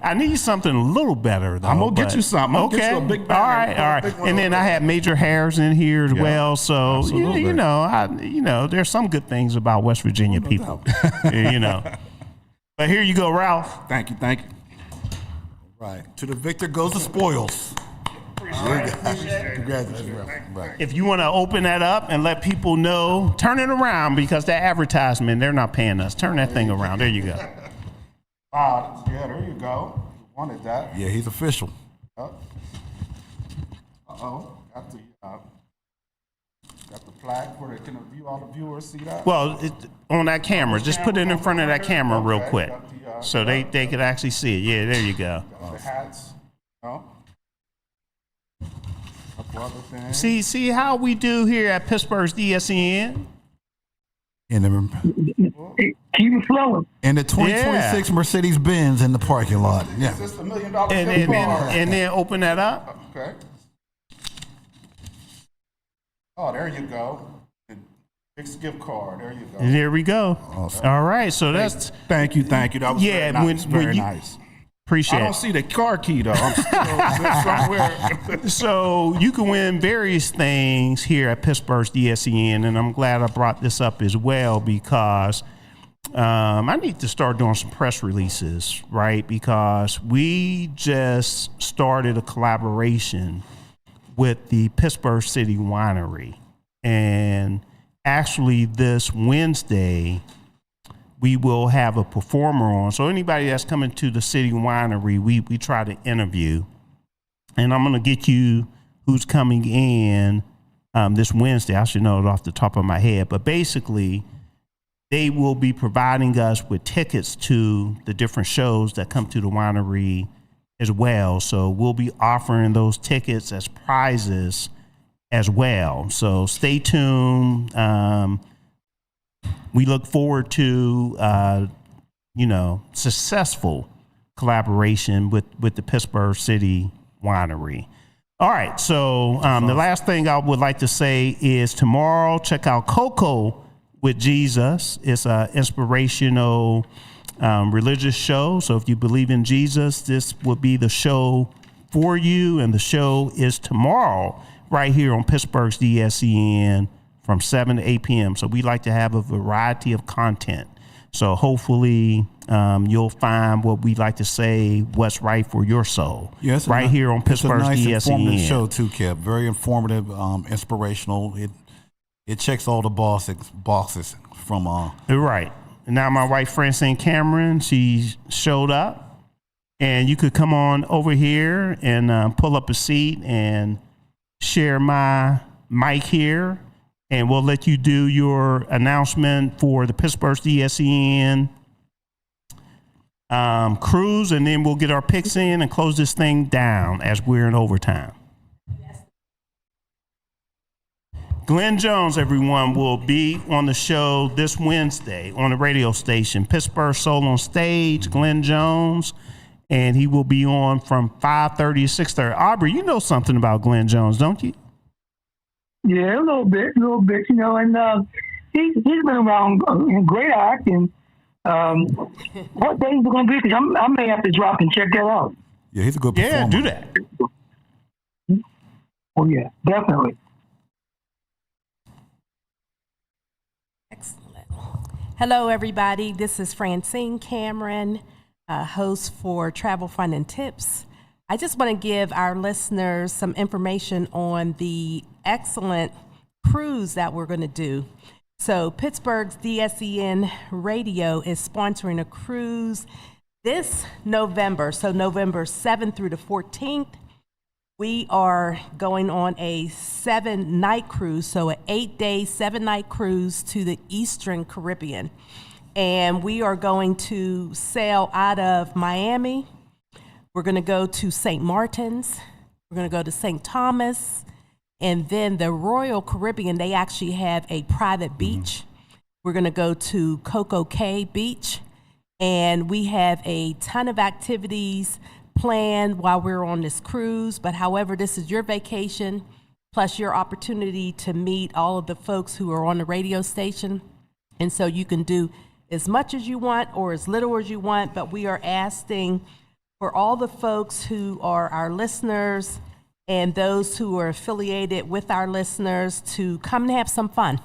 I need something a little better, though. I'm going to get you something. I'm okay. Get you a big all right. And then I had Major Harris in here as well. So, you know, there's some good things about West Virginia people, you know. But here you go, Ralph. Thank you. Right. To the victor goes the spoils. Congratulations, Ralph. Right. If you want to open that up and let people know, turn it around because that advertisement, they're not paying us. Turn that thing around. There you go. Yeah, there you go. You wanted that. Yeah, he's official. Got the flag for it. Can all the viewers see that? Well, on that camera. Just put it in front of that camera real quick. So they could actually see it. Yeah, there you go. The hats. See how we do here at Pittsburgh's DSEN? And keep it flowing. And the 2026 Mercedes-Benz in the parking lot. Yeah. Is this the $1 million car? And then open that up. Okay. Oh, there you go. Big gift card. There you go. And there we go. Awesome. All right. So that's. Thank you. That was very nice. Very nice. Appreciate it. I don't see the car key though. I'm still somewhere. So you can win various things here at Pittsburgh's DSEN, and I'm glad I brought this up as well because I need to start doing some press releases, right? Because we just started a collaboration with the Pittsburgh City Winery, and actually this Wednesday we will have a performer on. So anybody that's coming to the City Winery, we try to interview. And I'm going to get you who's coming in this Wednesday. I should know it off the top of my head. But basically, they will be providing us with tickets to the different shows that come to the winery as well. So we'll be offering those tickets as prizes as well. So stay tuned. We look forward to, successful collaboration with the Pittsburgh City Winery. All right, so the last thing I would like to say is tomorrow, check out Cocoa with Jesus. It's an inspirational religious show. So if you believe in Jesus, this will be the show for you. And the show is tomorrow right here on Pittsburgh's DSEN from 7 to 8 p.m. So we like to have a variety of content. So hopefully you'll find what we like to say, what's right for your soul. Yes, right here on Pittsburgh's DSEN. It's a nice informative show too, Kev. Very informative, inspirational. It checks all the boxes from. Right. And now my wife Francine Cameron, she showed up, and you could come on over here and pull up a seat and share my mic here. And we'll let you do your announcement for the Pittsburgh DSEN cruise, and then we'll get our picks in and close this thing down as we're in overtime. Glenn Jones, everyone, will be on the show this Wednesday on the radio station, Pittsburgh Soul on Stage, Glenn Jones, and he will be on from 5:30 to 6:30. Aubrey, you know something about Glenn Jones, don't you? Yeah, a little bit, and he's been around, great act, and What day is it going to be? Because I may have to drop and check that out. Yeah, he's a good performer. Yeah, do that. Oh, yeah, definitely. Hello, everybody. This is Francine Cameron, host for Travel Fun and Tips. I just want to give our listeners some information on the excellent cruise that we're going to do. So Pittsburgh's DSEN Radio is sponsoring a cruise this November. So November 7th through the 14th. We are going on a 7-night cruise, so an 8-day, 7-night cruise to the Eastern Caribbean. And we are going to sail out of Miami. We're going to go to St. Martin's. We're going to go to St. Thomas. And then the Royal Caribbean, they actually have a private beach. We're going to go to Coco Cay Beach. And we have a ton of activities planned while we're on this cruise, but however, this is your vacation, plus your opportunity to meet all of the folks who are on the radio station. And so you can do as much as you want or as little as you want, but we are asking for all the folks who are our listeners and those who are affiliated with our listeners to come and have some fun.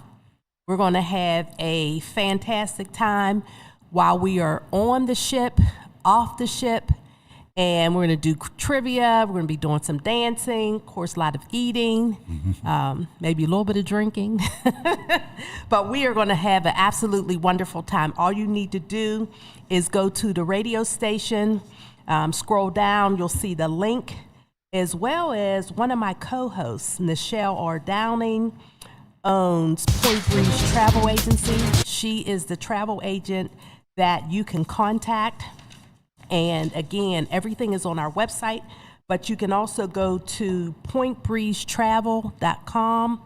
We're going to have a fantastic time while we are on the ship, off the ship, and we're going to do trivia. We're going to be doing some dancing, of course, a lot of eating, maybe a little bit of drinking. But we are going to have an absolutely wonderful time. All you need to do is go to the radio station, scroll down, you'll see the link, as well as one of my co-hosts, Nichelle R. Downing, owns Point Breeze Travel Agency. She is the travel agent that you can contact. And again, everything is on our website, but you can also go to pointbreezetravel.com.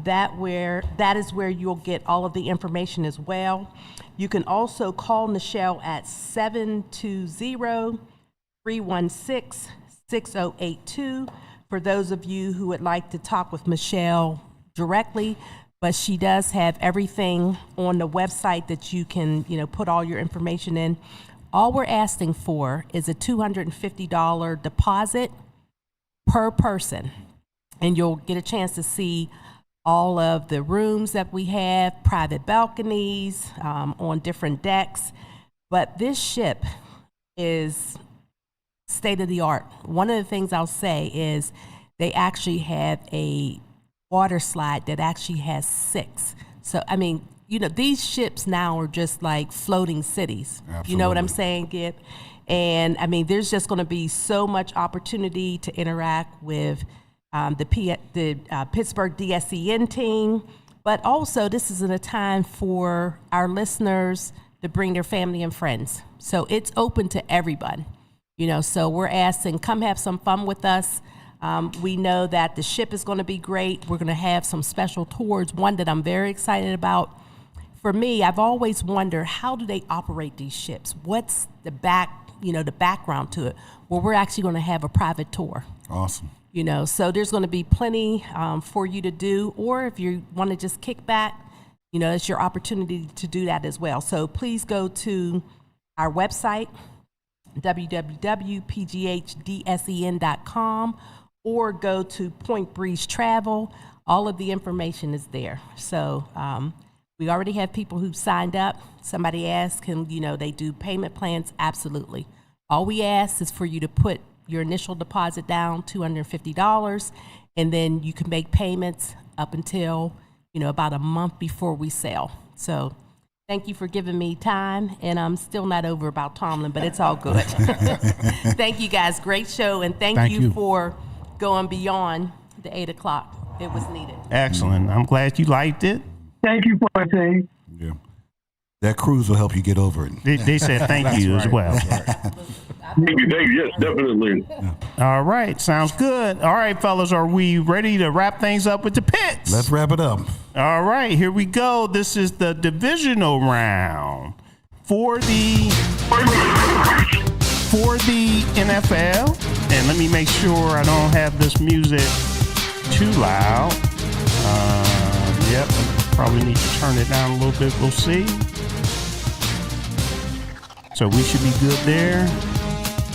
That is where you'll get all of the information as well. You can also call Nichelle at 720-316-6082 for those of you who would like to talk with Michelle directly. But she does have everything on the website that you can, put all your information in. All we're asking for is a $250 deposit per person, and you'll get a chance to see all of the rooms that we have, private balconies on different decks. But this ship is state of the art. One of the things I'll say is they actually have a water slide that actually has 6. So, these ships now are just like floating cities. Absolutely. You know what I'm saying, Gib? And there's just going to be so much opportunity to interact with the Pittsburgh DSEN team. But also, this isn't a time for our listeners to bring their family and friends. So it's open to everyone. So we're asking, come have some fun with us. We know that the ship is going to be great. We're going to have some special tours. One that I'm very excited about. For me, I've always wondered, how do they operate these ships? What's the background to it? Well, we're actually going to have a private tour. Awesome. So there's going to be plenty for you to do, or if you want to just kick back, it's your opportunity to do that as well. So please go to our website, www.pghdsen.com, or go to Point Breeze Travel. All of the information is there. So we already have people who've signed up. Somebody asked, can they do payment plans? Absolutely. All we ask is for you to put your initial deposit down, $250, and then you can make payments up until about a month before we sail. So thank you for giving me time, and I'm still not over about Tomlin, but it's all good. Thank you guys, great show, and thank you for going beyond the 8 o'clock. It was needed. Excellent. I'm glad you liked it. Thank you, Forte. Yeah. That cruise will help you get over it. They said thank you as well. Thank you. Yes, definitely. All right. Sounds good. All right, fellas, are we ready to wrap things up with the pits? Let's wrap it up. All right, here we go. This is the divisional round for the NFL. And let me make sure I don't have this music too loud. Yep, probably need to turn it down a little bit. We'll see. So we should be good there.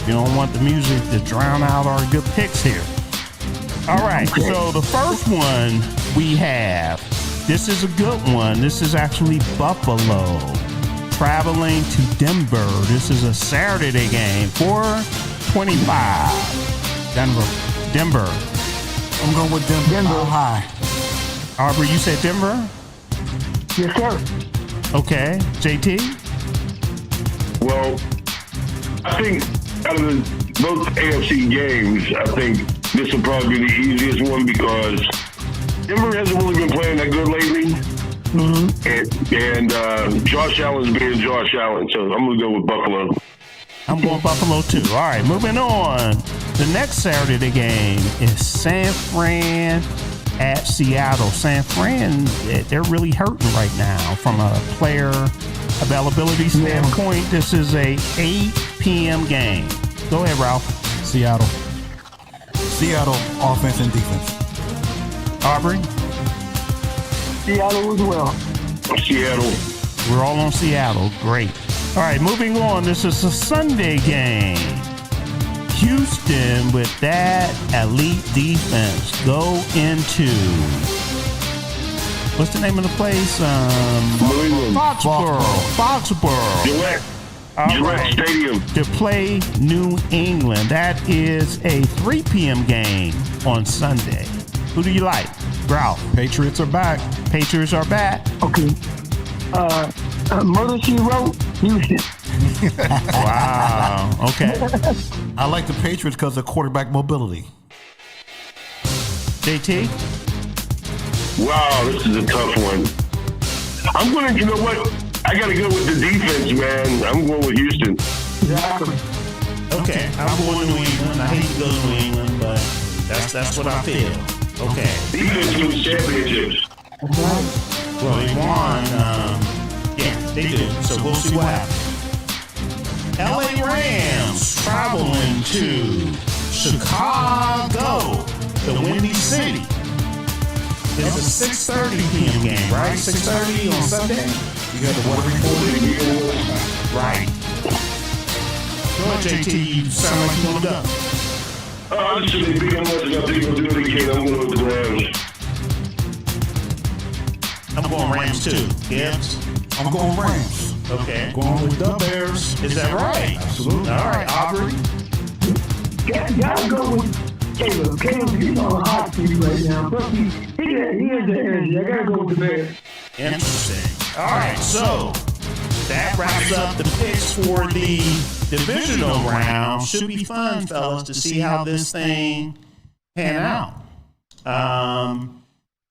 You don't want the music to drown out our good picks here. All right, so the first one we have, this is a good one. This is actually Buffalo traveling to Denver. This is a Saturday game, 4:25. Denver. I'm going with Denver. High. Aubrey, you said Denver? Yes, sir. Okay. JT? Well, I think out of both AFC games, I think this will probably be the easiest one because Denver hasn't really been playing that good lately. And Josh Allen's being Josh Allen, so I'm going to go with Buffalo. I'm going Buffalo too. All right, moving on. The next Saturday game is San Fran at Seattle. San Fran, they're really hurting right now from a player availability standpoint. This is a 8 p.m. game. Go ahead, Ralph. Seattle, offense and defense. Aubrey? Seattle as well. Seattle. We're all on Seattle. Great. All right, moving on. This is a Sunday game. Houston, with that elite defense, go into, what's the name of the place? Foxborough. Gillette Stadium. To play New England. That is a 3 p.m. game on Sunday. Who do you like? Ralph. Patriots are back. Patriots are back. Okay. Murder, She Wrote, Houston. Wow. Okay. I like the Patriots because of quarterback mobility. JT? Wow, this is a tough one. I'm going to, you know what? I got to go with the defense, man. I'm going with Houston. Exactly. Okay. I'm going New England. I hate to go to New England, but that's what I feel. Okay. Defense wins championships. Well, they won. Yeah, they did. So we'll see what happens. LA Rams traveling to Chicago, the Windy City. It's a 6:30 p.m. game, right? 6:30 on Sunday? You got the one reporting. Right. Go ahead, JT. You sound like you want to go. I just think they beat them much enough. They're going to do it again. I'm going with the Rams. I'm going Rams too. Gibbs? I'm going Rams. Okay. Going with the Bears. Is that right? Absolutely. All right, Aubrey. Gotta go with Caleb. He's on a hot seat right now. Plus, he has the energy. I gotta go with the Bears. Interesting. All right, so that wraps up the picks for the divisional round. Should be fun, fellas, to see how this thing pan out.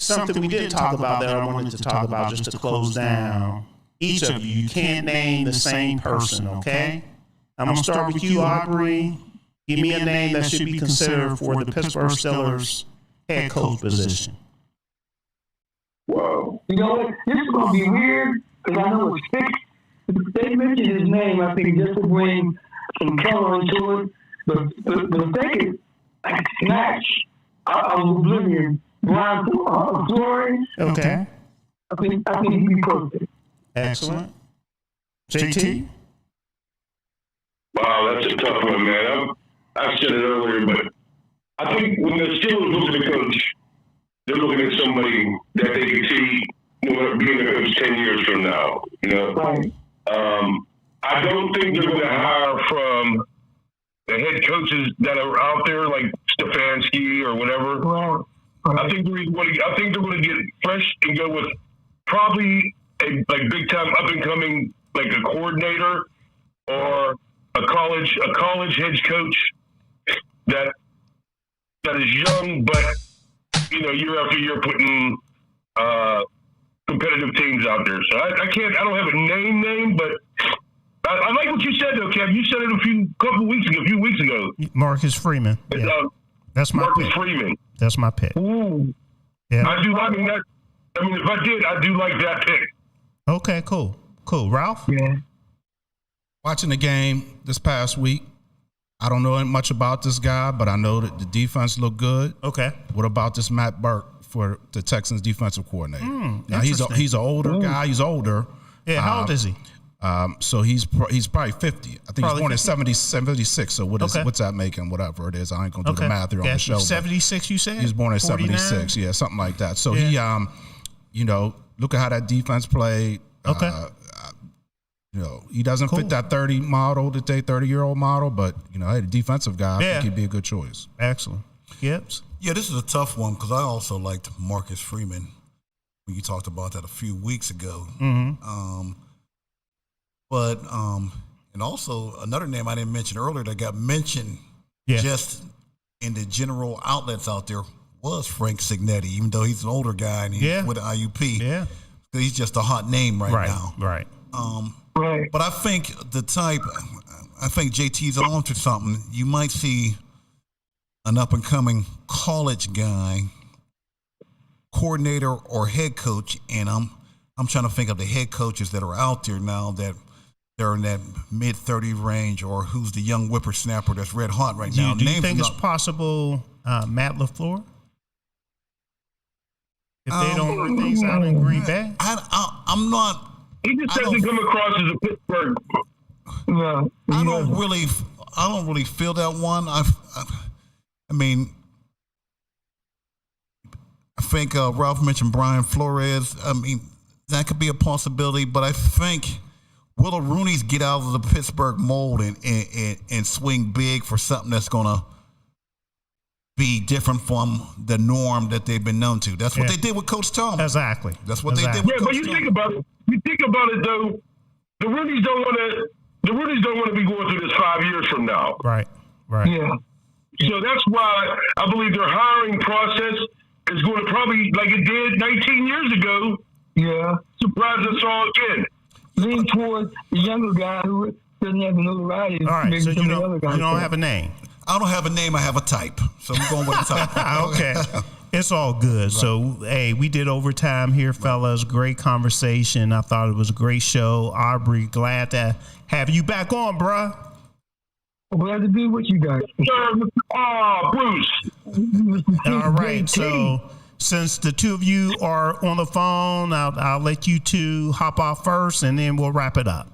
Something we didn't talk about that I wanted to talk about just to close down. Each of you can't name the same person, okay? I'm going to start with you, Aubrey. Give me a name that should be considered for the Pittsburgh Steelers head coach position. Wow. You know what? This is going to be weird because I know it's fixed. They mentioned his name, I think, just to bring some color into it. But thinking, like, snatch, I was oblivion. Brian Flores. Okay. I think he'd be perfect. Excellent. JT? Wow, that's a tough one, man. I said it earlier, but I think when the Steelers look at the coach, they're looking at somebody that they can see being a coach 10 years from now. You know, right. I don't think they're going to hire from the head coaches that are out there, like Stefanski or whatever. Right. I think they're going to get fresh and go with probably a big time up and coming like a coordinator or a college head coach that is young, but year after year putting competitive teams out there. So I don't have a name, but I like what you said though, Kev. You said it a few weeks ago. Marcus Freeman. Yeah. That's my Marcus pick. Freeman. That's my pick. Ooh. Yeah. I do. I mean, if I did, I do like that pick. Okay, cool. Ralph? Yeah. Watching the game this past week, I don't know much about this guy, but I know that the defense looked good. Okay. What about this Matt Burke for the Texans defensive coordinator? Now, he's an older guy. He's older. Yeah, how old is he? So he's probably 50. I think he's born in 76. So what's that making? Whatever it is, I ain't gonna do the math here on the show. 76, you said? He was born in 49? 76. Yeah, something like that. So he, look at how that defense played. He doesn't fit that 30-year-old model, but a defensive guy, I think he'd be a good choice. Excellent. Yep. Yeah, this is a tough one because I also liked Marcus Freeman when you talked about that a few weeks ago. Mm-hmm. And also another name I didn't mention earlier that got mentioned just in the general outlets out there was Frank Signetti, even though he's an older guy and he's with the IUP. Yeah. He's just a hot name right now. Right. But I think JT's on to something. You might see an up-and-coming college guy, coordinator or head coach, and I'm trying to think of the head coaches that are out there now that they're in that mid-30 range, or who's the young whippersnapper that's red hot right now. Do you think it's possible Matt LaFleur? If they don't work things out in Green Bay? I'm not. He just doesn't come across as a Pittsburgh. I don't really feel that one. I think Ralph mentioned Brian Flores. I mean, that could be a possibility, but I think will Rooney's get out of the Pittsburgh mold and swing big for something that's going to be different from the norm that they've been known to. That's what they did with Coach Tomlin. Exactly. That's what they did with Coach Tomlin. But you think about it though, the Rooney's don't want to be going through this 5 years from now. Right. Yeah. So that's why I believe their hiring process is going to probably, like it did 19 years ago, surprise us all again. Lean towards the younger guy who doesn't have the notoriety. All right, so you don't have a name. I don't have a name. I have a type. So I'm going with a type. Okay. It's all good. Right. So, hey, we did overtime here, fellas. Great conversation. I thought it was a great show. Aubrey, glad to have you back on, bruh. I'm glad to be with you guys. Bruce. All right. So, since the two of you are on the phone, I'll let you two hop off first, and then we'll wrap it up.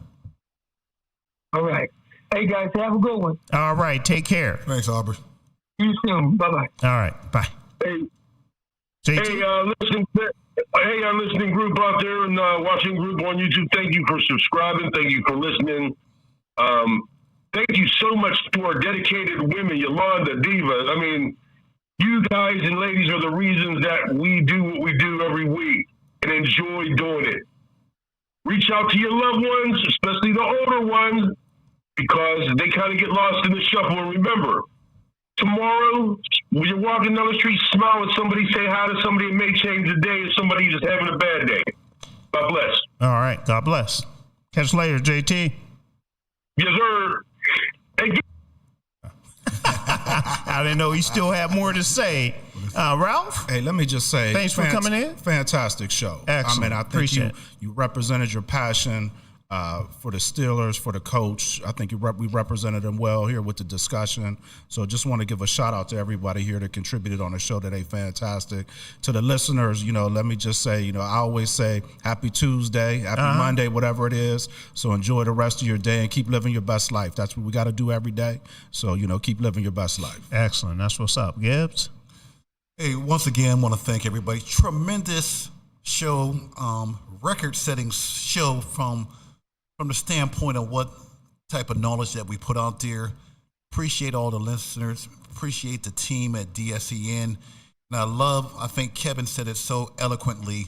All right. Hey, guys, have a good one. All right. Take care. Thanks, Aubrey. See you soon. Bye-bye. All right. Bye. Hey, listening group out there and watching group on YouTube, thank you for subscribing. Thank you for listening. Thank you so much to our dedicated women, Yolanda, Diva. I mean, you guys and ladies are the reasons that we do what we do every week and enjoy doing it. Reach out to your loved ones, especially the older ones, because they kind of get lost in the shuffle. And remember, tomorrow, when you're walking down the street, smile at somebody, say hi to somebody. It may change the day if somebody's just having a bad day. God bless. All right. God bless. Catch you later, JT. Yes, sir. Hey, I didn't know he still had more to say. Ralph? Hey, let me just say, thanks for coming in. Fantastic show. Excellent. I think you represented your passion for the Steelers, for the coach. I think we represented them well here with the discussion. So just want to give a shout out to everybody here that contributed on the show today. Fantastic. To the listeners, let me just say, I always say happy Tuesday, happy Monday, whatever it is. So enjoy the rest of your day and keep living your best life. That's what we got to do every day. So, keep living your best life. Excellent. That's what's up. Gibbs? Hey, once again, I want to thank everybody. Tremendous show, record-setting show from the standpoint of what type of knowledge that we put out there. Appreciate all the listeners. Appreciate the team at DSEN. And I think Kevin said it so eloquently,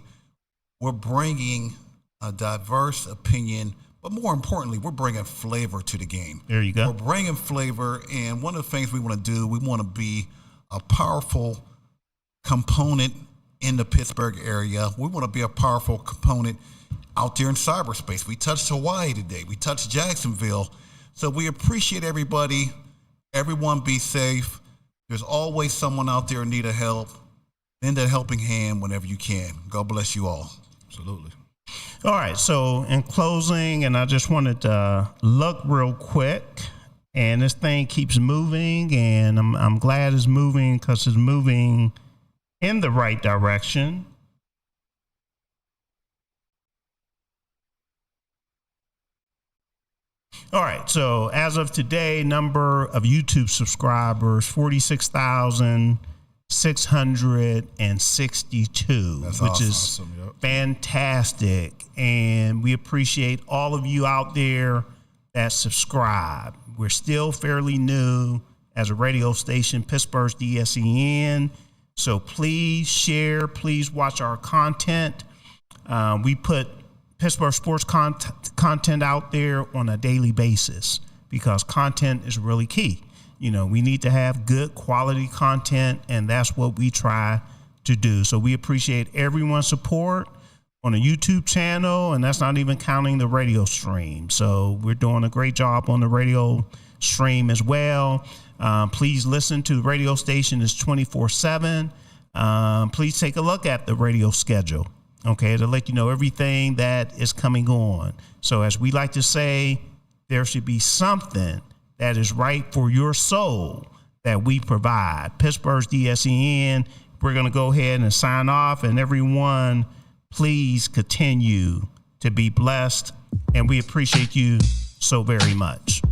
we're bringing a diverse opinion, but more importantly, we're bringing flavor to the game. There you go. We're bringing flavor, and one of the things we want to do, we want to be a powerful component in the Pittsburgh area. We want to be a powerful component out there in cyberspace. We touched Hawaii today. We touched Jacksonville. So we appreciate everybody. Everyone be safe. There's always someone out there in need of help. Lend a helping hand whenever you can. God bless you all. Absolutely. All right. So in closing, and I just wanted to look real quick, and this thing keeps moving, and I'm glad it's moving because it's moving in the right direction. All right. So as of today, number of YouTube subscribers, 46,662, which awesome. is fantastic. And we appreciate all of you out there that subscribe. We're still fairly new as a radio station, Pittsburgh's DSEN. So please share, please watch our content. We put Pittsburgh sports content out there on a daily basis because content is really key. You know, we need to have good quality content, and that's what we try to do. So we appreciate everyone's support on a YouTube channel, and that's not even counting the radio stream. So we're doing a great job on the radio stream as well. Please listen to the radio station. It's 24/7. Please take a look at the radio schedule, okay, to let you know everything that is coming on. So as we like to say, there should be something that is right for your soul that we provide. Pittsburgh's DSEN. We're going to go ahead and sign off, and everyone, please continue to be blessed, and we appreciate you so very much.